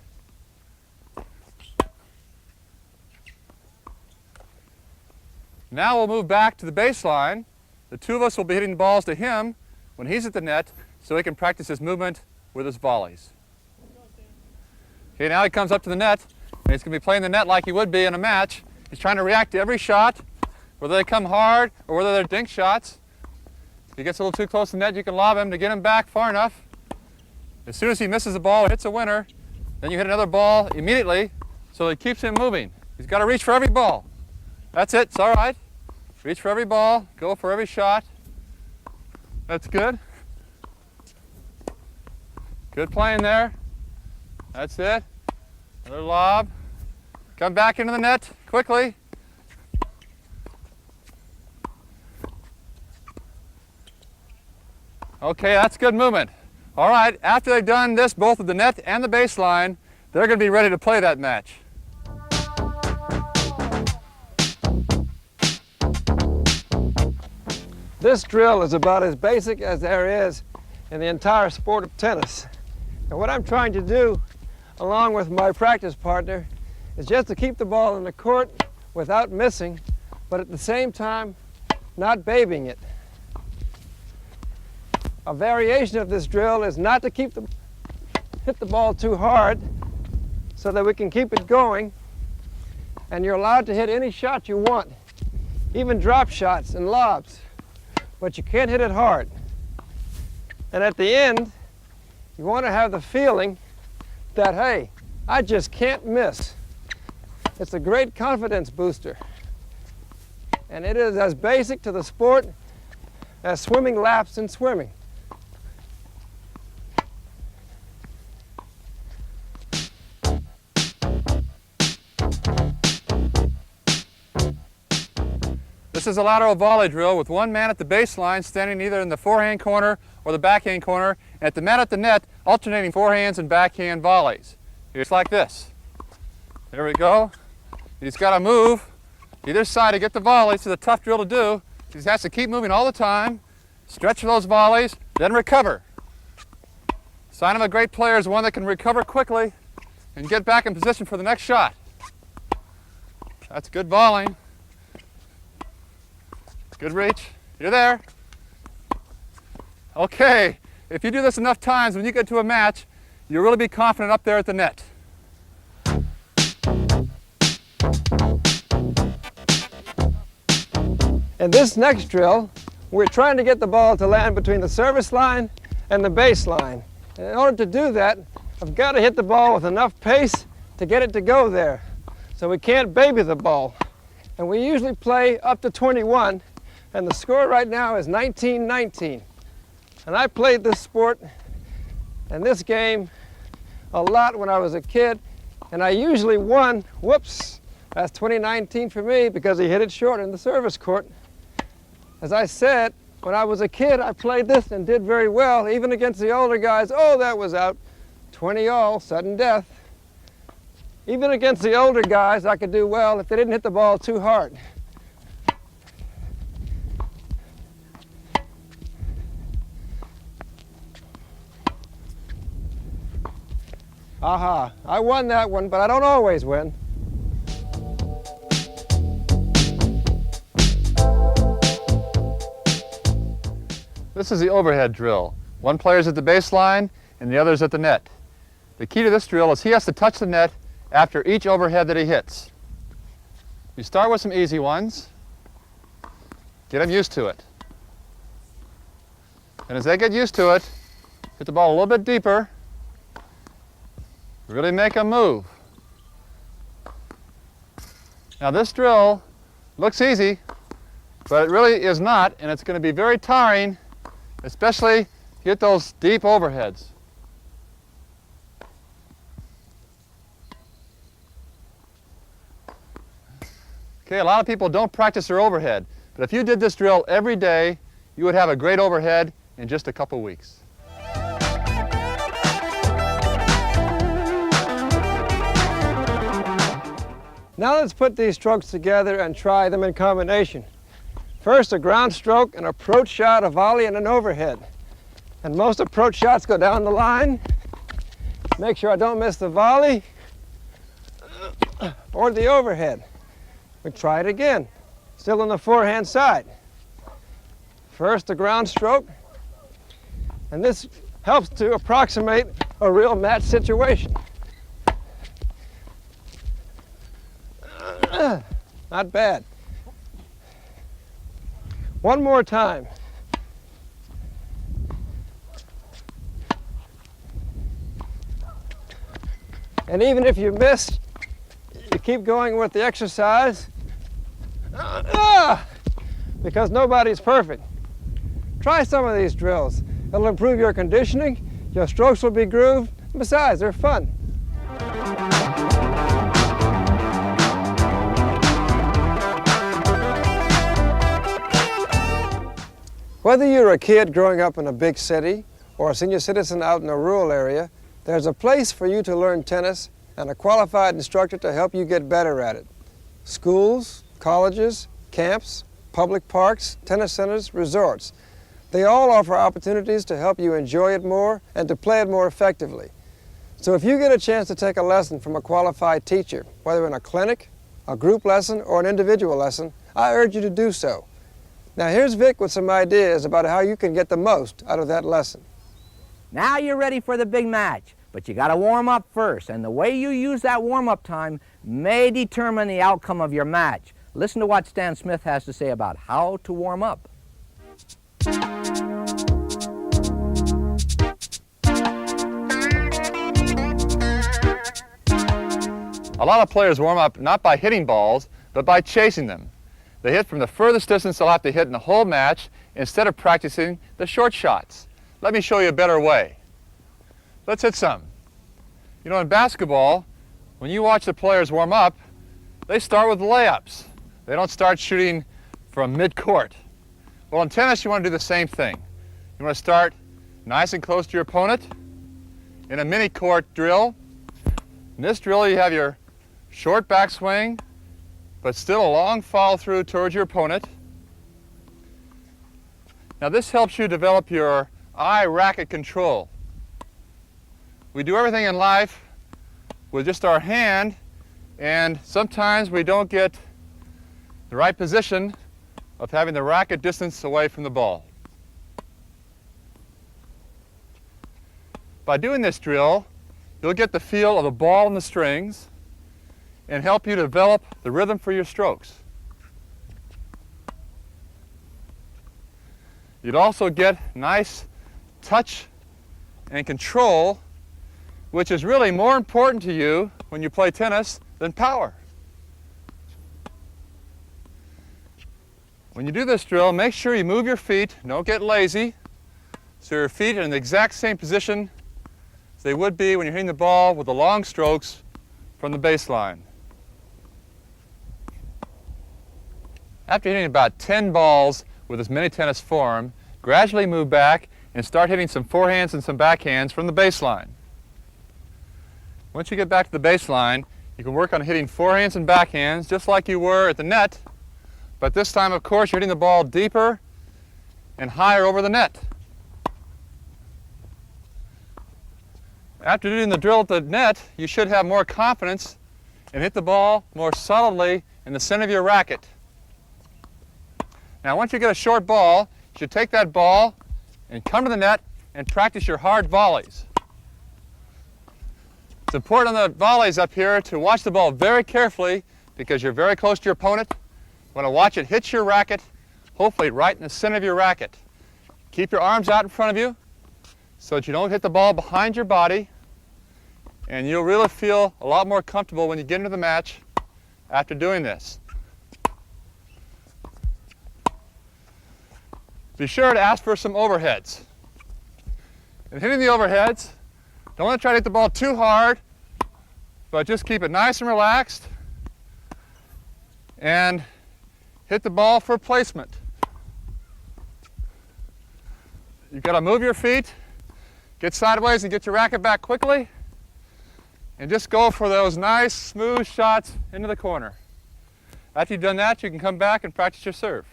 Now we'll move back to the baseline. The two of us will be hitting the balls to him when he's at the net so he can practice his movement with his volleys. Okay, now he comes up to the net and he's going to be playing the net like he would be in a match. He's trying to react to every shot, whether they come hard or whether they're dink shots. If he gets a little too close to the net, you can lob him to get him back far enough. As soon as he misses a ball or hits a winner, then you hit another ball immediately so it keeps him moving. He's got to reach for every ball. That's it, it's all right. Reach for every ball, go for every shot. That's good. Good playing there. That's it. Another lob. Come back into the net quickly. Okay, that's good movement. All right, after they've done this, both at the net and the baseline, they're going to be ready to play that match. This drill is about as basic as there is in the entire sport of tennis. And what I'm trying to do, along with my practice partner, is just to keep the ball in the court without missing, but at the same time, not babying it. A variation of this drill is not to hit the ball too hard so that we can keep it going, and you're allowed to hit any shot you want, even drop shots and lobs, but you can't hit it hard. And at the end, you want to have the feeling that, hey, I just can't miss. It's a great confidence booster. And it is as basic to the sport as swimming laps in swimming. This is a lateral volley drill with one man at the baseline standing either in the forehand corner or the backhand corner, and at the man at the net alternating forehands and backhand volleys. It's like this. There we go. He's got to move either side to get the volley. It's a tough drill to do. He has to keep moving all the time, stretch those volleys, then recover. Sign of a great player is one that can recover quickly and get back in position for the next shot. That's good volleying. Good reach. You're there. Okay, if you do this enough times, when you get to a match, you'll really be confident up there at the net. In this next drill, we're trying to get the ball to land between the service line and the baseline. And in order to do that, I've got to hit the ball with enough pace to get it to go there. So we can't baby the ball. And we usually play up to 21, and the score right now is 19-19. And I played this sport and this game a lot when I was a kid, and I usually won. Whoops, that's 2019 for me because he hit it short in the service court. As I said, when I was a kid, I played this and did very well, even against the older guys. Oh, that was out. 20-all, sudden death. Even against the older guys, I could do well if they didn't hit the ball too hard. Aha, I won that one, but I don't always win. This is the overhead drill. One player's at the baseline and the other's at the net. The key to this drill is he has to touch the net after each overhead that he hits. You start with some easy ones. Get him used to it. And as they get used to it, hit the ball a little bit deeper. Really make them move. Now this drill looks easy, but it really is not, and it's going to be very tiring, especially if you hit those deep overheads. Okay, a lot of people don't practice their overhead, but if you did this drill every day, you would have a great overhead in just a couple weeks. Now let's put these strokes together and try them in combination. First, a ground stroke, an approach shot, a volley, and an overhead. And most approach shots go down the line. Make sure I don't miss the volley or the overhead. We try it again. Still on the forehand side. First, the ground stroke, and this helps to approximate a real match situation. Not bad. One more time. And even if you miss, you keep going with the exercise because nobody's perfect. Try some of these drills. It'll improve your conditioning, your strokes will be grooved, and besides, they're fun. Whether you're a kid growing up in a big city or a senior citizen out in a rural area, there's a place for you to learn tennis and a qualified instructor to help you get better at it. Schools, colleges, camps, public parks, tennis centers, resorts. They all offer opportunities to help you enjoy it more and to play it more effectively. So if you get a chance to take a lesson from a qualified teacher, whether in a clinic, a group lesson, or an individual lesson, I urge you to do so. Now here's Vic with some ideas about how you can get the most out of that lesson. Now you're ready for the big match, but you got to warm up first, and the way you use that warm-up time may determine the outcome of your match. Listen to what Stan Smith has to say about how to warm up. A lot of players warm up not by hitting balls, but by chasing them. They hit from the furthest distance they'll have to hit in the whole match instead of practicing the short shots. Let me show you a better way. Let's hit some. You know, in basketball, when you watch the players warm up, they start with layups. They don't start shooting from mid-court. Well, in tennis, you want to do the same thing. You want to start nice and close to your opponent in a mini-court drill. In this drill, you have your short backswing, but still a long follow-through towards your opponent. Now, this helps you develop your eye racket control. We do everything in life with just our hand, and sometimes we don't get the right position of having the racket distance away from the ball. By doing this drill, you'll get the feel of the ball and the strings and help you develop the rhythm for your strokes. You'd also get nice touch and control, which is really more important to you when you play tennis than power. When you do this drill, make sure you move your feet, don't get lazy, so your feet are in the exact same position as they would be when you're hitting the ball with the long strokes from the baseline. After hitting about 10 balls with this mini tennis form, gradually move back and start hitting some forehands and some backhands from the baseline. Once you get back to the baseline, you can work on hitting forehands and backhands just like you were at the net, but this time, of course, you're hitting the ball deeper and higher over the net. After doing the drill at the net, you should have more confidence and hit the ball more solidly in the center of your racket. Now, once you get a short ball, you should take that ball and come to the net and practice your hard volleys. It's important on the volleys up here to watch the ball very carefully because you're very close to your opponent. You want to watch it hit your racket, hopefully right in the center of your racket. Keep your arms out in front of you so that you don't hit the ball behind your body, and you'll really feel a lot more comfortable when you get into the match after doing this. Be sure to ask for some overheads. In hitting the overheads, don't want to try to hit the ball too hard, but just keep it nice and relaxed and hit the ball for placement. You've got to move your feet, get sideways and get your racket back quickly, and just go for those nice, smooth shots into the corner. After you've done that, you can come back and practice your serve.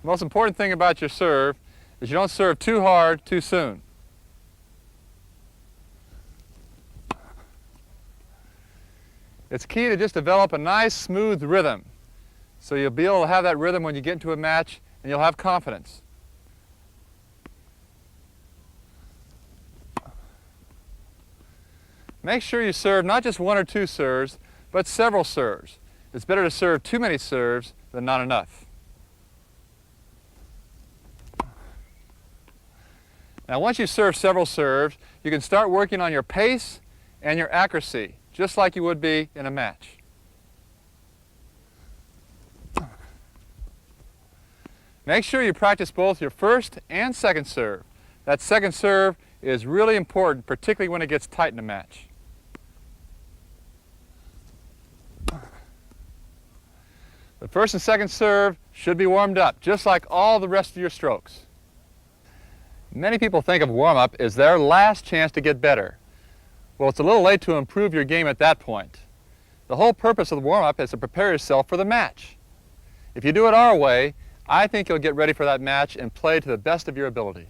The most important thing about your serve is you don't serve too hard too soon. It's key to just develop a nice, smooth rhythm. So you'll be able to have that rhythm when you get into a match, and you'll have confidence. Make sure you serve not just one or two serves, but several serves. It's better to serve too many serves than not enough. Now, once you serve several serves, you can start working on your pace and your accuracy, just like you would be in a match. Make sure you practice both your first and second serve. That second serve is really important, particularly when it gets tight in a match. The first and second serve should be warmed up, just like all the rest of your strokes. Many people think of warm-up as their last chance to get better. Well, it's a little late to improve your game at that point. The whole purpose of the warm-up is to prepare yourself for the match. If you do it our way, I think you'll get ready for that match and play to the best of your ability.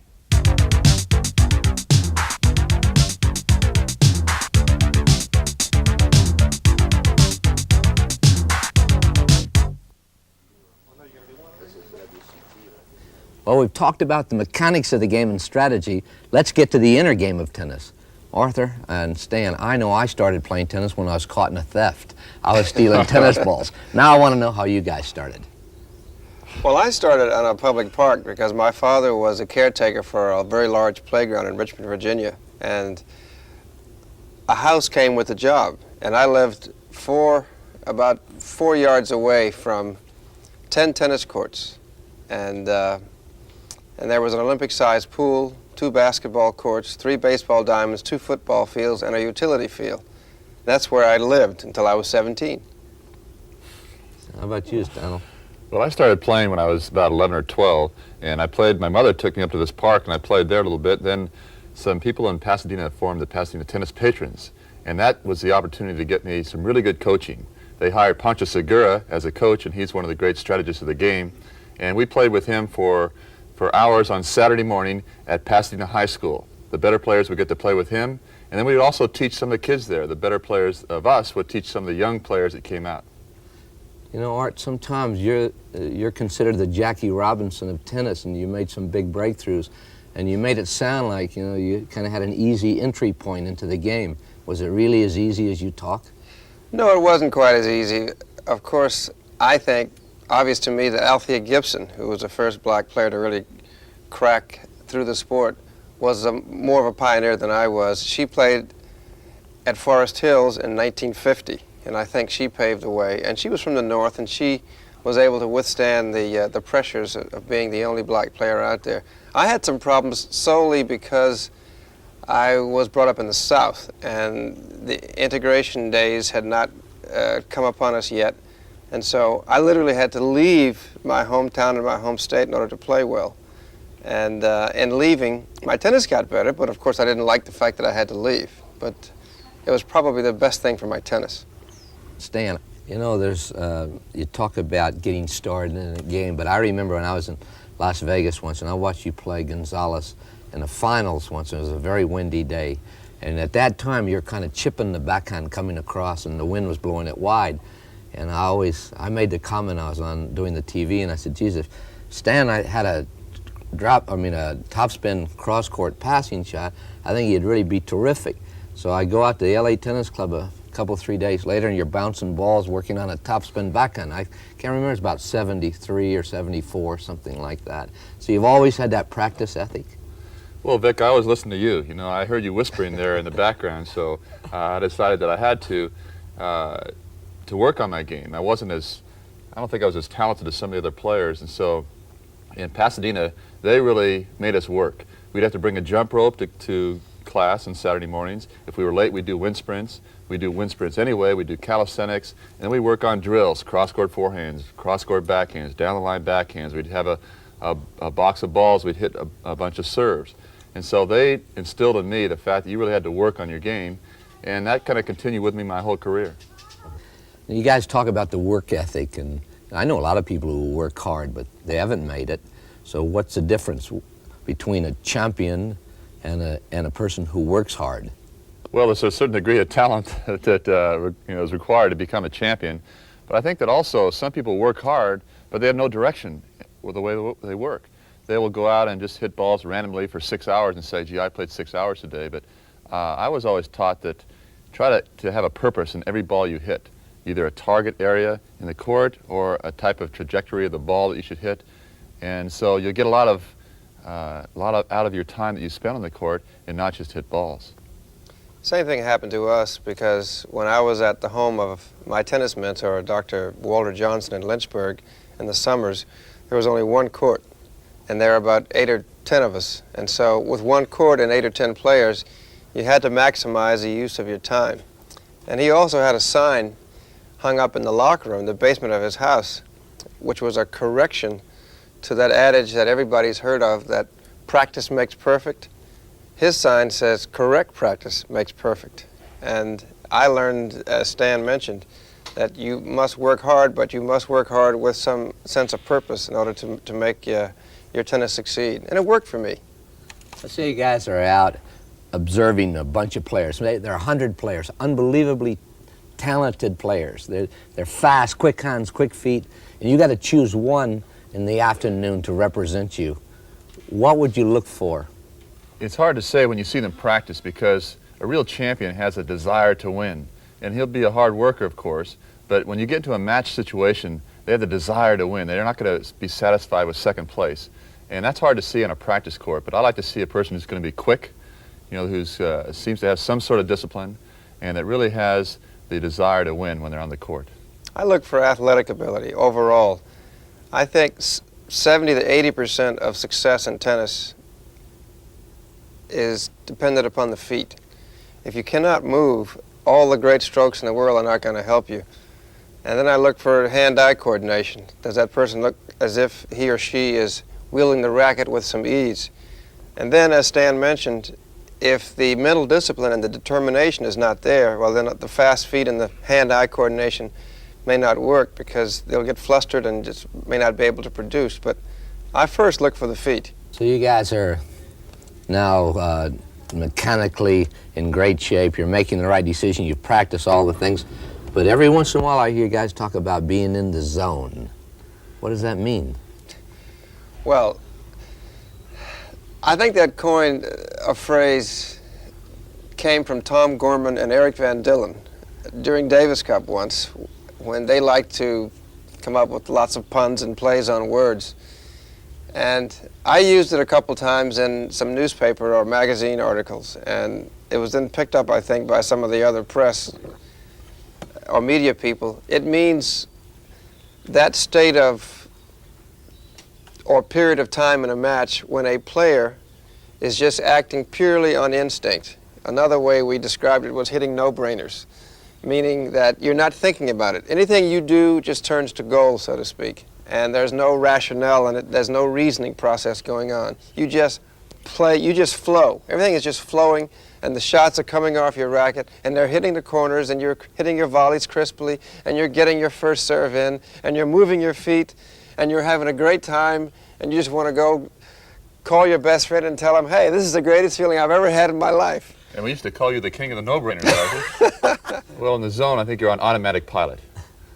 Well, we've talked about the mechanics of the game and strategy. Let's get to the inner game of tennis. Arthur and Stan, I know I started playing tennis when I was caught in a theft. I was stealing tennis balls. Now I want to know how you guys started. Well, I started on a public park because my father was a caretaker for a very large playground in Richmond, Virginia, and a house came with the job, and I lived about 4 yards away from 10 tennis courts, and there was an Olympic-sized pool, 2 basketball courts, 3 baseball diamonds, 2 football fields, and a utility field. That's where I lived until I was 17. How about you, Stanley? Well, I started playing when I was about 11 or 12, and my mother took me up to this park, and I played there a little bit. Then some people in Pasadena formed the Pasadena Tennis Patrons, and that was the opportunity to get me some really good coaching. They hired Pancho Segura as a coach, and he's one of the great strategists of the game, and we played with him for hours on Saturday morning at Pasadena High School. The better players would get to play with him, and then we would also teach some of the kids there. The better players of us would teach some of the young players that came out. You know, Art, sometimes you're considered the Jackie Robinson of tennis, and you made some big breakthroughs, and you made it sound like, you know, you kind of had an easy entry point into the game. Was it really as easy as you talk? No, it wasn't quite as easy. Of course, I think, obvious to me, that Althea Gibson, who was the first black player to really crack through the sport, was more of a pioneer than I was. She played at Forest Hills in 1950. And I think she paved the way. And she was from the North, and she was able to withstand the pressures of being the only black player out there. I had some problems solely because I was brought up in the South, and the integration days had not come upon us yet. And so I literally had to leave my hometown and my home state in order to play well. And in leaving, my tennis got better, but of course I didn't like the fact that I had to leave. But it was probably the best thing for my tennis. Stan, you know, you talk about getting started in a game, but I remember when I was in Las Vegas once, and I watched you play Gonzalez in the finals once. It was a very windy day, and at that time you're kind of chipping the backhand coming across, and the wind was blowing it wide. And I made the comment, I was doing the TV, and I said, Jesus, Stan, I had a topspin cross-court passing shot. I think he'd really be terrific. So I go out to the LA Tennis Club couple, 3 days later, and you're bouncing balls working on a topspin backhand. I can't remember, it's about 73 or 74, something like that. So you've always had that practice ethic? Well, Vic, I always listen to you. You know, I heard you whispering there in the background, so I decided that I had to work on my game. I don't think I was as talented as some of the other players, and so in Pasadena, they really made us work. We'd have to bring a jump rope to class on Saturday mornings. If we were late, we'd do wind sprints. We do wind sprints anyway. We do calisthenics, and then we work on drills, cross-court forehands, cross-court backhands, down-the-line backhands. We'd have a box of balls. We'd hit a bunch of serves. And so they instilled in me the fact that you really had to work on your game, and that kind of continued with me my whole career. You guys talk about the work ethic, and I know a lot of people who work hard, but they haven't made it. So what's the difference between a champion and a person who works hard? Well, there's a certain degree of talent that is required to become a champion. But I think that also some people work hard, but they have no direction with the way they work. They will go out and just hit balls randomly for 6 hours and say, gee, I played 6 hours today. But I was always taught that try to have a purpose in every ball you hit, either a target area in the court or a type of trajectory of the ball that you should hit. And so you'll get a lot out of your time that you spend on the court and not just hit balls. Same thing happened to us, because when I was at the home of my tennis mentor, Dr. Walter Johnson in Lynchburg, in the summers, there was only one court, and there were about 8 or 10 of us. And so with one court and 8 or 10 players, you had to maximize the use of your time. And he also had a sign hung up in the locker room, the basement of his house, which was a correction to that adage that everybody's heard of, that practice makes perfect. His sign says, correct practice makes perfect. And I learned, as Stan mentioned, that you must work hard, but you must work hard with some sense of purpose in order to make your tennis succeed. And it worked for me. Let's say you guys are out observing a bunch of players. There are 100 players, unbelievably talented players. They're fast, quick hands, quick feet, and you got to choose one in the afternoon to represent you. What would you look for? It's hard to say when you see them practice, because a real champion has a desire to win. And he'll be a hard worker, of course, but when you get into a match situation, they have the desire to win. They're not going to be satisfied with second place. And that's hard to see on a practice court, but I like to see a person who's going to be quick, who seems to have some sort of discipline, and that really has the desire to win when they're on the court. I look for athletic ability overall. I think 70 to 80% of success in tennis is dependent upon the feet. If you cannot move, all the great strokes in the world are not going to help you. And then I look for hand-eye coordination. Does that person look as if he or she is wielding the racket with some ease? And then, as Stan mentioned, if the mental discipline and the determination is not there, well, then the fast feet and the hand-eye coordination may not work, because they'll get flustered and just may not be able to produce. But I first look for the feet. So you guys are now mechanically in great shape. You're making the right decision. You practice all the things. But every once in a while I hear you guys talk about being in the zone. What does that mean? Well, I think that coined a phrase came from Tom Gorman and Eric Van Dillen during Davis Cup once, when they liked to come up with lots of puns and plays on words. And I used it a couple times in some newspaper or magazine articles, and it was then picked up, I think, by some of the other press or media people. It means that state of or period of time in a match when a player is just acting purely on instinct. Another way we described it was hitting no-brainers, meaning that you're not thinking about it. Anything you do just turns to gold, so to speak. And there's no rationale in it, there's no reasoning process going on. You just play, you just flow. Everything is just flowing, and the shots are coming off your racket, and they're hitting the corners, and you're hitting your volleys crisply, and you're getting your first serve in, and you're moving your feet, and you're having a great time, and you just want to go call your best friend and tell him, hey, this is the greatest feeling I've ever had in my life. And we used to call you the king of the no-brainers, Arthur. Well, in the zone, I think you're on automatic pilot.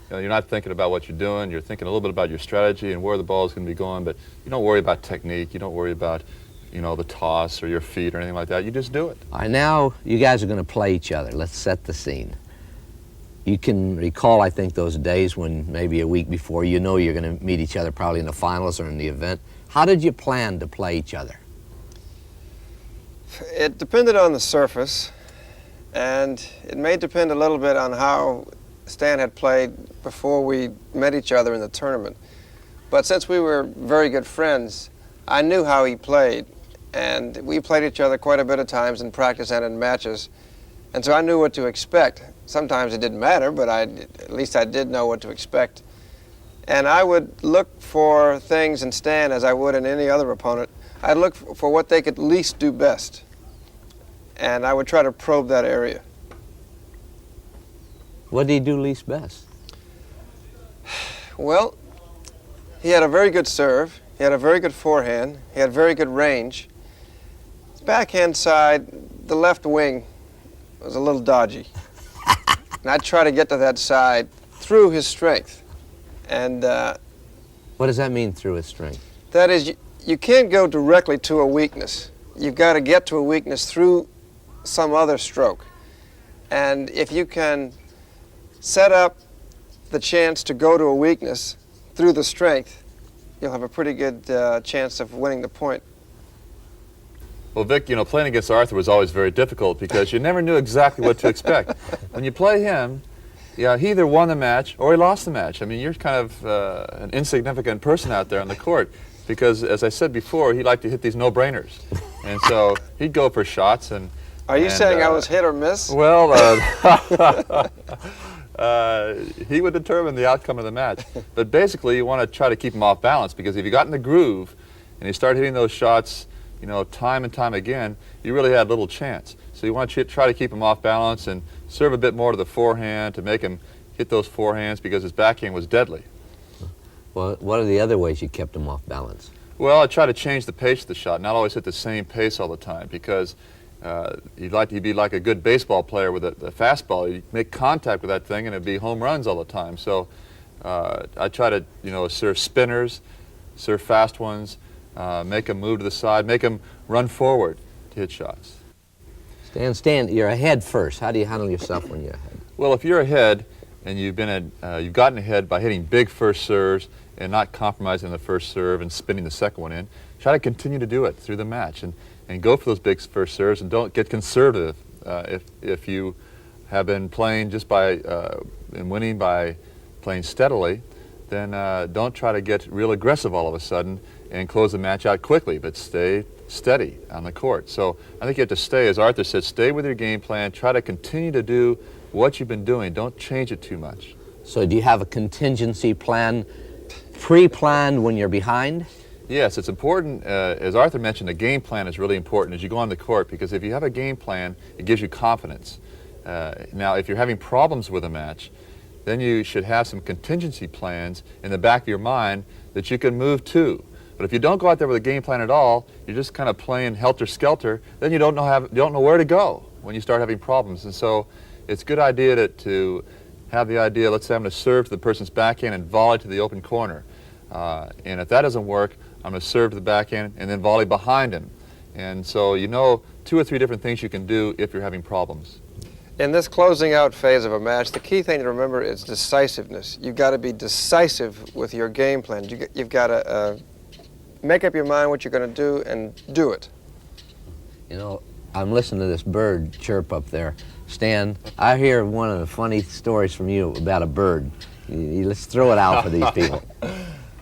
You're not thinking about what you're doing. You're thinking a little bit about your strategy and where the ball is going to be going, but you don't worry about technique. You don't worry about, the toss or your feet or anything like that. You just do it. All right, now you guys are going to play each other. Let's set the scene. You can recall, I think, those days when maybe a week before you're going to meet each other probably in the finals or in the event. How did you plan to play each other? It depended on the surface, and it may depend a little bit on how Stan had played before we met each other in the tournament. But since we were very good friends, I knew how he played, and we played each other quite a bit of times in practice and in matches, and so I knew what to expect. Sometimes it didn't matter, but at least I did know what to expect. And I would look for things in Stan as I would in any other opponent. I'd look for what they could least do best, and I would try to probe that area. What did he do least best? Well, he had a very good serve, he had a very good forehand, he had very good range. His backhand side, the left wing, was a little dodgy. And I'd try to get to that side through his strength. And What does that mean, through his strength? that is, you can't go directly to a weakness. You've got to get to a weakness through some other stroke. And if you can set up the chance to go to a weakness through the strength, you'll have a pretty good chance of winning the point. Well, Vic, playing against Arthur was always very difficult because you never knew exactly what to expect. When you play him, he either won the match or he lost the match. I mean, you're kind of an insignificant person out there on the court because, as I said before, he liked to hit these no-brainers. And so he'd go for shots. Are you saying I was hit or miss? Well, he would determine the outcome of the match. But basically, you want to try to keep him off balance because if you got in the groove and you start hitting those shots, time and time again, you really had little chance. So you want to try to keep him off balance and serve a bit more to the forehand to make him hit those forehands because his backhand was deadly. Well, what are the other ways you kept him off balance? Well, I try to change the pace of the shot, not always hit the same pace all the time because he'd be like a good baseball player with a fastball. You'd make contact with that thing and it'd be home runs all the time. So I try to, serve spinners, serve fast ones, make him move to the side, make him run forward to hit shots. Stan, you're ahead first. How do you handle yourself when you're ahead? Well, if you're ahead and you've gotten ahead by hitting big first serves and not compromising the first serve and spinning the second one in, try to continue to do it through the match and go for those big first serves and don't get conservative. If you have been playing just by and winning by playing steadily, then don't try to get real aggressive all of a sudden and close the match out quickly, but stay steady on the court. So I think you have to stay, as Arthur said, stay with your game plan, try to continue to do what you've been doing, don't change it too much. So do you have a contingency plan pre-planned when you're behind? Yes, it's important, as Arthur mentioned, a game plan is really important as you go on the court because if you have a game plan, it gives you confidence. Now, if you're having problems with a match, then you should have some contingency plans in the back of your mind that you can move to. But if you don't go out there with a game plan at all, you're just kind of playing helter-skelter, then you don't know where to go when you start having problems. And so it's a good idea to have the idea, let's say I'm going to serve to the person's backhand and volley to the open corner. And if that doesn't work, I'm going to serve to the backhand and then volley behind him. And so 2 or 3 different things you can do if you're having problems. In this closing out phase of a match, the key thing to remember is decisiveness. You've got to be decisive with your game plan. You've got to make up your mind what you're going to do and do it. I'm listening to this bird chirp up there. Stan, I hear one of the funny stories from you about a bird. Let's throw it out for these people.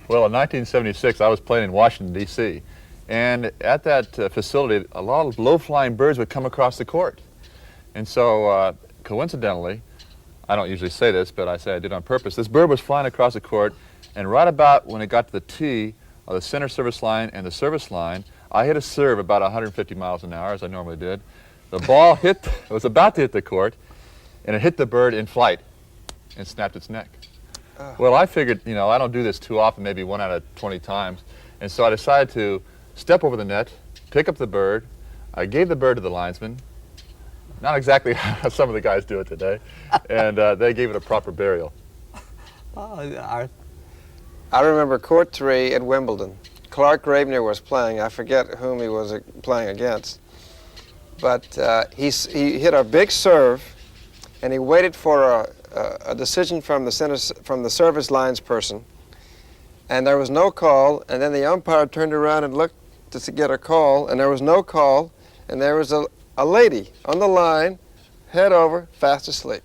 Well, in 1976, I was playing in Washington, D.C., and at that facility, a lot of low-flying birds would come across the court. And so, coincidentally, I don't usually say this, but I say I did on purpose, this bird was flying across the court, and right about when it got to the tee of the center service line and the service line, I hit a serve about 150 miles an hour, as I normally did. The ball was about to hit the court, and it hit the bird in flight and snapped its neck. Well, I figured, I don't do this too often, maybe 1 out of 20 times. And so I decided to step over the net, pick up the bird. I gave the bird to the linesman, not exactly how some of the guys do it today, and they gave it a proper burial. I remember court 3 at Wimbledon. Clark Gravener was playing. I forget whom he was playing against. But he hit a big serve, and he waited for a decision from the service lines person, and there was no call. And then the umpire turned around and looked to get a call, and there was no call. And there was a lady on the line, head over, fast asleep.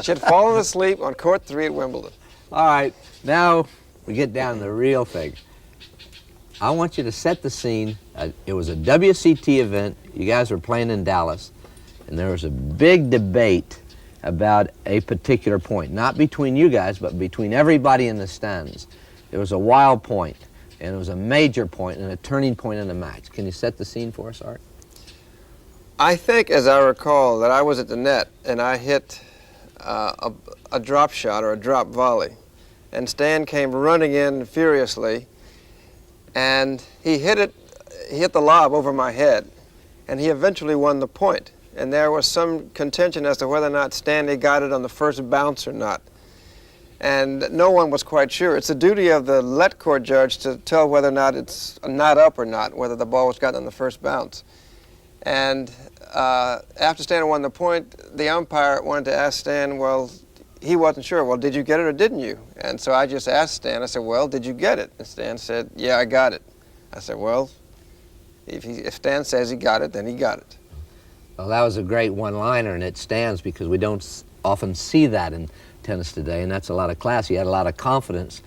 She had fallen asleep on court 3 at Wimbledon. All right, now we get down to the real thing. I want you to set the scene. It was a WCT event. You guys were playing in Dallas, and there was a big debate about a particular point, not between you guys, but between everybody in the stands. It was a wild point, and it was a major point and a turning point in the match. Can you set the scene for us, Art? I think, as I recall, that I was at the net, and I hit a drop shot or a drop volley, and Stan came running in furiously, and he hit the lob over my head, and he eventually won the point. and there was some contention as to whether or not Stanley got it on the first bounce or not. And no one was quite sure. It's the duty of the let court judge to tell whether or not it's not up or not, whether the ball was gotten on the first bounce. And after Stan won the point, the umpire wanted to ask Stan, well, he wasn't sure. Well, did you get it or didn't you? And so I just asked Stan, I said, well, did you get it? And Stan said, yeah, I got it. I said, well, if Stan says he got it, then he got it. Well, that was a great one-liner, and it stands because we don't often see that in tennis today, and that's a lot of class. You had a lot of confidence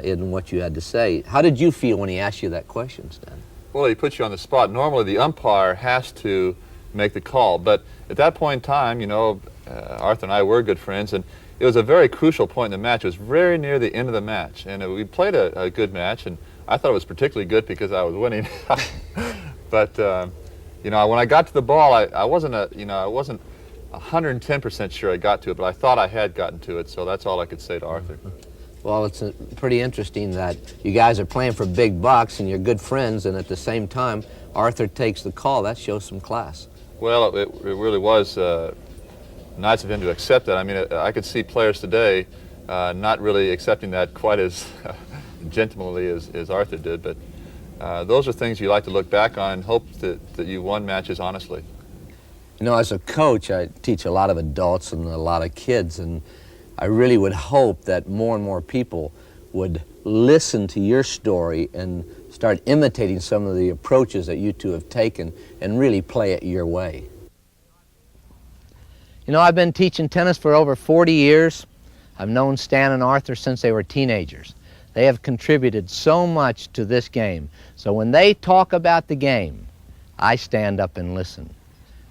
in what you had to say. How did you feel when he asked you that question, Stan? Well, he puts you on the spot. Normally, the umpire has to make the call, but at that point in time, you know, Arthur and I were good friends, and it was a very crucial point in the match. It was very near the end of the match, and we played a good match, and I thought it was particularly good because I was winning. But you know, when I got to the ball, I wasn't 110% sure I got to it, but I thought I had gotten to it, so that's all I could say to Arthur. Well, it's pretty interesting that you guys are playing for big bucks and you're good friends, and at the same time, Arthur takes the call. That shows some class. Well, it really was nice of him to accept that. I mean, I could see players today not really accepting that quite as gentlemanly as Arthur did, but those are things you like to look back on and hope that you won matches honestly. You know, as a coach, I teach a lot of adults and a lot of kids, and I really would hope that more and more people would listen to your story and start imitating some of the approaches that you two have taken and really play it your way. You know, I've been teaching tennis for over 40 years. I've known Stan and Arthur since they were teenagers. They have contributed so much to this game. So when they talk about the game, I stand up and listen.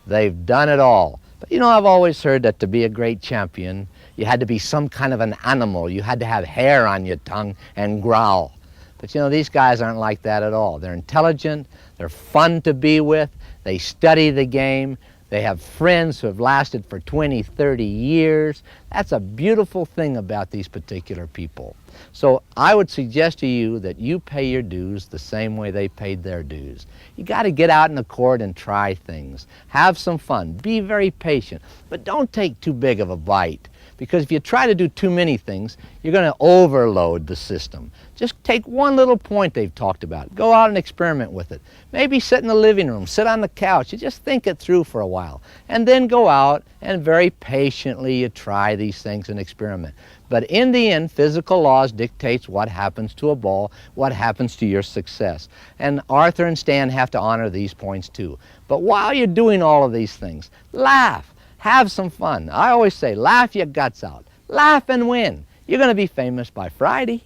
They've done it all. But you know, I've always heard that to be a great champion, you had to be some kind of an animal. You had to have hair on your tongue and growl. But you know, these guys aren't like that at all. They're intelligent, they're fun to be with, they study the game, they have friends who have lasted for 20, 30 years. That's a beautiful thing about these particular people. So I would suggest to you that you pay your dues the same way they paid their dues. You got to get out in the court and try things. Have some fun. Be very patient. But don't take too big of a bite, because if you try to do too many things, you're going to overload the system. Just take one little point they've talked about. Go out and experiment with it. Maybe sit in the living room, sit on the couch, and just think it through for a while. And then go out and very patiently you try these things and experiment. But in the end, physical laws dictates what happens to a ball, what happens to your success. And Arthur and Stan have to honor these points too. But while you're doing all of these things, laugh. Have some fun. I always say, laugh your guts out. Laugh and win. You're going to be famous by Friday.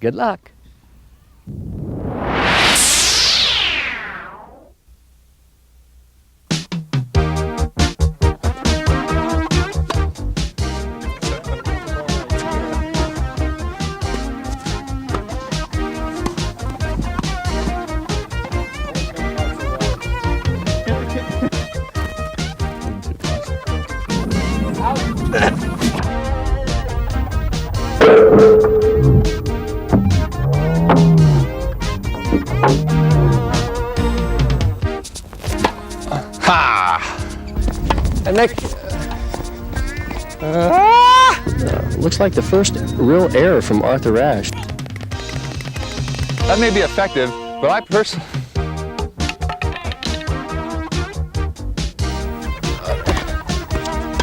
Good luck. And make... Looks like the first real error from Arthur Ashe. That may be effective, but I personally...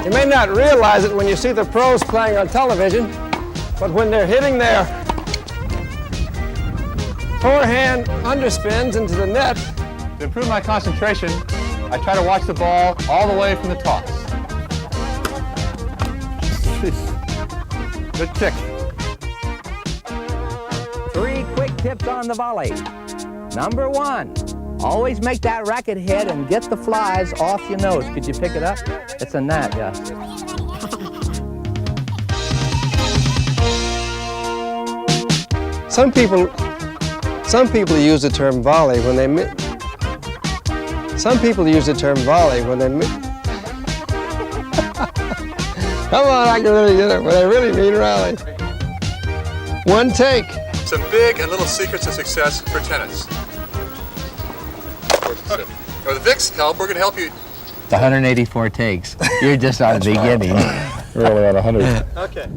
You may not realize it when you see the pros playing on television, but when they're hitting their forehand underspins into the net. To improve my concentration, I try to watch the ball all the way from the toss. Good kick. 3 quick tips on the volley. Number 1, always make that racket head and get the flies off your nose. Could you pick it up? It's a gnat, yeah. Some people use the term volley when they Come on, I can really get it, but I really mean rally. One take. Some big and little secrets of success for tennis. With Vic's help, we're going to help you The 184 takes. You're just on the beginning. We're only on 100. Okay.